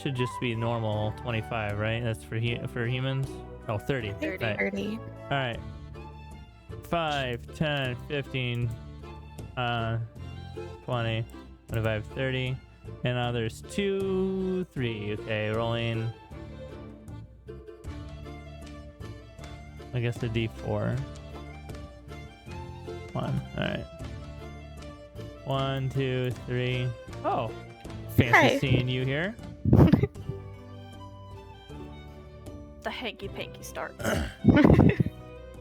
Should just be normal 25, right? That's for humans. Oh, 30. 30. Right. 30. All right. 5, 10, 15, 20, 25, 30. And now there's 2, 3. Okay, rolling. I guess a D4. 1. All right. 1, 2, 3. Oh, fancy Hi. seeing you here. The hanky panky start.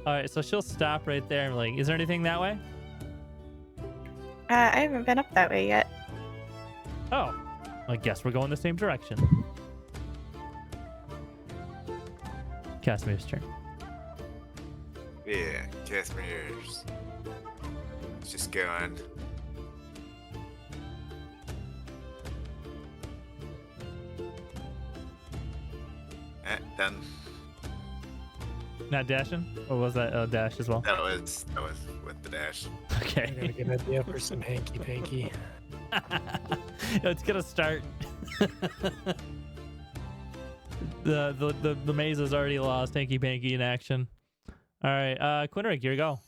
All right, so she'll stop right there and be like, is there anything that way? I haven't been up that way yet. Oh, I guess we're going the same direction. Casimir's turn. yeah, Casimir's. Let's just go on. Done. Not dashing? Or was that a dash as well? That was with the dash. I got Okay. a good idea for some hanky panky. It's gonna start. the maze has already lost hanky panky in action. All right, Quinrick, here you go.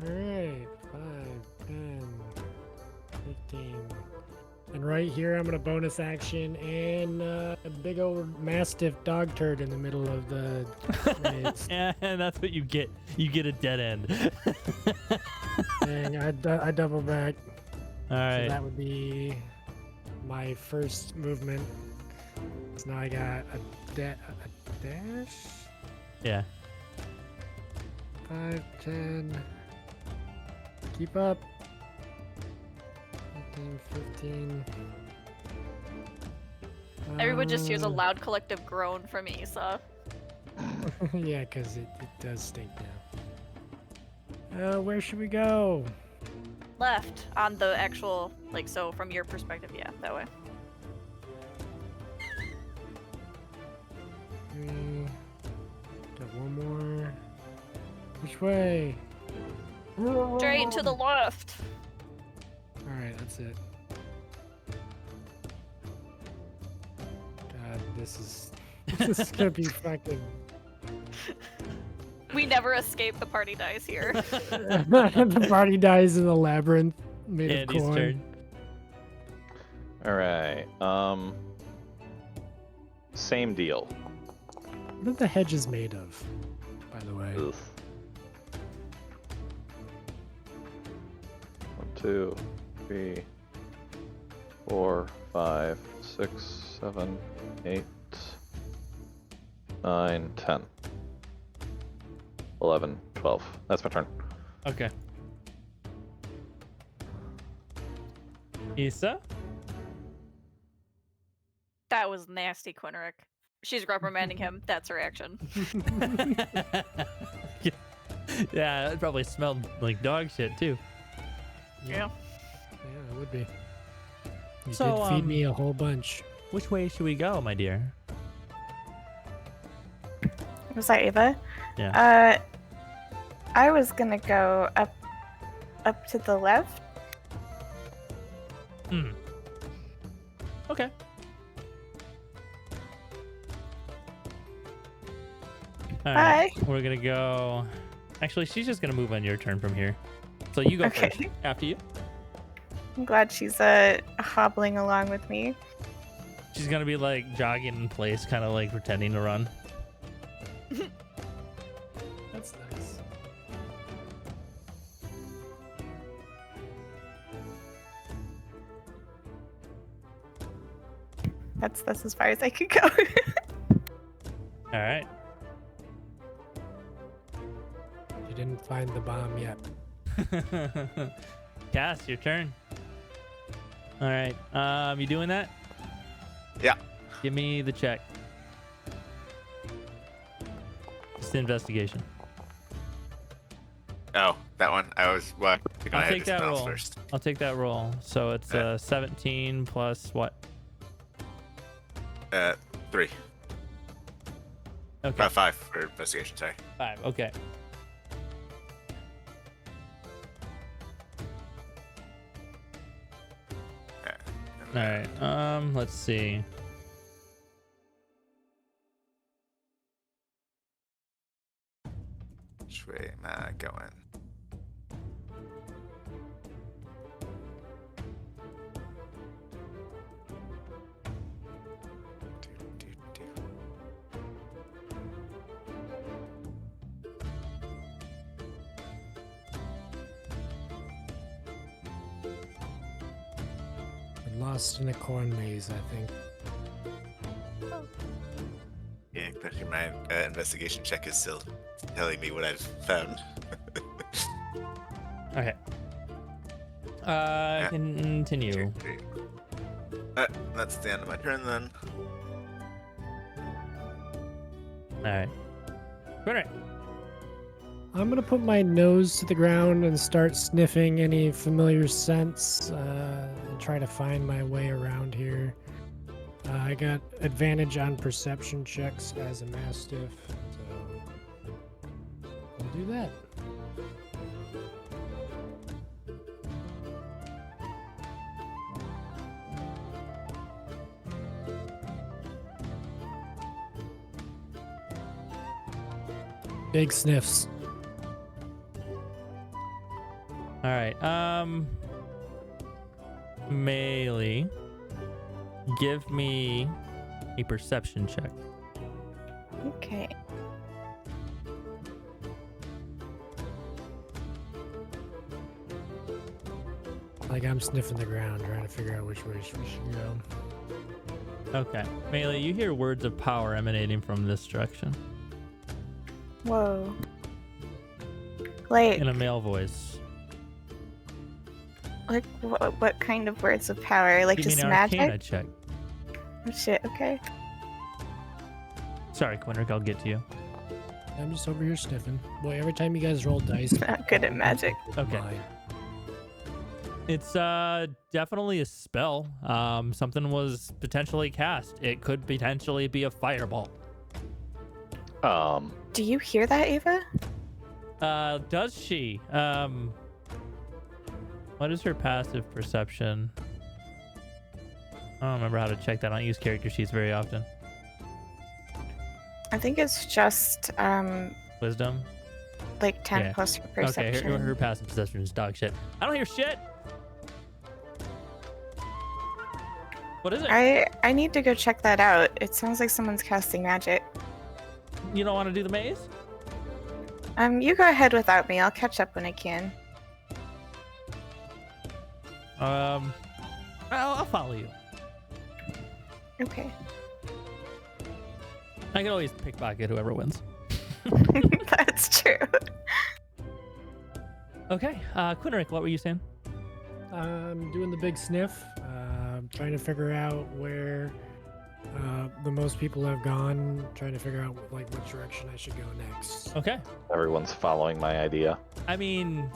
Alright, 5, 10, 15. And right here, I'm gonna bonus action and a big old mastiff dog turd in the middle of the maze. And that's what you get. You get a dead end. And I double back. All So right. that would be my first movement. So now I got a dash. Yeah. 5, 10. Keep up. 15. Everyone just hears a loud collective groan from Issa. Yeah, because it does stink now. Where should we go? Left on the actual, like, so from your perspective, yeah, that way. Got one more. Which way? Straight to the left. Alright, that's it. God, this is gonna be fucking. We never escape the party dice here. The party dies in the labyrinth made Andy's of corn. turn. All right. Same deal. What are the hedges made of, by the way? Ugh. 1, 2, 3, 4, 5, 6, 7, 8, 9, 10, 11, 12. That's my turn. Okay. Issa? That was nasty, Quinric. She's reprimanding him. That's her action. Yeah, it probably smelled like dog shit too. Yeah. Yeah, it would be. You So, did feed me a whole bunch. Which way should we go, my dear? Was that Ava? Yeah. I was gonna go up to the left. Hmm. Okay. All right. We're gonna go. Actually, she's just gonna move on your turn from here. So you go Okay. first. After you. I'm glad she's hobbling along with me. She's gonna be like jogging in place, kind of like pretending to run. That's nice. That's as far as I could go. All right. You didn't find the bomb yet. Cass, your turn. All right. You doing that? Yeah. Give me the check. Just investigation. Oh, that one. I was what? I'll take that roll. First. I'll take that roll. So it's 17 plus what? 3. Okay. 5 for investigation. Sorry. 5. Okay. All right. Let's see. Which way am I going? We're lost in a corn maze, I think. Yeah, especially my investigation check is still telling me what I've found. Okay. Continue. That's the end of my turn then. All right. Correct. I'm gonna put my nose to the ground and start sniffing any familiar scents and try to find my way around here. I got advantage on perception checks as a mastiff, so we'll do that. Big sniffs. All right. Melee. Give me a perception check. Okay. Like I'm sniffing the ground, trying to figure out which way we should go. Okay. Melee, you hear words of power emanating from this direction Whoa. Like, in a male voice. what kind of words of power? Like Give me just an magic? Arcana check. Oh shit, okay. Sorry, Quinric, I'll get to you. I'm just over here sniffing. Boy, every time you guys roll dice, Not good at magic. Okay. Mine. It's definitely a spell. Something was potentially cast. It could potentially be a fireball. Do you hear that, Ava? Does she? What is her passive perception? I don't remember how to check that. I don't use character sheets very often. I think it's just Wisdom? like 10 Yeah. plus her Okay, perception. her passive perception is dog shit. I don't hear shit! What is it? I need to go check that out. It sounds like someone's casting magic. You don't want to do the maze? You go ahead without me. I'll catch up when I can. I'll follow you. Okay. I can always pickpocket whoever wins. That's true. Okay, Quinric, what were you saying? Doing the big sniff, trying to figure out where the most people have gone, trying to figure out like what direction I should go next. Okay. Everyone's following my idea. I mean,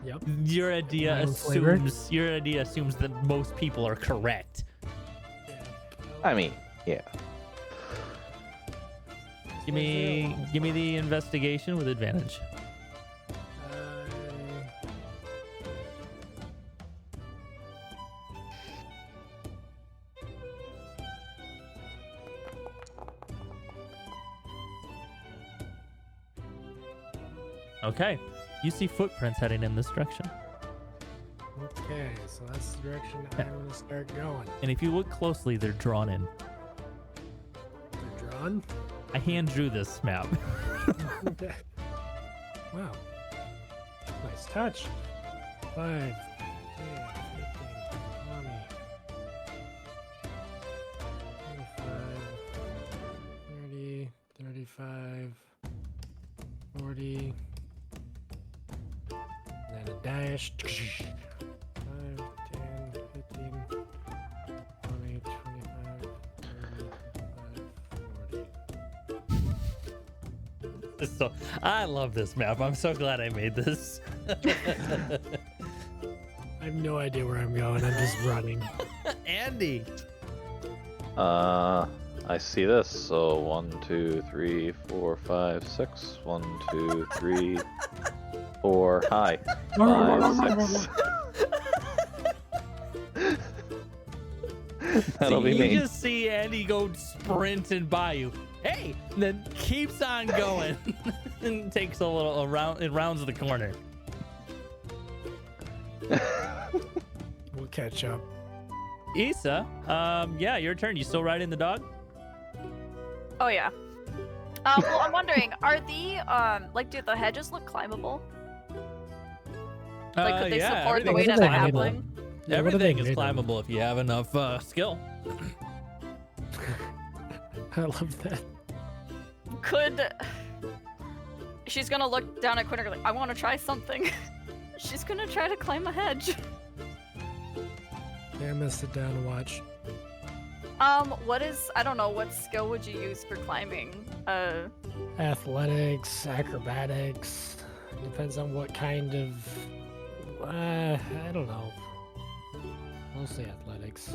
Yep. your idea My own flavor. assumes that most people are correct. I mean, yeah. Give me the investigation with advantage. Okay, you see footprints heading in this direction. Okay, so that's the direction I'm gonna start going. And if you look closely, they're drawn in. They're drawn. I hand drew this map. Okay. Wow. Nice touch. 5, 10, 15, 20, 25, 30, 35, 40. Then a dash. 5, 10, 15, 20, 25, 30, 40. So I love this map. I'm so glad I made this. I have no idea where I'm going. I'm just running. Andy. I see this. So 1, 2, 3, 4, 5, 6. 1, 2, 3, 4. Hi. 5, 6. That'll be you me. just see Andy go sprinting by you. Hey, and then keeps on going and takes a little around. It rounds the corner. We'll catch up. Issa, yeah, your turn. You still riding the dog? Oh yeah. Well, I'm wondering, are the like, do the hedges look climbable? Like, could they Yeah, support the everything weight is of the climbable. halfling? Yeah, what are they Everything is made of? climbable if you have enough skill. I love that. Could she's gonna look down at Quinter like, I want to try something. She's gonna try to climb a hedge. Yeah, I'm gonna sit down and watch. What is, I don't know, what skill would you use for climbing? Athletics, acrobatics. Depends on what kind of. I don't know. Mostly athletics.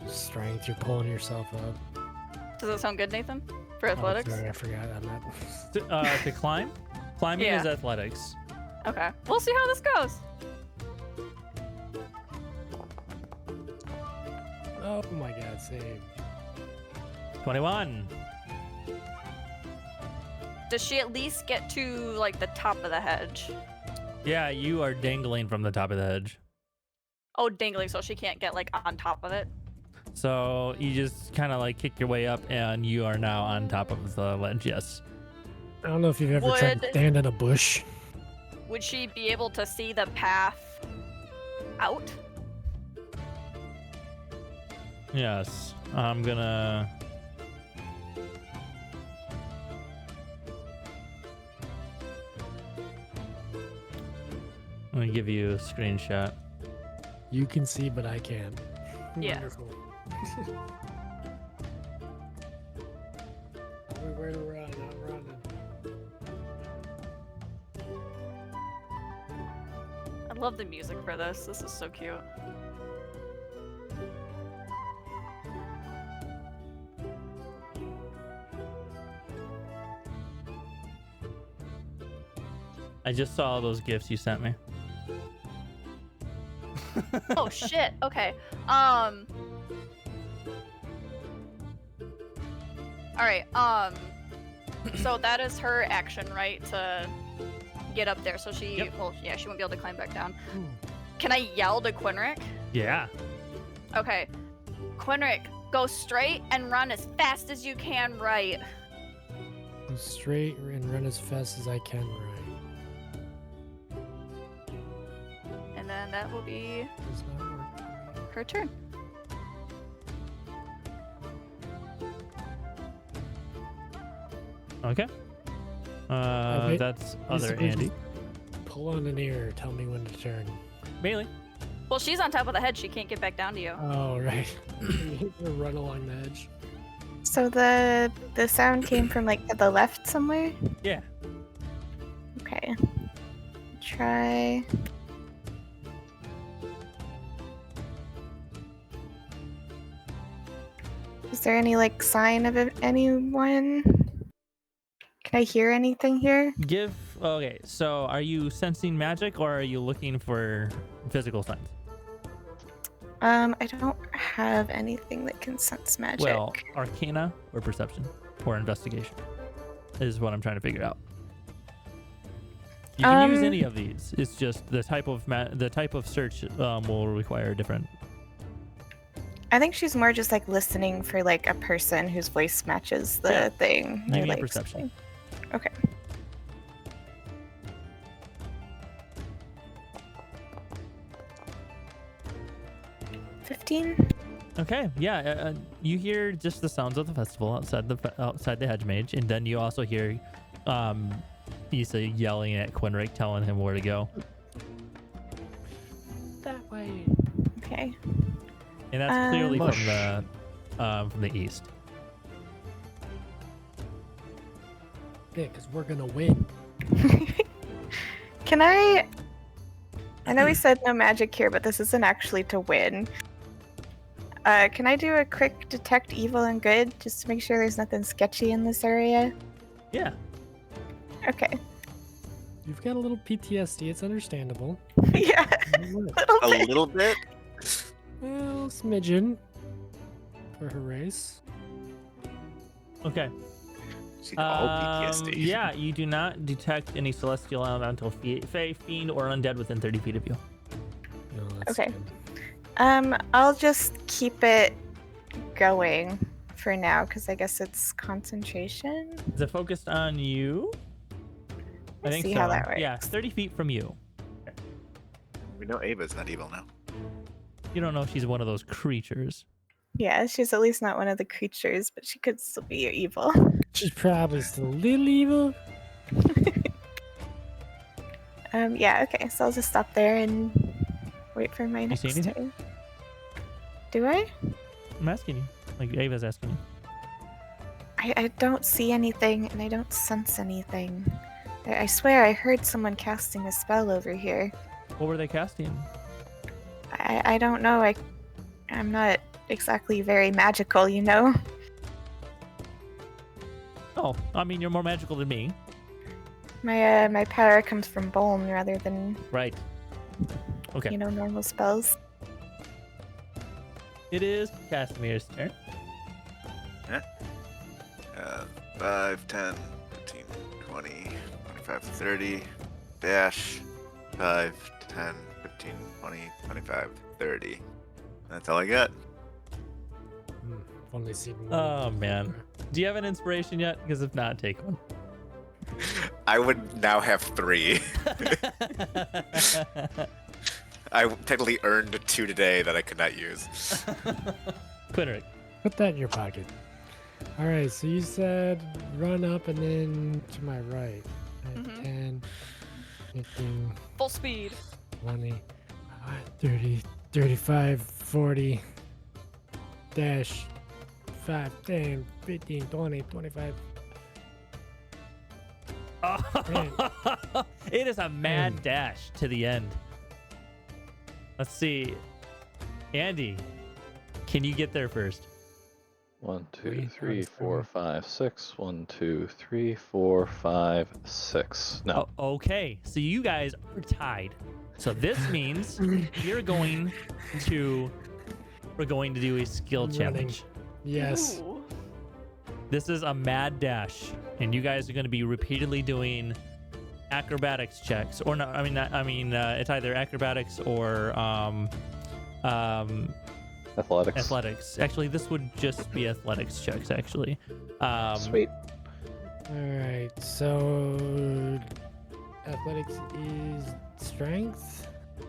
Strength, you're pulling yourself up. Does that sound good, Nathan? For Oh, athletics? sorry, I forgot. I'm not. To climb? Climbing Yeah. is athletics. Okay. We'll see how this goes. Oh my god, save. 21. Does she at least get to, like, the top of the hedge? Yeah, you are dangling from the top of the hedge. Oh, dangling, so she can't get, like, on top of it? So you just kind of like kick your way up and you are now on top of the ledge, yes. I don't know if you've ever tried to Would- stand in a bush. Would she be able to see the path out? Yes. I'm gonna... I'm gonna give you a screenshot. You can see, but I can't. Yeah. Wonderful. Where to run? I'm running. I love the music for this. This is so cute. I just saw all those gifts you sent me. Oh shit. Okay. All right. So that is her action, right? To get up there. So she, Yep. well, yeah, she won't be able to climb back down. Ooh. Can I yell to Quinric? Yeah. Okay. Quinric, go straight and run as fast as you can right. Go straight and run as fast as I can. Right. And then that will be Does not work. her turn. Okay. Okay. That's other Basically Andy. just pull on an ear. Tell me when to turn. Bailey. Well, she's on top of the head. She can't get back down to you. Oh, right. You run along the edge. So the sound came from like to the left somewhere? Yeah. Okay. Try. Is there any like sign of anyone? Can I hear anything here? Okay, so are you sensing magic or are you looking for physical signs? I don't have anything that can sense magic. Well, arcana or perception or investigation is what I'm trying to figure out. You can use any of these. It's just the type of search will require different. I think she's more just like listening for like a person whose voice matches the thing. Give or, me a like, perception. something. Okay. Okay, yeah, you hear just the sounds of the festival outside the hedge mage, and then you also hear Issa yelling at Quinrick, telling him where to go. That way. Okay. And that's clearly Mush. from the east. Yeah, because we're gonna win. Can I know we said no magic here, but this isn't actually to win. Can I do a quick detect evil and good just to make sure there's nothing sketchy in this area? Yeah. Okay. You've got a little PTSD. It's understandable. Yeah. A little bit. Well, smidgen for her race. Okay. She's all PTSD. Yeah, you do not detect any celestial, elemental, fey, fiend, or undead within 30 feet of you. No, that's Okay. good. I'll just keep it going for now because I guess it's concentration. Is it focused on you? I think See so. how that works. Yeah, 30 feet from you. We know Ava's not evil now. You don't know if she's one of those creatures. Yeah, she's at least not one of the creatures, but she could still be evil. She's probably still a little evil. Yeah, okay, so I'll just stop there and wait for my next see anything? turn. Do I? I'm asking you. Like Ava's asking you. I don't see anything and I don't sense anything. I swear I heard someone casting a spell over here. What were they casting? I don't know. I'm not exactly very magical, you know? Oh, I mean, you're more magical than me. My power comes from bone rather than, Right. Okay. you know, normal spells. It is Casimir's turn. 5, 10, 15, 20, 25, 30, dash, 5, 10, 15, 20, 25, 30. That's all I got. I've only seen one. Oh, man. Do you have an inspiration yet? Because if not, take one. I would now have 3. I technically earned 2 today that I could not use. Quinrick. Put that in your pocket. All right, so you said run up and then to my right. Mhm. 10, 15, Full speed. 20, 30, 35, 40, dash, 5, 10, 15, 20, 25. It is a mad Man. dash to the end. Let's see. Andy, can you get there first? 1, 2, Three, 3, that's 4, 5, 6. 1, 2, 3, 4, 5, 6. No. Oh, okay, so you guys are tied. So this means we're going to do a skill Running. challenge. Yes. Ooh. This is a mad dash, and you guys are going to be repeatedly doing acrobatics checks, or no? It's either acrobatics or Athletics. athletics. Actually, this would just be athletics checks. Actually, Sweet. All right, so athletics is strength. All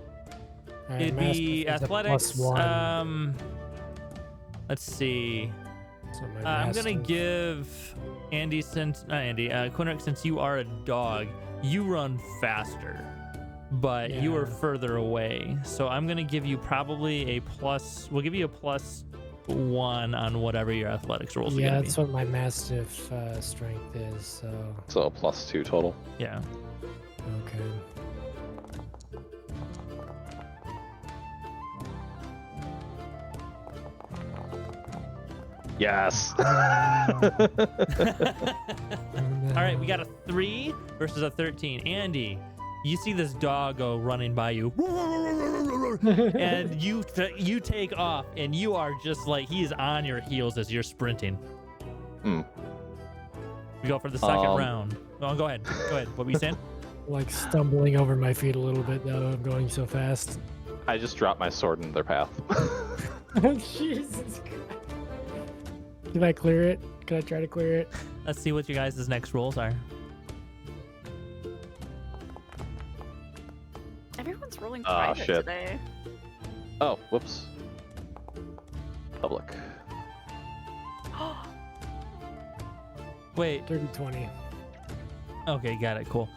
right, it'd master be is a athletics. +1, Let's see. so my I'm gonna master's- give Andy, Quinrick, since you are a dog, you run faster. but you were Yeah. further away. So I'm gonna give you probably a plus. We'll give you a +1 on whatever your athletics rolls are Yeah, gonna that's be. what my mastiff strength is. So So a +2 total. Yeah. okay. Yes. All right, we got a 3 versus a 13. Andy, you see this dog go running by you, and you take off, and you are just like he is on your heels as you're sprinting. Hmm. We go for the second Um, round. Oh, go ahead. Go ahead. What were you saying? Like stumbling over my feet a little bit though. I'm going so fast. I just dropped my sword in their path. Jesus Christ. Can I clear it? Can I try to clear it? Let's see what you guys' next rolls are. Everyone's rolling Ah, private shit. today. Oh, whoops. Public. Wait. 30-20. Okay, got it. Cool.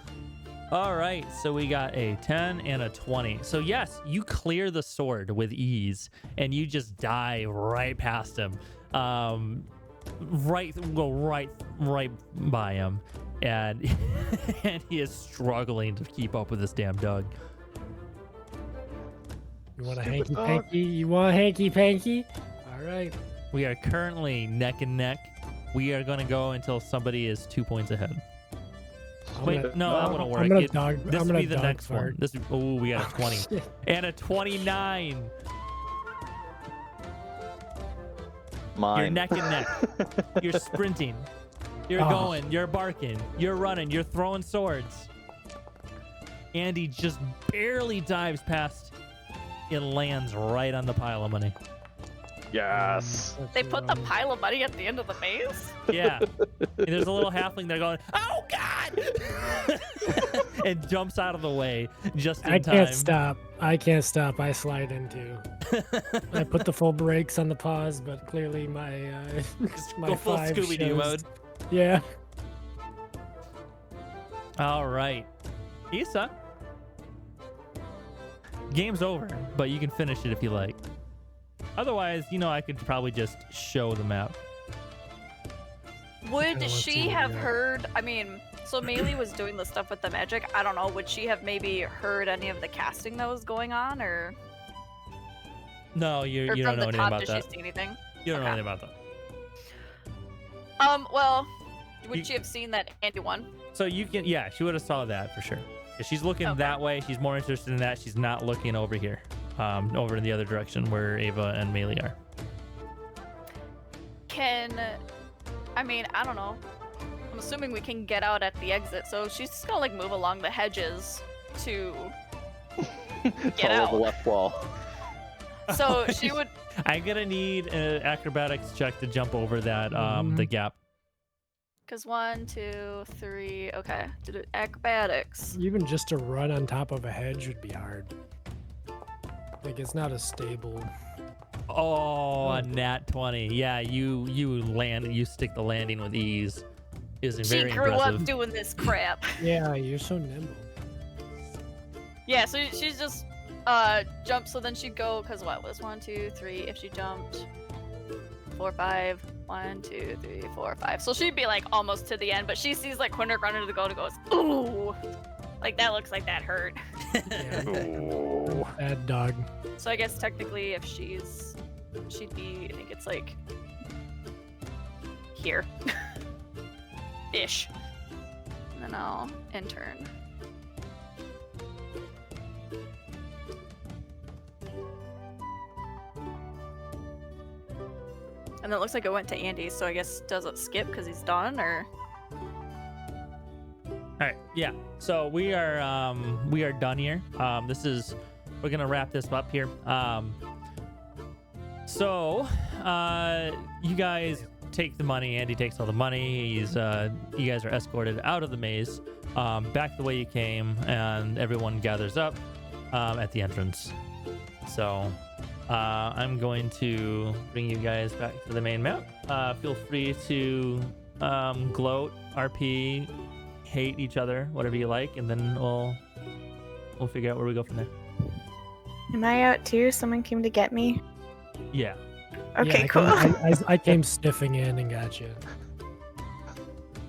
All right, so we got a 10 and a 20. So yes, you clear the sword with ease, and you just dive right past him. Go right by him, and and he is struggling to keep up with this damn dog. You want a Stupid hanky dog. panky? You want a hanky panky? All right. We are currently neck and neck. We are gonna go until somebody is 2 points ahead. I'm Wait, gonna- no, that wouldn't work. I'm gonna dog. This I'm would gonna be the dog next one. fart. This. Oh, we got a 20 Shit. and a 29. Mine. You're neck and neck. You're sprinting. You're Oh. going. You're barking. You're running. You're throwing swords. Andy just barely dives past and lands right on the pile of money. Yes. That's They put the wrong. pile of money at the end of the maze? Yeah. And there's a little halfling there going, "Oh God!" and jumps out of the way just in I time. can't stop. I can't stop. I slide into. I put the full brakes on the pause, but clearly my my Go full 5 Scooby-Doo shows- mode. Yeah. All right. Issa. Game's over, but you can finish it if you like. Otherwise, I could probably just show the map. kinda Would want she to, have yeah. heard? I mean, so Maylee was doing the stuff with the magic. I don't know. Would she have maybe heard any of the casting that was going on, or No, you or don't from know the anything top? about Did that. she see anything? You don't know Okay. anything about that. Well, would You- she have seen that Andy won? So you can, yeah, she would have saw that for sure. If she's looking Okay. that way, she's more interested in that. She's not looking over here, over in the other direction where Ava and Maylee are. I mean, I don't know. I'm assuming we can get out at the exit, so she's just gonna like move along the hedges to get Follow out. the left wall. So she would. I'm gonna need an acrobatics check to jump over that the gap. Cause 1, 2, 3. Okay, did it acrobatics? Even just to run on top of a hedge would be hard. Like it's not a stable. Oh, a nat 20. Yeah, you land, you stick the landing with ease. Is She very grew impressive. up doing this crap. Yeah, you're so nimble. Yeah, so she's just jumped. So then she'd go. Cause what was 1, 2, 3? If she jumped 4, 5. 1, 2, 3, 4, 5. So she'd be like almost to the end, but she sees like Quinnick running to the goal and goes, "Ooh, like that looks like that hurt." Yeah, Ooh. bad dog. So I guess technically, if she'd be. I think it's like here, ish. And then I'll intern. And then it looks like it went to Andy, so I guess does it skip because he's done, or? All right, yeah. So we are done here. We're gonna wrap this up here. You guys take the money. Andy takes all the money. You guys are escorted out of the maze, back the way you came, and everyone gathers up at the entrance. So I'm going to bring you guys back to the main map. Feel free to gloat, RP, hate each other, whatever you like, and then we'll we'll figure out where we go from there. Am I out too? Someone came to get me? Yeah. Okay, Yeah, cool. I came sniffing in and got you.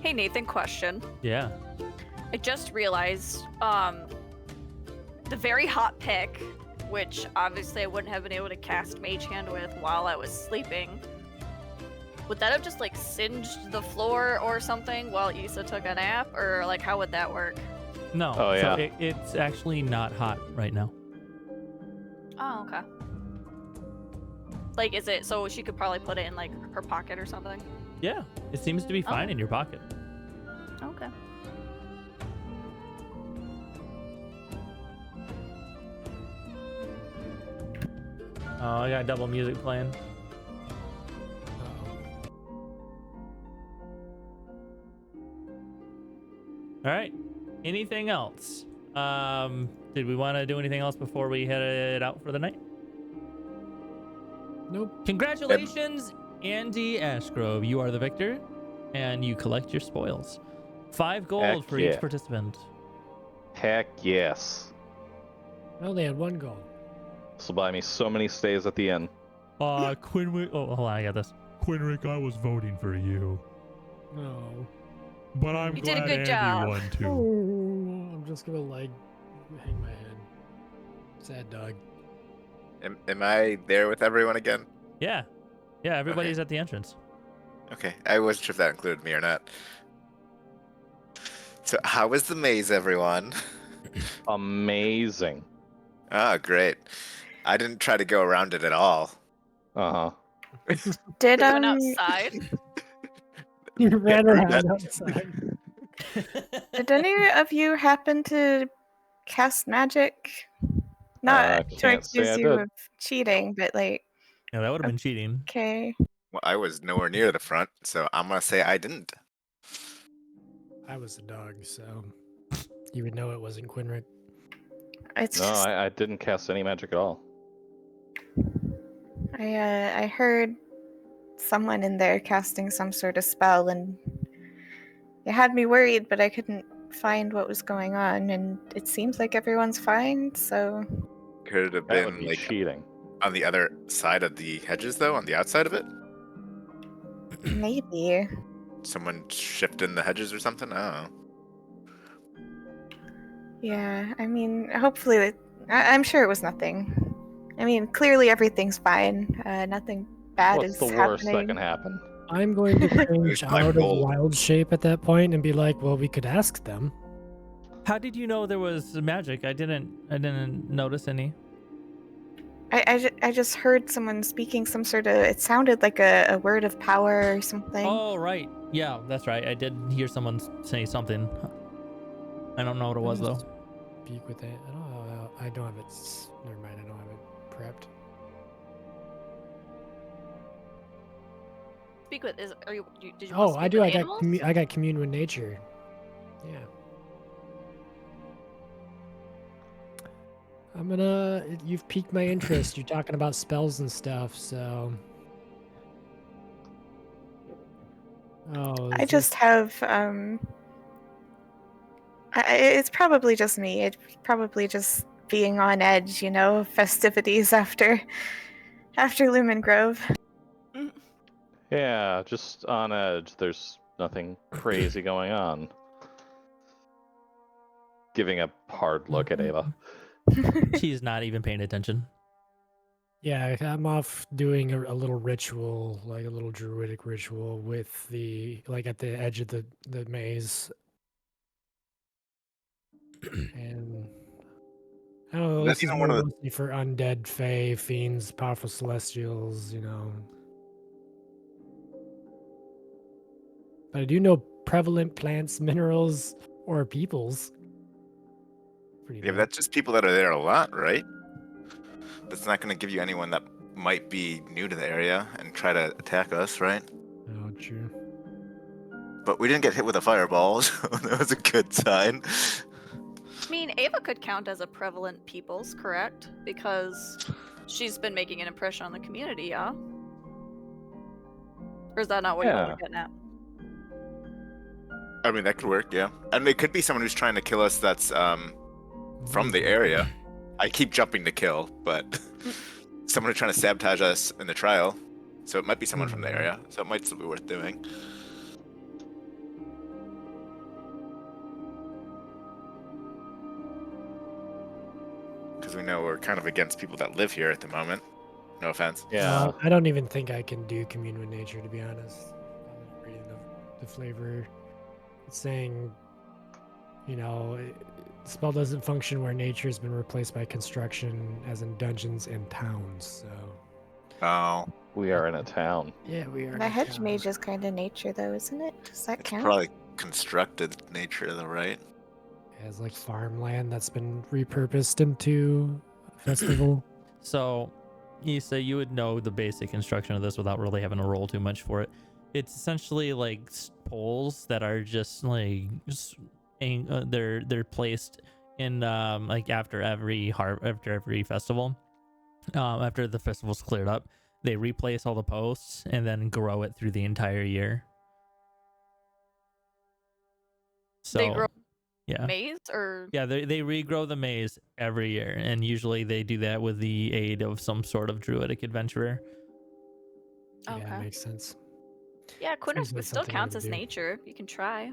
Hey Nathan, question. Yeah. I just realized, the very hot pick, which obviously I wouldn't have been able to cast Mage Hand with while I was sleeping. Would that have just like singed the floor or something while Issa took a nap, or like how would that work? No. Oh, yeah. So it's actually not hot right now. Oh, okay. Like, is it so she could probably put it in like her pocket or something? Yeah. It seems to be fine in your pocket. Okay. Oh, I got double music playing. All right. Anything else? Did we want to do anything else before we head out for the night? Nope. Congratulations, Andy Ashgrove. You are the victor, and you collect your spoils. 5 gold Heck for yeah. each participant. Heck yes. I only had 1 goal. This will buy me so many stays at the inn. Quinwick. Oh, hold on, I got this. Quinrick, I was voting for you, No. but I'm You did a glad good Andy job. won too. Oh, I'm just gonna like hang my head. Sad dog. Am I there with everyone again? Yeah, yeah. Everybody's at the entrance. Okay, I wasn't sure if that included me or not. So, how was the maze, everyone? Amazing. Ah, great. I didn't try to go around it at all. Uh-huh. Did We went outside. You ran Yeah, around that- outside. Did any of you happen to cast magic? Not to Can't say accuse I you did. of cheating, but like, Yeah, that would have been cheating. okay. Well, I was nowhere near the front, so I'm gonna say I didn't. I was the dog, so you would know it wasn't Quinrick. It's No, just I didn't cast any magic at all. I heard someone in there casting some sort of spell, and it had me worried, but I couldn't find what was going on, and it seems like everyone's fine, so Could it have That would been be like cheating. on the other side of the hedges, though, on the outside of it? maybe. Someone shifting the hedges or something? I don't know. Yeah, I mean, hopefully, I'm sure it was nothing. I mean, clearly everything's fine. Nothing bad What's is the worst that happening. can happen? I'm going to change It's my out of goal. wild shape at that point and be like, well, we could ask them. How did you know there was magic? I didn't notice any. I just heard someone speaking some sort of. It sounded like a word of power or something. Oh, right. Yeah, that's right. I did hear someone say something. I don't know what it was though. Speak with it. I don't have it. Never mind. I don't have it prepped. Speak with is are you did you? Oh, want to I speak do. with I animals? got commune with nature. Yeah. I'm gonna. You've piqued my interest. You're talking about spells and stuff, so. Oh. I just have. It's probably just me. It's probably just being on edge, you know, festivities after Lumen Grove. Yeah, just on edge. There's nothing crazy going on. Giving a hard look at Ava. She's not even paying attention. Yeah, I'm off doing a little ritual, like a little druidic ritual with like at the edge of the maze. And I don't know, That's this is even one more of the- mostly for undead, fae, fiends, powerful celestials, you know. But I do know prevalent plants, minerals, or peoples. Pretty Yeah, but dope. that's just people that are there a lot, right? That's not gonna give you anyone that might be new to the area and try to attack us, right? Oh, true. But we didn't get hit with a fireball, so that was a good sign. I mean, Ava could count as a prevalent peoples, correct? Because she's been making an impression on the community, yeah? Or is that not what you Yeah. were getting at? I mean, that could work, yeah. And it could be someone who's trying to kill us that's from the area. I keep jumping to kill, but someone trying to sabotage us in the trial. So it might be someone from the area. So it might still be worth doing. Because we know we're kind of against people that live here at the moment. No offense. Yeah. I don't even think I can do commune with nature, to be honest. I'm reading the flavor. It's saying, the spell doesn't function where nature has been replaced by construction, as in dungeons and towns. So. Oh, We are in a town. Yeah, we are. The hedge mage is kind of nature, though, isn't it? Does that it's count? probably constructed nature, though, right? It has like farmland that's been repurposed into a festival. So, Issa, you would know the basic construction of this without really having to roll too much for it. It's essentially like poles that are just like they're placed in like after every festival. After the festival's cleared up, they replace all the posts and then grow it through the entire year. So They grow yeah. maize or Yeah, they regrow the maze every year, and usually they do that with the aid of some sort of druidic adventurer. Yeah, Okay. makes sense. yeah, Quintus Seems like still something I counts would as do. nature. You can try.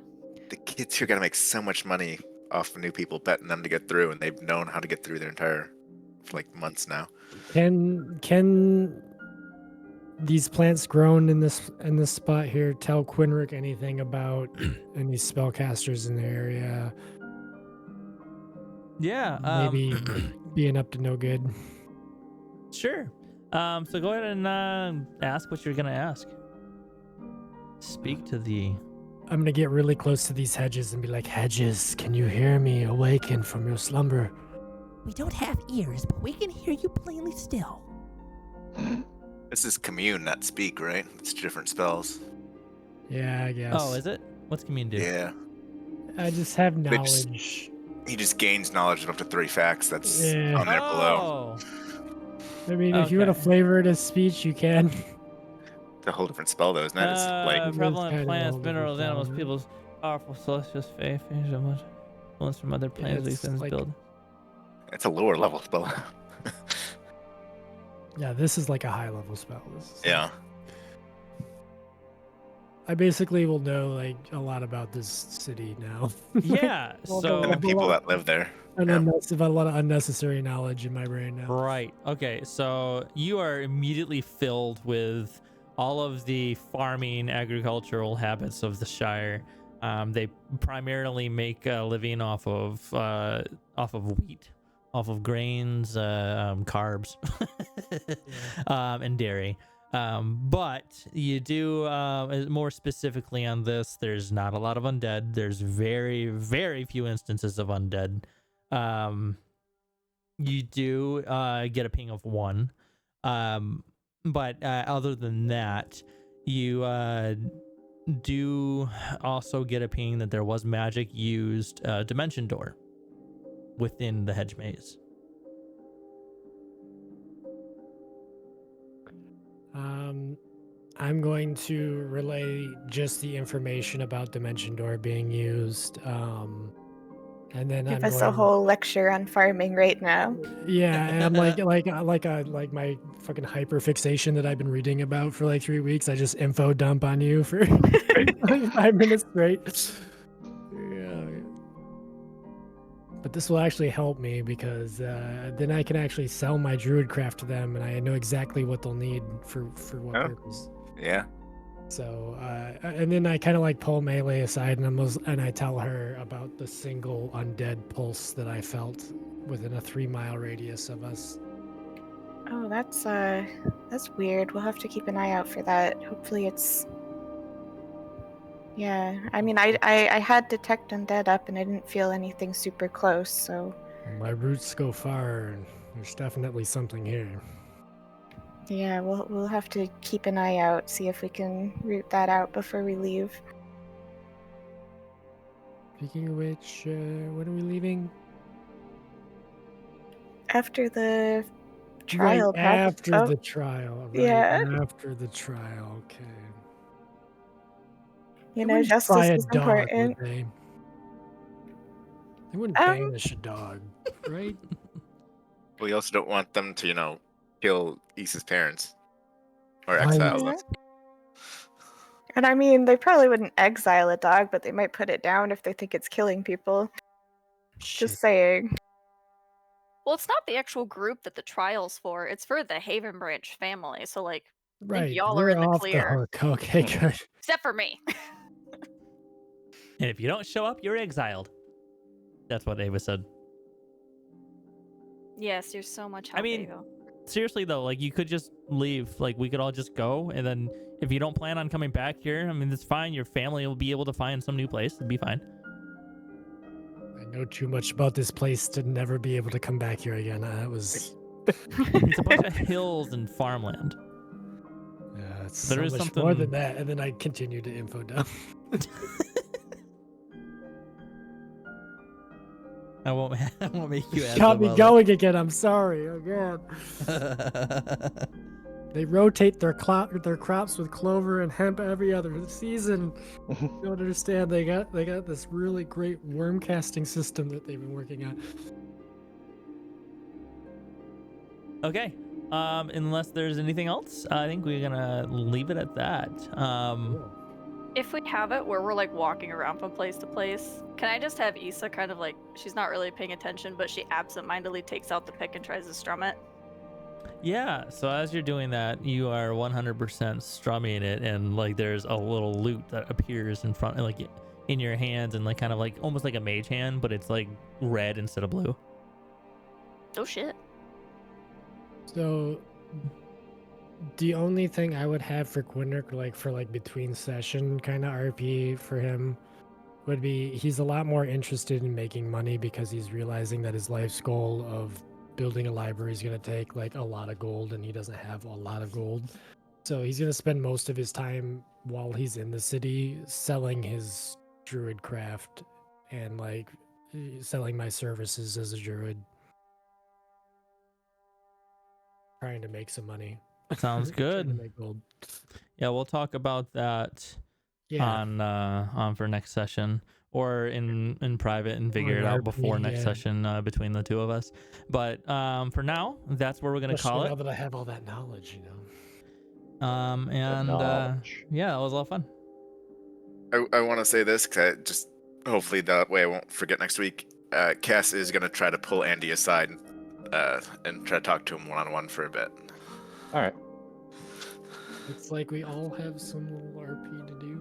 The kids here gotta make so much money off of new people betting them to get through, and they've known how to get through their entire, for like months now. Can these plants grown in this spot here tell Quinric anything about any spellcasters in the area? Yeah, Maybe being up to no good. sure. So go ahead and ask what you're gonna ask. Speak to the. I'm gonna get really close to these hedges and be like, "Hedges, can you hear me? Awaken from your slumber." We don't have ears, but we can hear you plainly still. This is commune, not speak, right? It's different spells. Yeah, I guess. Oh, is it? What's commune do? Yeah. I just have They just- knowledge. He just gains knowledge of up to 3 facts that's Yeah. on there below. I mean, if you want to Okay. flavor it as speech, you can. It's a whole different spell, though, isn't it? It's like It's Prevalent kind of plants, all different minerals, animals, spells, right? people's powerful celestial faith, influence from other plants, it's these like- build. it's a lower level spell. Yeah, this is like a high level spell. This is Yeah. I basically will know like a lot about this city now. Yeah. Well, So And the people that live there. And Yeah. a lot of unnecessary knowledge in my brain now. right. Okay. So you are immediately filled with all of the farming, agricultural habits of the Shire. They primarily make a living off of wheat, off of grains, carbs, and dairy. But you do, more specifically on this, there's not a lot of undead. There's very, very few instances of undead. You do get a ping of 1. But other than that, you do also get a ping that there was magic used dimension door within the hedge maze. I'm going to relay just the information about Dimension Door being used. And then Give I'm us a going, whole lecture on farming right now. yeah, and I'm like my fucking hyper fixation that I've been reading about for like 3 weeks. I just info dump on you for 5 minutes straight. Yeah. But this will actually help me because then I can actually sell my druidcraft to them, and I know exactly what they'll need for what Oh. purpose. Yeah. So, and then I kind of like pull Melee aside, and I tell her about the single undead pulse that I felt within a 3-mile radius of us. Oh, that's weird. We'll have to keep an eye out for that. Hopefully it's... Yeah, I mean, I had Detect Undead up and I didn't feel anything super close, so... My roots go far, and there's definitely something here. Yeah, we'll have to keep an eye out, see if we can root that out before we leave. Speaking of which, when are we leaving? After the trial, Right after oh, the trial. Right yeah. after the trial. Okay. you They know, wouldn't justice try a is dog, important. would they? They wouldn't Um, banish a dog. right? We also don't want them to, kill Issa's parents or Right. exile them. And I mean, they probably wouldn't exile a dog, but they might put it down if they think it's killing people. Shit. Just saying. Well, it's not the actual group that the trial's for. It's for the Haven Branch family. So, like, I think Right. y'all are We're in the off clear. the hook. Okay, good. Except for me. And if you don't show up, you're exiled. That's what Ava said. Yes, you're so much help, I mean, Ava. seriously though, like you could just leave. Like we could all just go, and then if you don't plan on coming back here, I mean, it's fine. Your family will be able to find some new place. It'll be fine. I know too much about this place to never be able to come back here again. It was. It's a bunch of hills and farmland. Yeah, it's There so is much something more than that. And then I continued to info dump. I won't make you add Got me some going again. I'm sorry. Oh god. other- They rotate their crops with clover and hemp every other season. You don't understand. They got this really great worm casting system that they've been working on. Okay. Unless there's anything else, I think we're gonna leave it at that. If we have it where we're like walking around from place to place, can I just have Issa kind of like, she's not really paying attention, but she absentmindedly takes out the pick and tries to strum it? Yeah, so as you're doing that, you are 100% strumming it, and like there's a little lute that appears in front, like in your hands, and like kind of like almost like a mage hand, but it's like red instead of blue. Oh shit. So the only thing I would have for Gwyndrach, like for like between session kind of RP for him, would be he's a lot more interested in making money because he's realizing that his life's goal of building a library is going to take like a lot of gold, and he doesn't have a lot of gold. So he's going to spend most of his time while he's in the city selling his druid craft and like selling my services as a druid. Trying to make some money. Sounds Trying to good. make gold. Yeah, we'll talk about that Yeah. on for next session, or in private and figure in it out RP, before next yeah. session between the two of us. But for now, that's where we're gonna Especially call now it. that I have all that knowledge, you know. And knowledge. yeah, that was a lot of fun. I want to say this because hopefully that way I won't forget next week. Cass is gonna try to pull Andy aside and try to talk to him one-on-one for a bit. All right. It's like we all have some little RP to do.